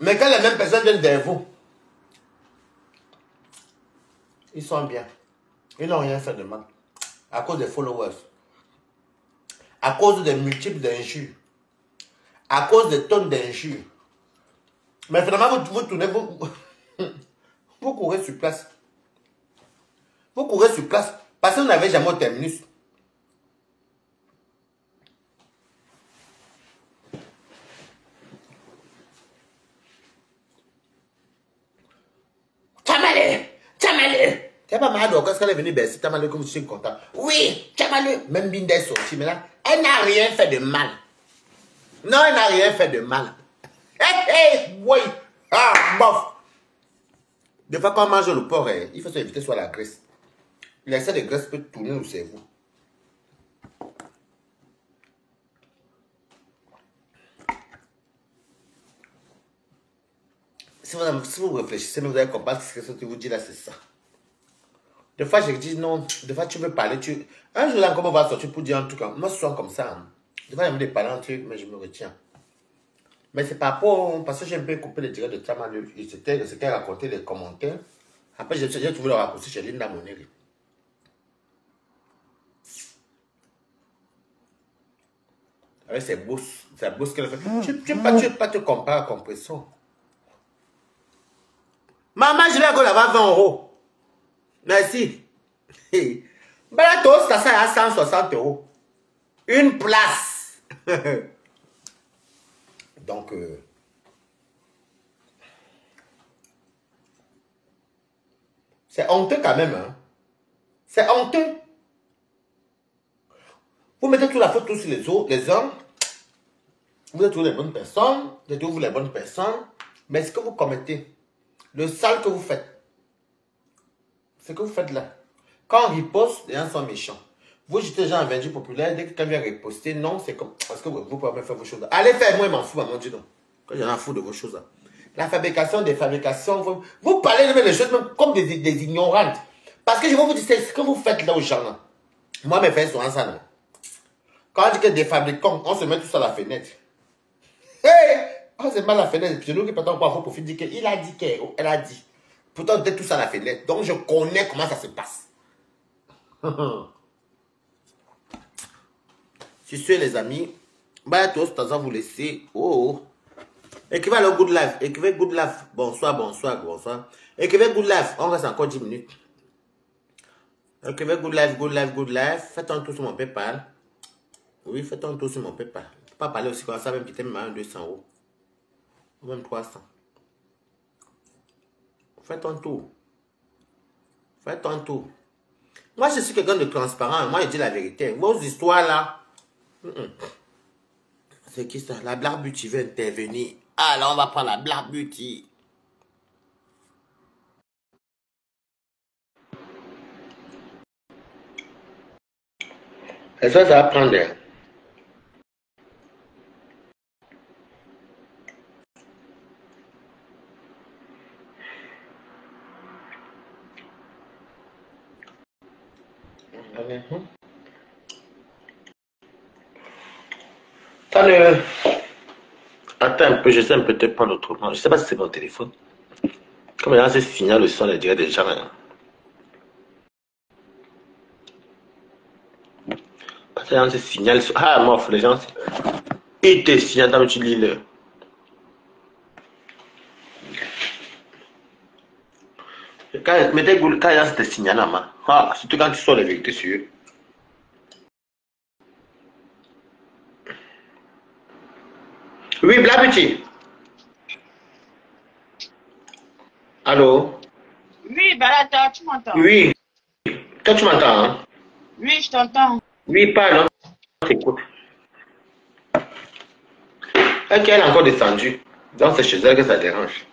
Mais quand les mêmes personnes viennent vers vous, ils sont bien. Ils n'ont rien fait de mal. À cause des followers. À cause des multiples injures. À cause des tonnes d'injures. Mais finalement, vous tournez, vous courez sur place. Vous courez sur place parce que vous n'avez jamais au terminus. Tchamalé. Tu n'as pas mal quand elle est venue Bercy, Tchamalé, comme je suis content. Oui, Tchamalé. Même Binda est sortie, mais là, elle n'a rien fait de mal. Non, elle n'a rien fait de mal. Oui. Ah, bof. Des fois, quand on mange le porc, il faut s'éviter soit la graisse. L'excès de graisse peut tourner le cerveau. Si vous réfléchissez, vous allez comprendre ce que je vous dis là, c'est ça. Des fois, je dis non. Des fois, tu veux parler. Un jour, là, comment on va sortir pour dire un truc. Moi, je suis comme ça. Hein. Des fois, j'aime parler un truc, mais je me retiens. Mais c'est pas pour. Parce que j'ai un peu coupé le direct de Tchamalé. C'était ce qu'elle racontait, les commentaires. Après, j'ai trouvé le raccourci chez Linda Moneri. Avec ses bousses qu'elle fait. Tu ne peux pas te comparer à compression. Maman, je vais encore là-bas 20 €. Merci. Ben là, ça sert à 160 €. Une place. Donc, c'est honteux quand même. Hein? C'est honteux. Vous mettez toute la faute tous sur les autres, les hommes. Vous êtes tous les bonnes personnes. Vous êtes tous les bonnes personnes. Mais ce que vous commettez, le sale que vous faites, ce que vous faites là, quand on riposte, les gens sont méchants. Vous jetez les gens en vendu populaire, dès que quelqu'un vient riposter, non, c'est comme. Parce que vous pouvez même faire vos choses. Allez faire, moi, je m'en fous, maman, dis non. Quand j'en ai fous de vos choses là. La fabrication des fabrications, vous parlez de les choses même comme des ignorantes. Parce que je vais vous dire, c'est ce que vous faites là aux gens là. Moi, mes frères sont en ça, non. Quand on dit que des fabricants, on se met tous à la fenêtre. Hey! On se met à la fenêtre, puis c'est nous qui partons pour profiter, dire qu'il a dit qu'elle a dit. Pourtant, on était tous à la fenêtre. Donc, je connais comment ça se passe. Si c'est les amis, bah, tous, de temps en temps, vous laissez. Oh. Écrivez le good life. Écrivez good life. Bonsoir, bonsoir, bonsoir. Écrivez good life. On reste encore 10 minutes. Écrivez good life, good life, good life. Faites un tour sur mon PayPal. Oui, faites un tour sur mon PayPal. Je ne peux pas parler aussi comme ça, même peut-être même à 200 €. Ou même 300. Faites un tour. Faites un tour. Moi, je suis quelqu'un de transparent. Moi, je dis la vérité. Vos histoires là. C'est qui ça? La Black Beauty veut intervenir. Alors, on va prendre la Black Beauty. Et ça va prendre. Attends un peu, je sais peut-être pas autrement. Je ne sais pas si c'est mon téléphone. Comme là, c'est signal le son, les dirait des gens. Hein. Parce que là, c'est signal. Ah, mof, les gens. Ils te signalent dans le tu lis le. Quand il y a ce signal là, ah, surtout quand tu sors les vérités sur eux. Oui, Blabuti. Allô? Oui, Balata, tu m'entends? Oui. Toi, tu m'entends, hein? Oui, je t'entends. Oui, parle, on t'écoute. Elle est encore descendue. Donc, c'est chez elle que ça dérange.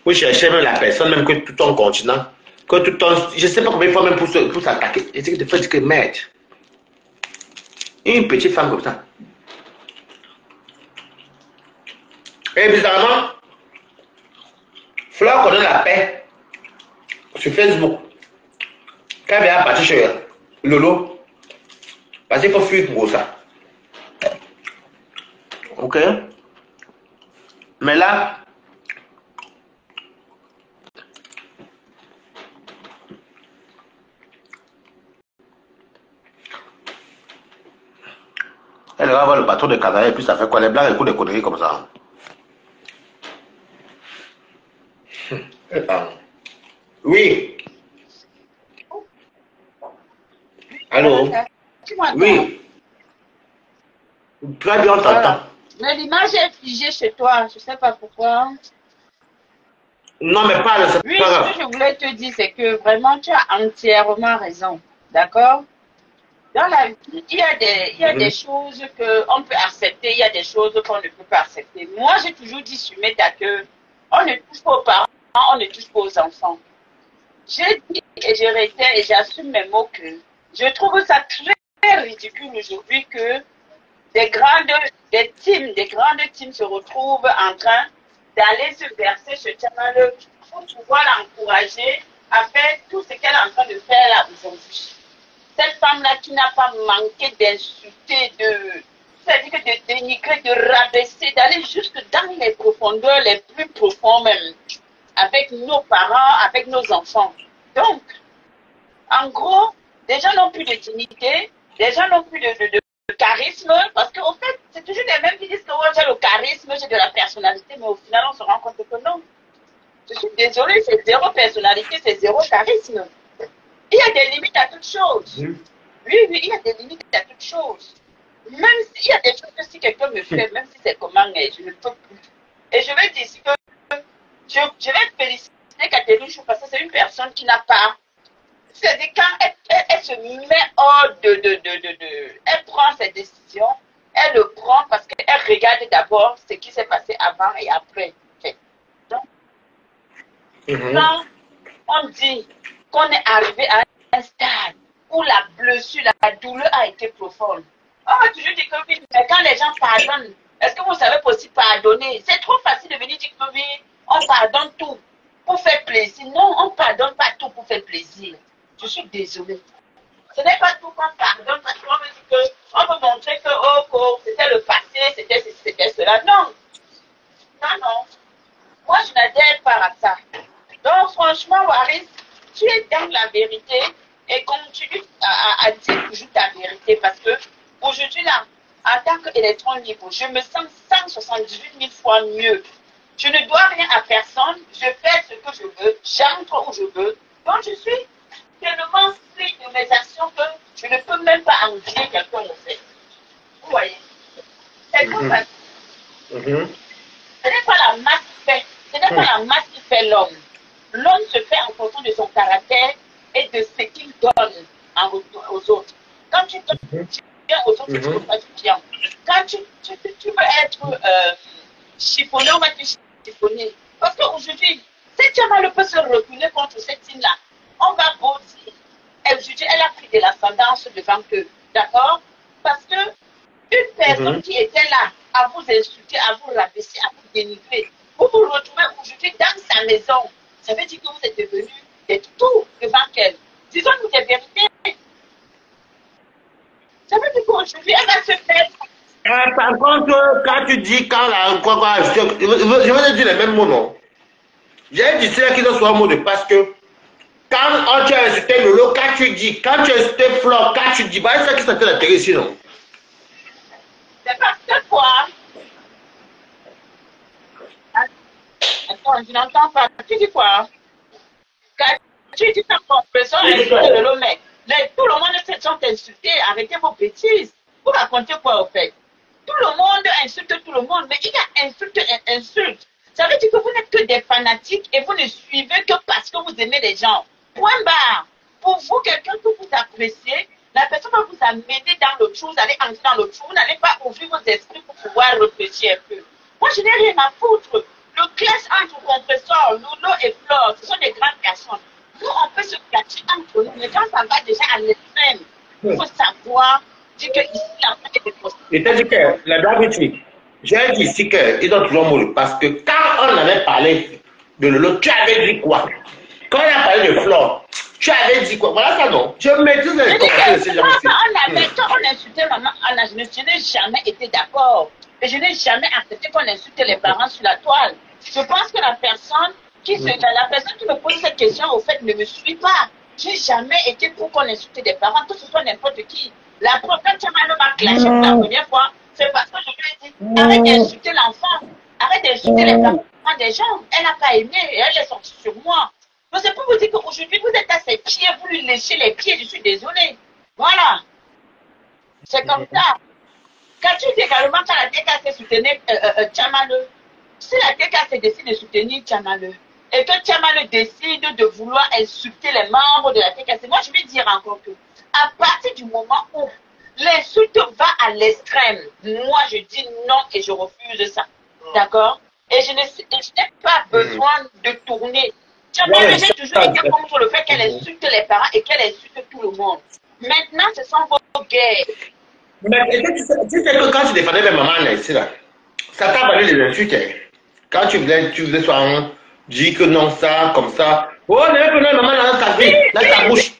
Oui, chercher même la personne, même que tout ton continent. Que tout ton... Je ne sais pas combien de fois même pour s'attaquer. Et c'est que tu fais dire que merde. Une petite femme comme ça. Et bizarrement, Fleur connaît la paix sur Facebook. Quand elle vient partir chez Lolo, parce qu'il faut fuir pour ça. Ok? Mais là, elle va voir le patron de Canada et puis ça fait quoi? Les blancs écoutent des conneries comme ça. Oui. Allô? Balata, tu m'entends? Oui. Très bien, on t'entend. Voilà. Mais l'image est figée chez toi, je ne sais pas pourquoi. Non, mais parle, c'est Oui, pas ce grave. que je voulais te dire, c'est que vraiment, tu as entièrement raison. D'accord? Dans la vie, il y a des choses qu'on peut accepter, il y a des choses qu'on ne peut pas accepter. Moi, j'ai toujours dit sur mes dates que on ne touche pas aux parents, on ne touche pas aux enfants. J'ai dit et je réitère et j'assume mes mots que je trouve ça très ridicule aujourd'hui que des grandes teams se retrouvent en train d'aller se verser ce channel pour pouvoir l'encourager à faire tout ce qu'elle est en train de faire là aujourd'hui. Cette femme-là qui n'a pas manqué d'insulter, c'est-à-dire que de dénigrer, de rabaisser, d'aller jusque dans les profondeurs les plus profondes même, avec nos parents, avec nos enfants. Donc, en gros, les gens n'ont plus de dignité, les gens n'ont plus de charisme, parce qu'au fait, c'est toujours les mêmes qui disent que oh, j'ai le charisme, j'ai de la personnalité, mais au final, on se rend compte que non. Je suis désolée, c'est zéro personnalité, c'est zéro charisme. Il y a des limites à toute chose. Oui, oui, il y a des limites à toute chose. Même s'il y a des choses que si quelqu'un me fait, même si c'est comment, je ne peux plus. Et je vais dire ici que je vais féliciter Catherine Chou parce que c'est une personne qui n'a pas. C'est-à-dire quand elle se met hors elle prend ses décisions, elle le prend parce qu'elle regarde d'abord ce qui s'est passé avant et après. Donc, quand on dit qu'on est arrivé à un stade où la blessure, la douleur a été profonde, on va toujours dire que oui, mais quand les gens pardonnent, est-ce que vous savez aussi pardonner? C'est trop facile de venir dire que oui, on pardonne tout pour faire plaisir. Non, on ne pardonne pas tout pour faire plaisir. Je suis désolée. Ce n'est pas tout qu'on pardonne parce qu'on veut dire qu'on veut montrer que oh, c'était le passé, c'était cela. Non, non, non. Moi, je n'adhère pas à ça. Donc, franchement, Waris, tu es dans la vérité et continue à dire toujours ta vérité parce que aujourd'hui, là, en tant qu'électron libre, je me sens 178 000 fois mieux. Je ne dois rien à personne, je fais ce que je veux, j'entre où je veux. Donc, je suis tellement strict de mes actions que je ne peux même pas envier quelqu'un de fait. Vous voyez? C'est comme ça. Ce n'est pas la masse qui fait, ce n'est pas la masse qui fait l'homme. L'homme se fait en fonction de son caractère et de ce qu'il donne aux autres. Quand tu donnes bien aux autres, tu ne peux pas du bien. Quand tu veux être chiffonné, on va te chiffonner. Parce qu'aujourd'hui, cette femme peut se reculer contre cette team-là. On va beau dire, aujourd'hui, elle a pris de l'ascendance devant eux. D'accord? Parce que une personne qui était là à vous insulter, à vous rabaisser, à vous dénigrer, vous vous retrouvez aujourd'hui dans sa maison. Ça veut dire que vous êtes devenu des toutous devant elle. Disons-nous des vérités. Ça veut dire qu'aujourd'hui, elle va se faire. Par contre, quand tu dis quand la quoi, je vais te dire les mêmes mots, non? J'ai dit cela qu'ils soient un mot de parce que quand tu as insulté Lolo, quand tu as insulté Flore, quand tu dis, bah, c'est ça qui s'appelle la télé ici, non? C'est parce que quoi? Attends, je n'entends pas. Tu dis quoi? Quand tu dis ta compréhension, elle est de Lolo, mais tout le monde sont insulter, arrêtez vos bêtises. Vous racontez quoi au fait? Tout le monde insulte tout le monde, mais il y a insulte et insulte. Ça veut dire que vous n'êtes que des fanatiques et vous ne suivez que parce que vous aimez les gens. Point barre. Pour vous, quelqu'un que vous appréciez, la personne va vous amener dans l'autre chose, vous allez entrer dans l'autre chose, vous n'allez pas ouvrir vos esprits pour pouvoir réfléchir un peu. Moi, je n'ai rien à foutre. Le clash entre compresseur, Lolo et Flore, ce sont des grandes personnes. Nous, on peut se clasher entre nous, mais quand ça va déjà à l'extrême, il faut savoir dire que ici, la fin est possible. Je t'ai dit que la David, j'ai dit ici qu'ils ont toujours mourir parce que quand on avait parlé de Lolo, tu avais dit quoi? Quand on a parlé de Flore, tu avais dit quoi? Voilà ça, non? Je maîtrise les commentaires de ces gens-ci. Quand on insultait maman Anna, je n'ai jamais été d'accord. Et je n'ai jamais accepté qu'on insulte les parents sur la toile. Je pense que la personne qui me pose cette question, au fait, ne me suit pas. Je n'ai jamais été pour qu'on insulte des parents, que ce soit n'importe qui. La première fois que m'a clashé pour la première fois, c'est parce que je lui ai dit, arrête d'insulter l'enfant, arrête d'insulter les parents des gens. Elle n'a pas aimé et elle est sortie sur moi. Donc c'est pour vous dire qu'aujourd'hui, vous êtes à ses pieds, vous lui léchez les pieds, je suis désolée. Voilà. C'est comme ça. Quand tu dis également quand la TKC soutenait Tchamale, si la TKC décide de soutenir Tchamale, et que Tchamale décide de vouloir insulter les membres de la TKC, moi je vais dire encore que, à partir du moment où l'insulte va à l'extrême, moi je dis non et je refuse ça. D'accord? Et je n'ai pas besoin de tourner. Tchamale, j'ai toujours été contre le fait qu'elle insulte les parents et qu'elle insulte tout le monde. Maintenant, ce sont vos guerres. Mais tu sais que quand tu défendais mes mamans ici, là, ça t'a valu les insultes. Quand tu faisais souvent dire que non, ça, comme ça. Oh, on avait pris maman dans ta vie, dans ta bouche.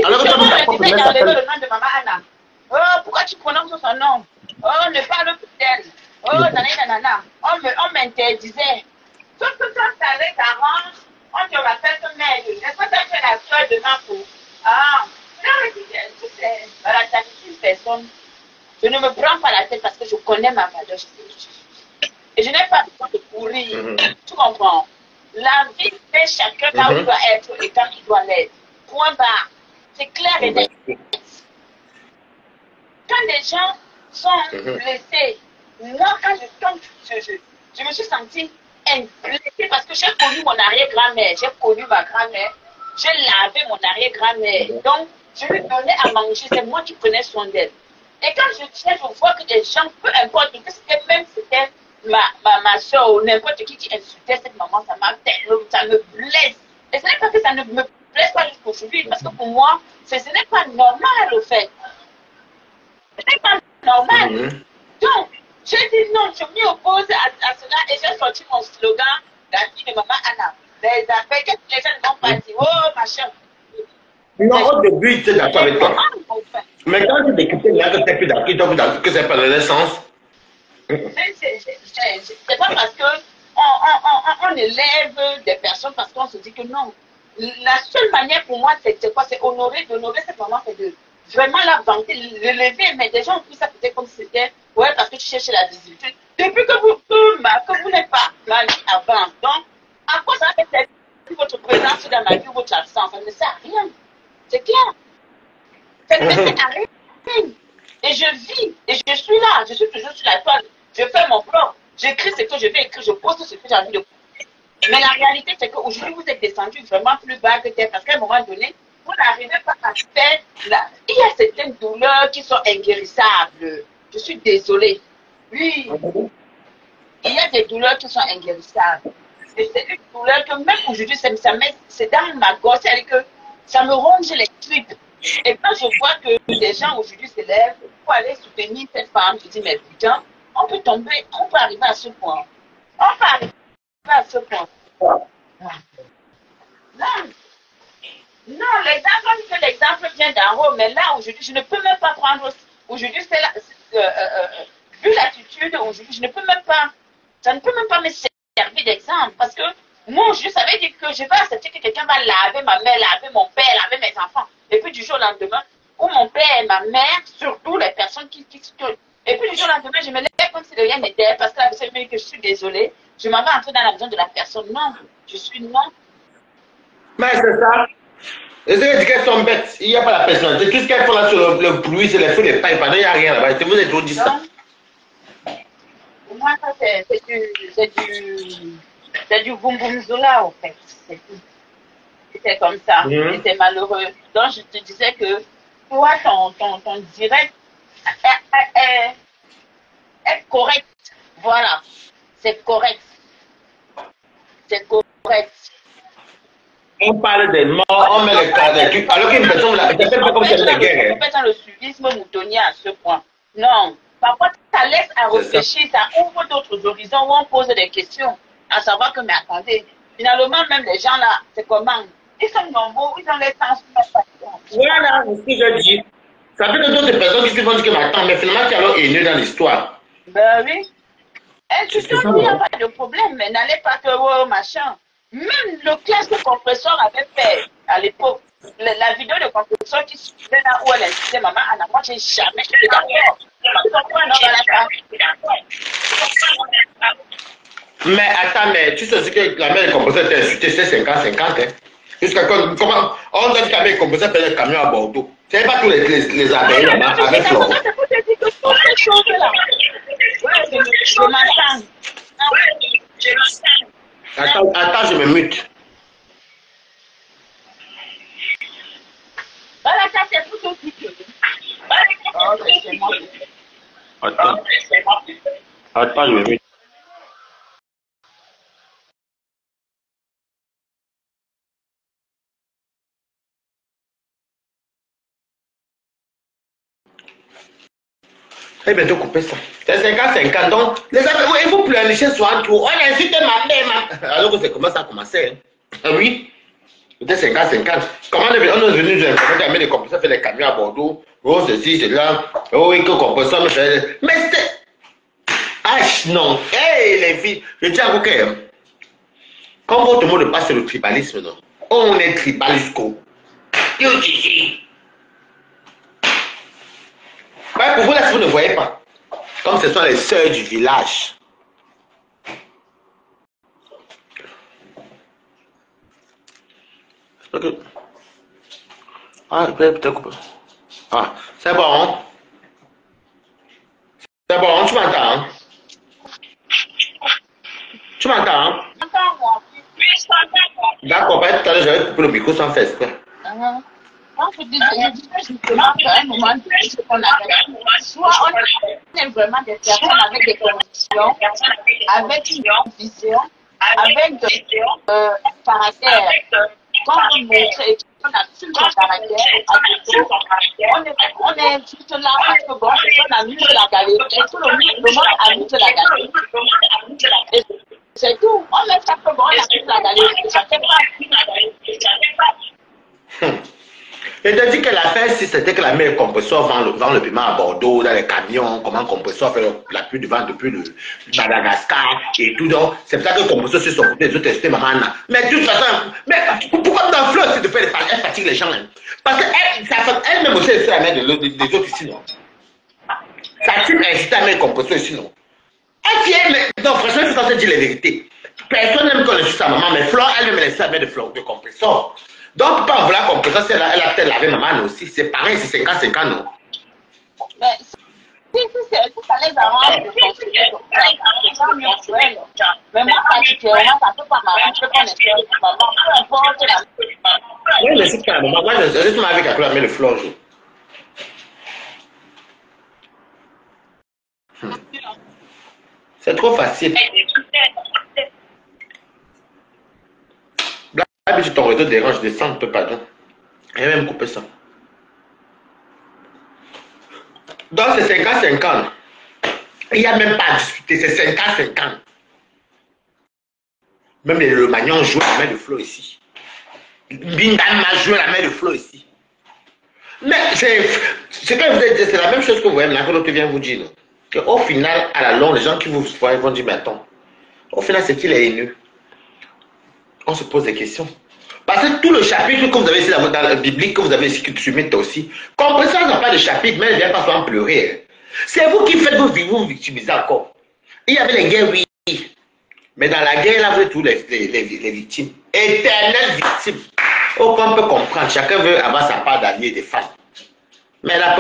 Alors que tu as le nom de maman Anna. Oh, pourquoi tu prononces son nom? Oh, ne parle plus d'elle. Oh, nanana. On m'interdisait. Sauf que quand ça les arrange, on te rappelle que merde. Est-ce que tu as fait la soeur de Marco? Ah, non, mais voilà, tu as une personne. Je ne me prends pas la tête parce que je connais ma valeur. Et je n'ai pas besoin de courir. Tu comprends? La vie fait chacun là où il doit être et quand il doit l'être. Point barre. C'est clair et net. Quand les gens sont blessés, moi, quand je tombe, je me suis sentie blessée parce que j'ai connu mon arrière-grand-mère, j'ai connu ma grand-mère, j'ai lavé mon arrière-grand-mère. Donc, je lui donnais à manger, c'est moi qui prenais soin d'elle. Et quand je tiens, je vois que des gens, peu importe, que c'était même c'était ma soeur ou n'importe qui insultait cette maman, ça me blesse. Et ce n'est pas que ça ne me blesse pas jusqu'aujourd'hui, parce que pour moi, ce n'est pas normal au fait. Ce n'est pas normal. Donc, j'ai dit non, je m'y oppose à cela et j'ai sorti mon slogan, la fille de maman Anna. Les affaires, qu'est-ce que les gens ne vont pas dire? Oh, ma chère. Non, au début, j'étais d'accord avec toi. Mais quand tu décryptes là que tu n'es plus d'accord, que c'est pas le sens. C'est pas parce qu'on élève des personnes parce qu'on se dit que non. La seule manière pour moi, c'est quoi? C'est honorer, d'honorer cette maman, c'est de vraiment la vanter, l'élever. Mais des gens ont pris ça peut-être comme si c'était, ouais, parce que tu cherches la visibilité. Depuis que vous n'êtes pas ma vie avance. Donc, à quoi ça fait votre présence dans ma vie ou votre absence? Ça ne sert à rien. C'est clair. Ça ne sert à rien. Et je vis, et je suis là, je suis toujours sur la toile. Je fais mon plan, j'écris ce que je vais écrire, je poste ce que j'ai envie de poster. Mais la réalité, c'est qu'aujourd'hui, vous êtes descendu vraiment plus bas que terre, parce qu'à un moment donné, vous n'arrivez pas à faire la... Il y a certaines douleurs qui sont inguérissables. Je suis désolée. Oui. Il y a des douleurs qui sont inguérissables. Et c'est une douleur que même aujourd'hui, c'est dans ma gorge, c'est-à-dire que ça me ronge les tripes. Et quand je vois que des gens aujourd'hui se lèvent pour aller soutenir cette femme, je dis, mais putain, on peut tomber, on peut arriver à ce point. On peut arriver à ce point. Non, l'exemple vient d'en haut, mais là, aujourd'hui, je ne peux même pas prendre. Aujourd'hui, vu l'attitude, aujourd'hui, je ne peux même pas. Ça ne peut même pas me servir d'exemple. Parce que moi, je savais dire que je vais accepter que quelqu'un va laver ma mère, laver mon père, laver mes enfants. Et puis du jour au lendemain, où mon père et ma mère, surtout les personnes qui et puis du jour au lendemain, je me lève comme si de rien n'était, parce que la personne me dit que je suis désolée, je m'en vais entrer dans la maison de la personne. Non, je suis non. Mais c'est ça. Et c'est dit qu'elles sont bêtes. Il n'y a pas la personnalité. Tout ce qu'elles font là sur le bruit, c'est les feux, les pailles. Il n'y a rien là-bas. Vous êtes trop dit ça. Pour moi, ça, c'est du boum boum zola, en fait. C'est tout. C'était comme ça. C'était malheureux. Donc, je te disais que toi, ton direct est correct. Voilà. C'est correct. C'est correct. On parle des morts, on met les cadres, alors qu'une personne, là, c'est pas comme si elle était guerre. On fait dans le suivisme moutonnier à ce point. Non. Parfois, ça laisse à réfléchir, ça ouvre d'autres horizons où on pose des questions. À savoir que, mais attendez, finalement, même les gens là, c'est comment? Ils sont normaux, ils ont les sens. Voilà, c'est ce que je dis. Ça fait de d'autres personnes qui se vont dire que, mais attends, mais finalement, tu es alors haineux dans l'histoire. Ben oui. Et tu sais, il n'y a pas de problème, mais n'allez pas te voir, machin. Même le classe de compresseur avait fait à l'époque. La vidéo de compresseur qui suivait là où elle insistait, maman, Anna, moi, j'ai jamais été d'accord. Mais attends, mais tu sais aussi que la mère de compresseur était insultée, c'est 50-50. Hein. Jusqu'à comment on dit que la mère de compresseur fait des camions à Bordeaux. C'est pas tous les abeilles là-bas avec Florent. C'est pour te dire que toutes ces choses-là. Ouais, je m'entends. Attends, je me mute. Voilà, ça c'est pour tout de suite. Attends, je me mute. Eh bien, tu couper ça. C'est 50-50. Donc, les amis, il faut planifier soit tout. On insulte ma mère. Alors que c'est comment ça a commencé. Hein? Oui. C'était 50-50. Comment on est venu de l'impression des compresseurs faire des camions à Bordeaux. Oh, ceci, c'est là. Oh, oui, que compresseur me fait. Mais c'est. Ah, non. Hé, les filles, je dis à vous que. Quand votre mot de passe, c'est le tribalisme, non? On est tribal jusqu'au. Ouais, pour vous, là, si vous ne voyez pas, comme ce sont les sœurs du village. Okay. Ah, peut-être couper. Ah, c'est bon. C'est bon, tu m'entends? Tu m'entends? D'accord, tout à l'heure, j'avais coupé le micro sans faire exprès. Je disais justement qu'à un moment donné, ce qu'on appelle, soit on est vraiment des personnes avec des convictions, avec une vision, avec un caractère. Quand on montre et qu'on assume son caractère, on est juste là parce que bon, on amuse la galerie. Et tout le monde amuse la galerie. Et c'est tout. On met ça que bon, on amuse la galerie. Et ça fait pas. Je te dis que l'affaire, si c'était que la mère compresseur vend le piment à Bordeaux, dans les camions, comment compresseur fait la pluie de vent depuis le Madagascar et tout. Donc, c'est pour ça que le compresseur sur son côté, les autres testaient maman. Mais de toute façon, mais pourquoi dans Fleur, c'est de faire elle fatigue les gens? Hein? Parce qu'elle-même aussi, elle fait la mère des autres ici, non? Ça tue incite la mère compresseur ici, non? Elle vient, mais non, franchement, il faut se dire la vérité. Personne n'aime qu'on insulte sa maman, mais Fleur, elle-même, elle est la mère de compresseur. Donc, pas vouloir comprendre, elle a peut-être lavé maman aussi. C'est pareil, c'est 50-50, non? Mais si ça les arrange de fonctionner comme ça, c'est pas mieux pour elle. Mais moi, particulièrement, ça peut pas m'arranger qu'on essaie de maman. Peu importe la. Oui, mais c'est pas maman. Moi, je suis avec la couleur, mais le fleur. C'est trop facile. Blague, ton réseau dérange, descends un peu, pardon. Et même couper ça. Donc, c'est 50-50. Il n'y a même pas à discuter, c'est 50-50. Même le Magnon joue la main de Flo ici. Bindama joue la main de Flo ici. Mais c'est ce que vous dites, c'est la même chose que vous-même, là, que l'autre vient vous dire. Au final, à la longue, les gens qui vous voient vont dire, mais attends, au final, c'est qu'il est haineux. On se pose des questions. Parce que tout le chapitre que vous avez ici dans la Bible, que vous avez ici, que tu mets aussi, compresseur n'a pas de chapitre, mais elle ne vient pas souvent pleurer. C'est vous qui faites vous victimiser encore. Il y avait les guerres, oui. Mais dans la guerre, là, vous êtes tous les victimes. Éternelles victimes. Oh, qu'on peut comprendre, chacun veut avoir sa part d'amis et des femmes. Mais la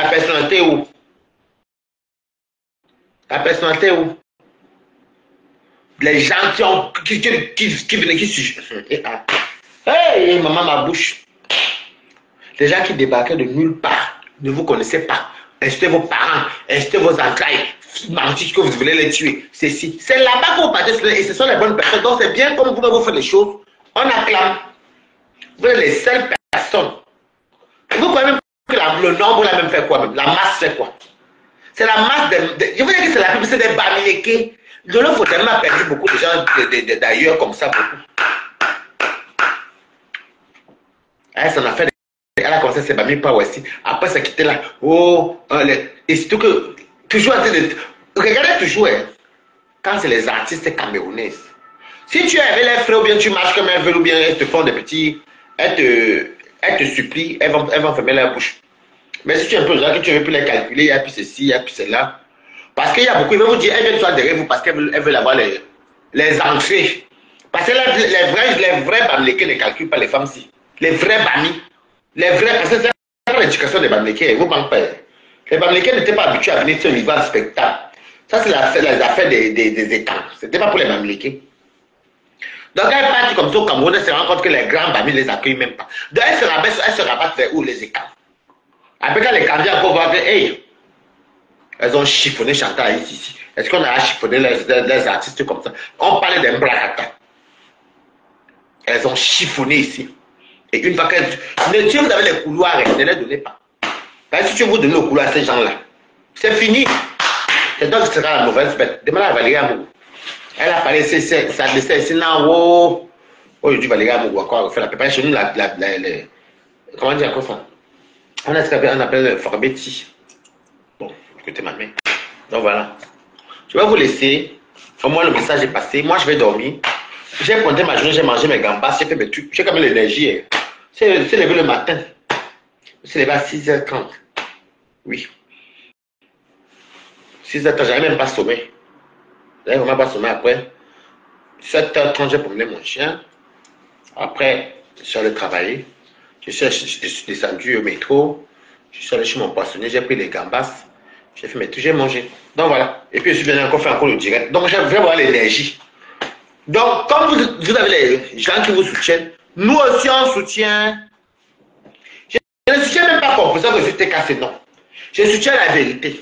personnalité où? La personnalité où? Les gens qui venaient, hey, maman, ma bouche. Les gens qui débarquaient de nulle part, ne vous connaissaient pas. Insultez vos parents, insultez vos entrailles, mentez que vous voulez les tuer. C'est là-bas que vous partez et ce sont les bonnes personnes. Donc c'est bien comme vous faites les choses. On acclame. Vous êtes les seules personnes. Vous croyez même que le nombre l'a même fait quoi même? La masse fait quoi? C'est la masse je veux dire que c'est la publicité des bamilekés. De l'autre côté, on a perdu beaucoup de gens d'ailleurs comme ça, beaucoup. Elle a fait elle a commencé à se bâmer par aussi. Après, ça quitté là. Oh, et surtout que, toujours, regardez toujours, hein, quand c'est les artistes camerounais. Si tu avais les frères ou bien tu marches comme elles veulent ou bien elles te font des petits, elles te supplient, elles vont fermer leur bouche. Mais si tu es un peu genre que tu ne veux plus les calculer, il y a plus ceci, il y a plus cela. Parce qu'il y a beaucoup, ils vont vous dire, elles viennent soit derrière vous parce qu'elles veulent avoir les entrées. Parce que les vrais bamlékés ne calculent pas les femmes si. Les vrais bamis. Les vrais, parce que c'est l'éducation des bamlékés, vous ne manquez pas. Les bamlékés n'étaient pas habitués à venir sur le niveau de spectacle. Ça, c'est les affaires des étangs. Ce n'était pas pour les bamlékés. Donc, elle partit comme ça au Cameroun, elle se rend compte que les grands bamis ne les accueillent même pas. Donc, elle se rabattent vers où les étangs. Après, quand les candidats vont voir que, hey, elles ont chiffonné Chantal ici. Est-ce qu'on a chiffonné les artistes comme ça? On parlait d'un bracata. Elles ont chiffonné ici. Et une fois que si vous avez les couloirs, ne les donnez pas. Parce que si tu vous donnez le couloir à ces gens-là, c'est fini. C'est donc ce sera la mauvaise bête. Demandez à Valérie Amougou. Elle a parlé, ça décès ici, là, oh, aujourd'hui Valérie Amougou encore fait la préparation chez nous, comment dire quoi ça? On appelle le Forbetti. Bon, écoutez ma main. Donc voilà. Je vais vous laisser. Au moins le message est passé. Moi je vais dormir. J'ai pointé ma journée, j'ai mangé mes gambas, j'ai fait mes trucs. J'ai quand même l'énergie. C'est levé le matin. C'est levé à 6h30. Oui. 6h30, j'avais même pas sommé. J'avais vraiment pas sommé après. 7h30, j'ai promené mon chien. Après, je suis allé travailler. Je suis descendu au métro. Je suis allé chez mon poissonnier, j'ai pris les gambas. J'ai fait mes trucs, j'ai mangé. Donc voilà. Et puis je suis venu encore faire le direct. Donc j'ai vraiment l'énergie. Donc, comme vous avez les gens qui vous soutiennent, nous aussi on soutient. Je ne soutiens même pas Composant que c'était cassé, non. Je soutiens la vérité.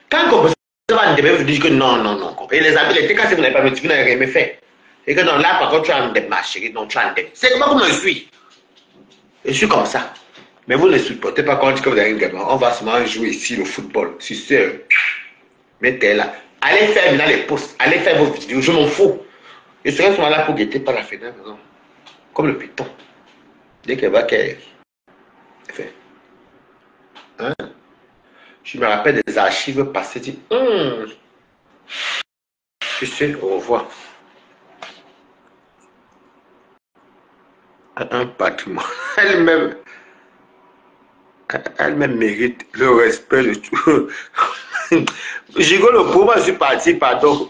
Quand Composant va vous dire que non, non, non. Et les amis, les cassés, vous n'avez pas vu, vous n'avez rien fait. Et que non, là par contre, tu as un dé, ma chérie, non, tu as un dé. C'est comment je suis. Je suis comme ça. Mais vous ne supportez pas quand vous avez un gamin. On va seulement jouer ici le football. Si c'est. Mettez là. Allez faire maintenant les posts. Allez faire vos vidéos. Je m'en fous. Je serai souvent là pour guetter par la fenêtre. Non. Comme le python. Dès qu'elle va qu'elle fait. Hein? Je me rappelle des archives passées. Je dis, je sais, au revoir. Un patrimoine. Elle-même mérite le respect de tout. Je rigole pour moi, je suis parti, pardon.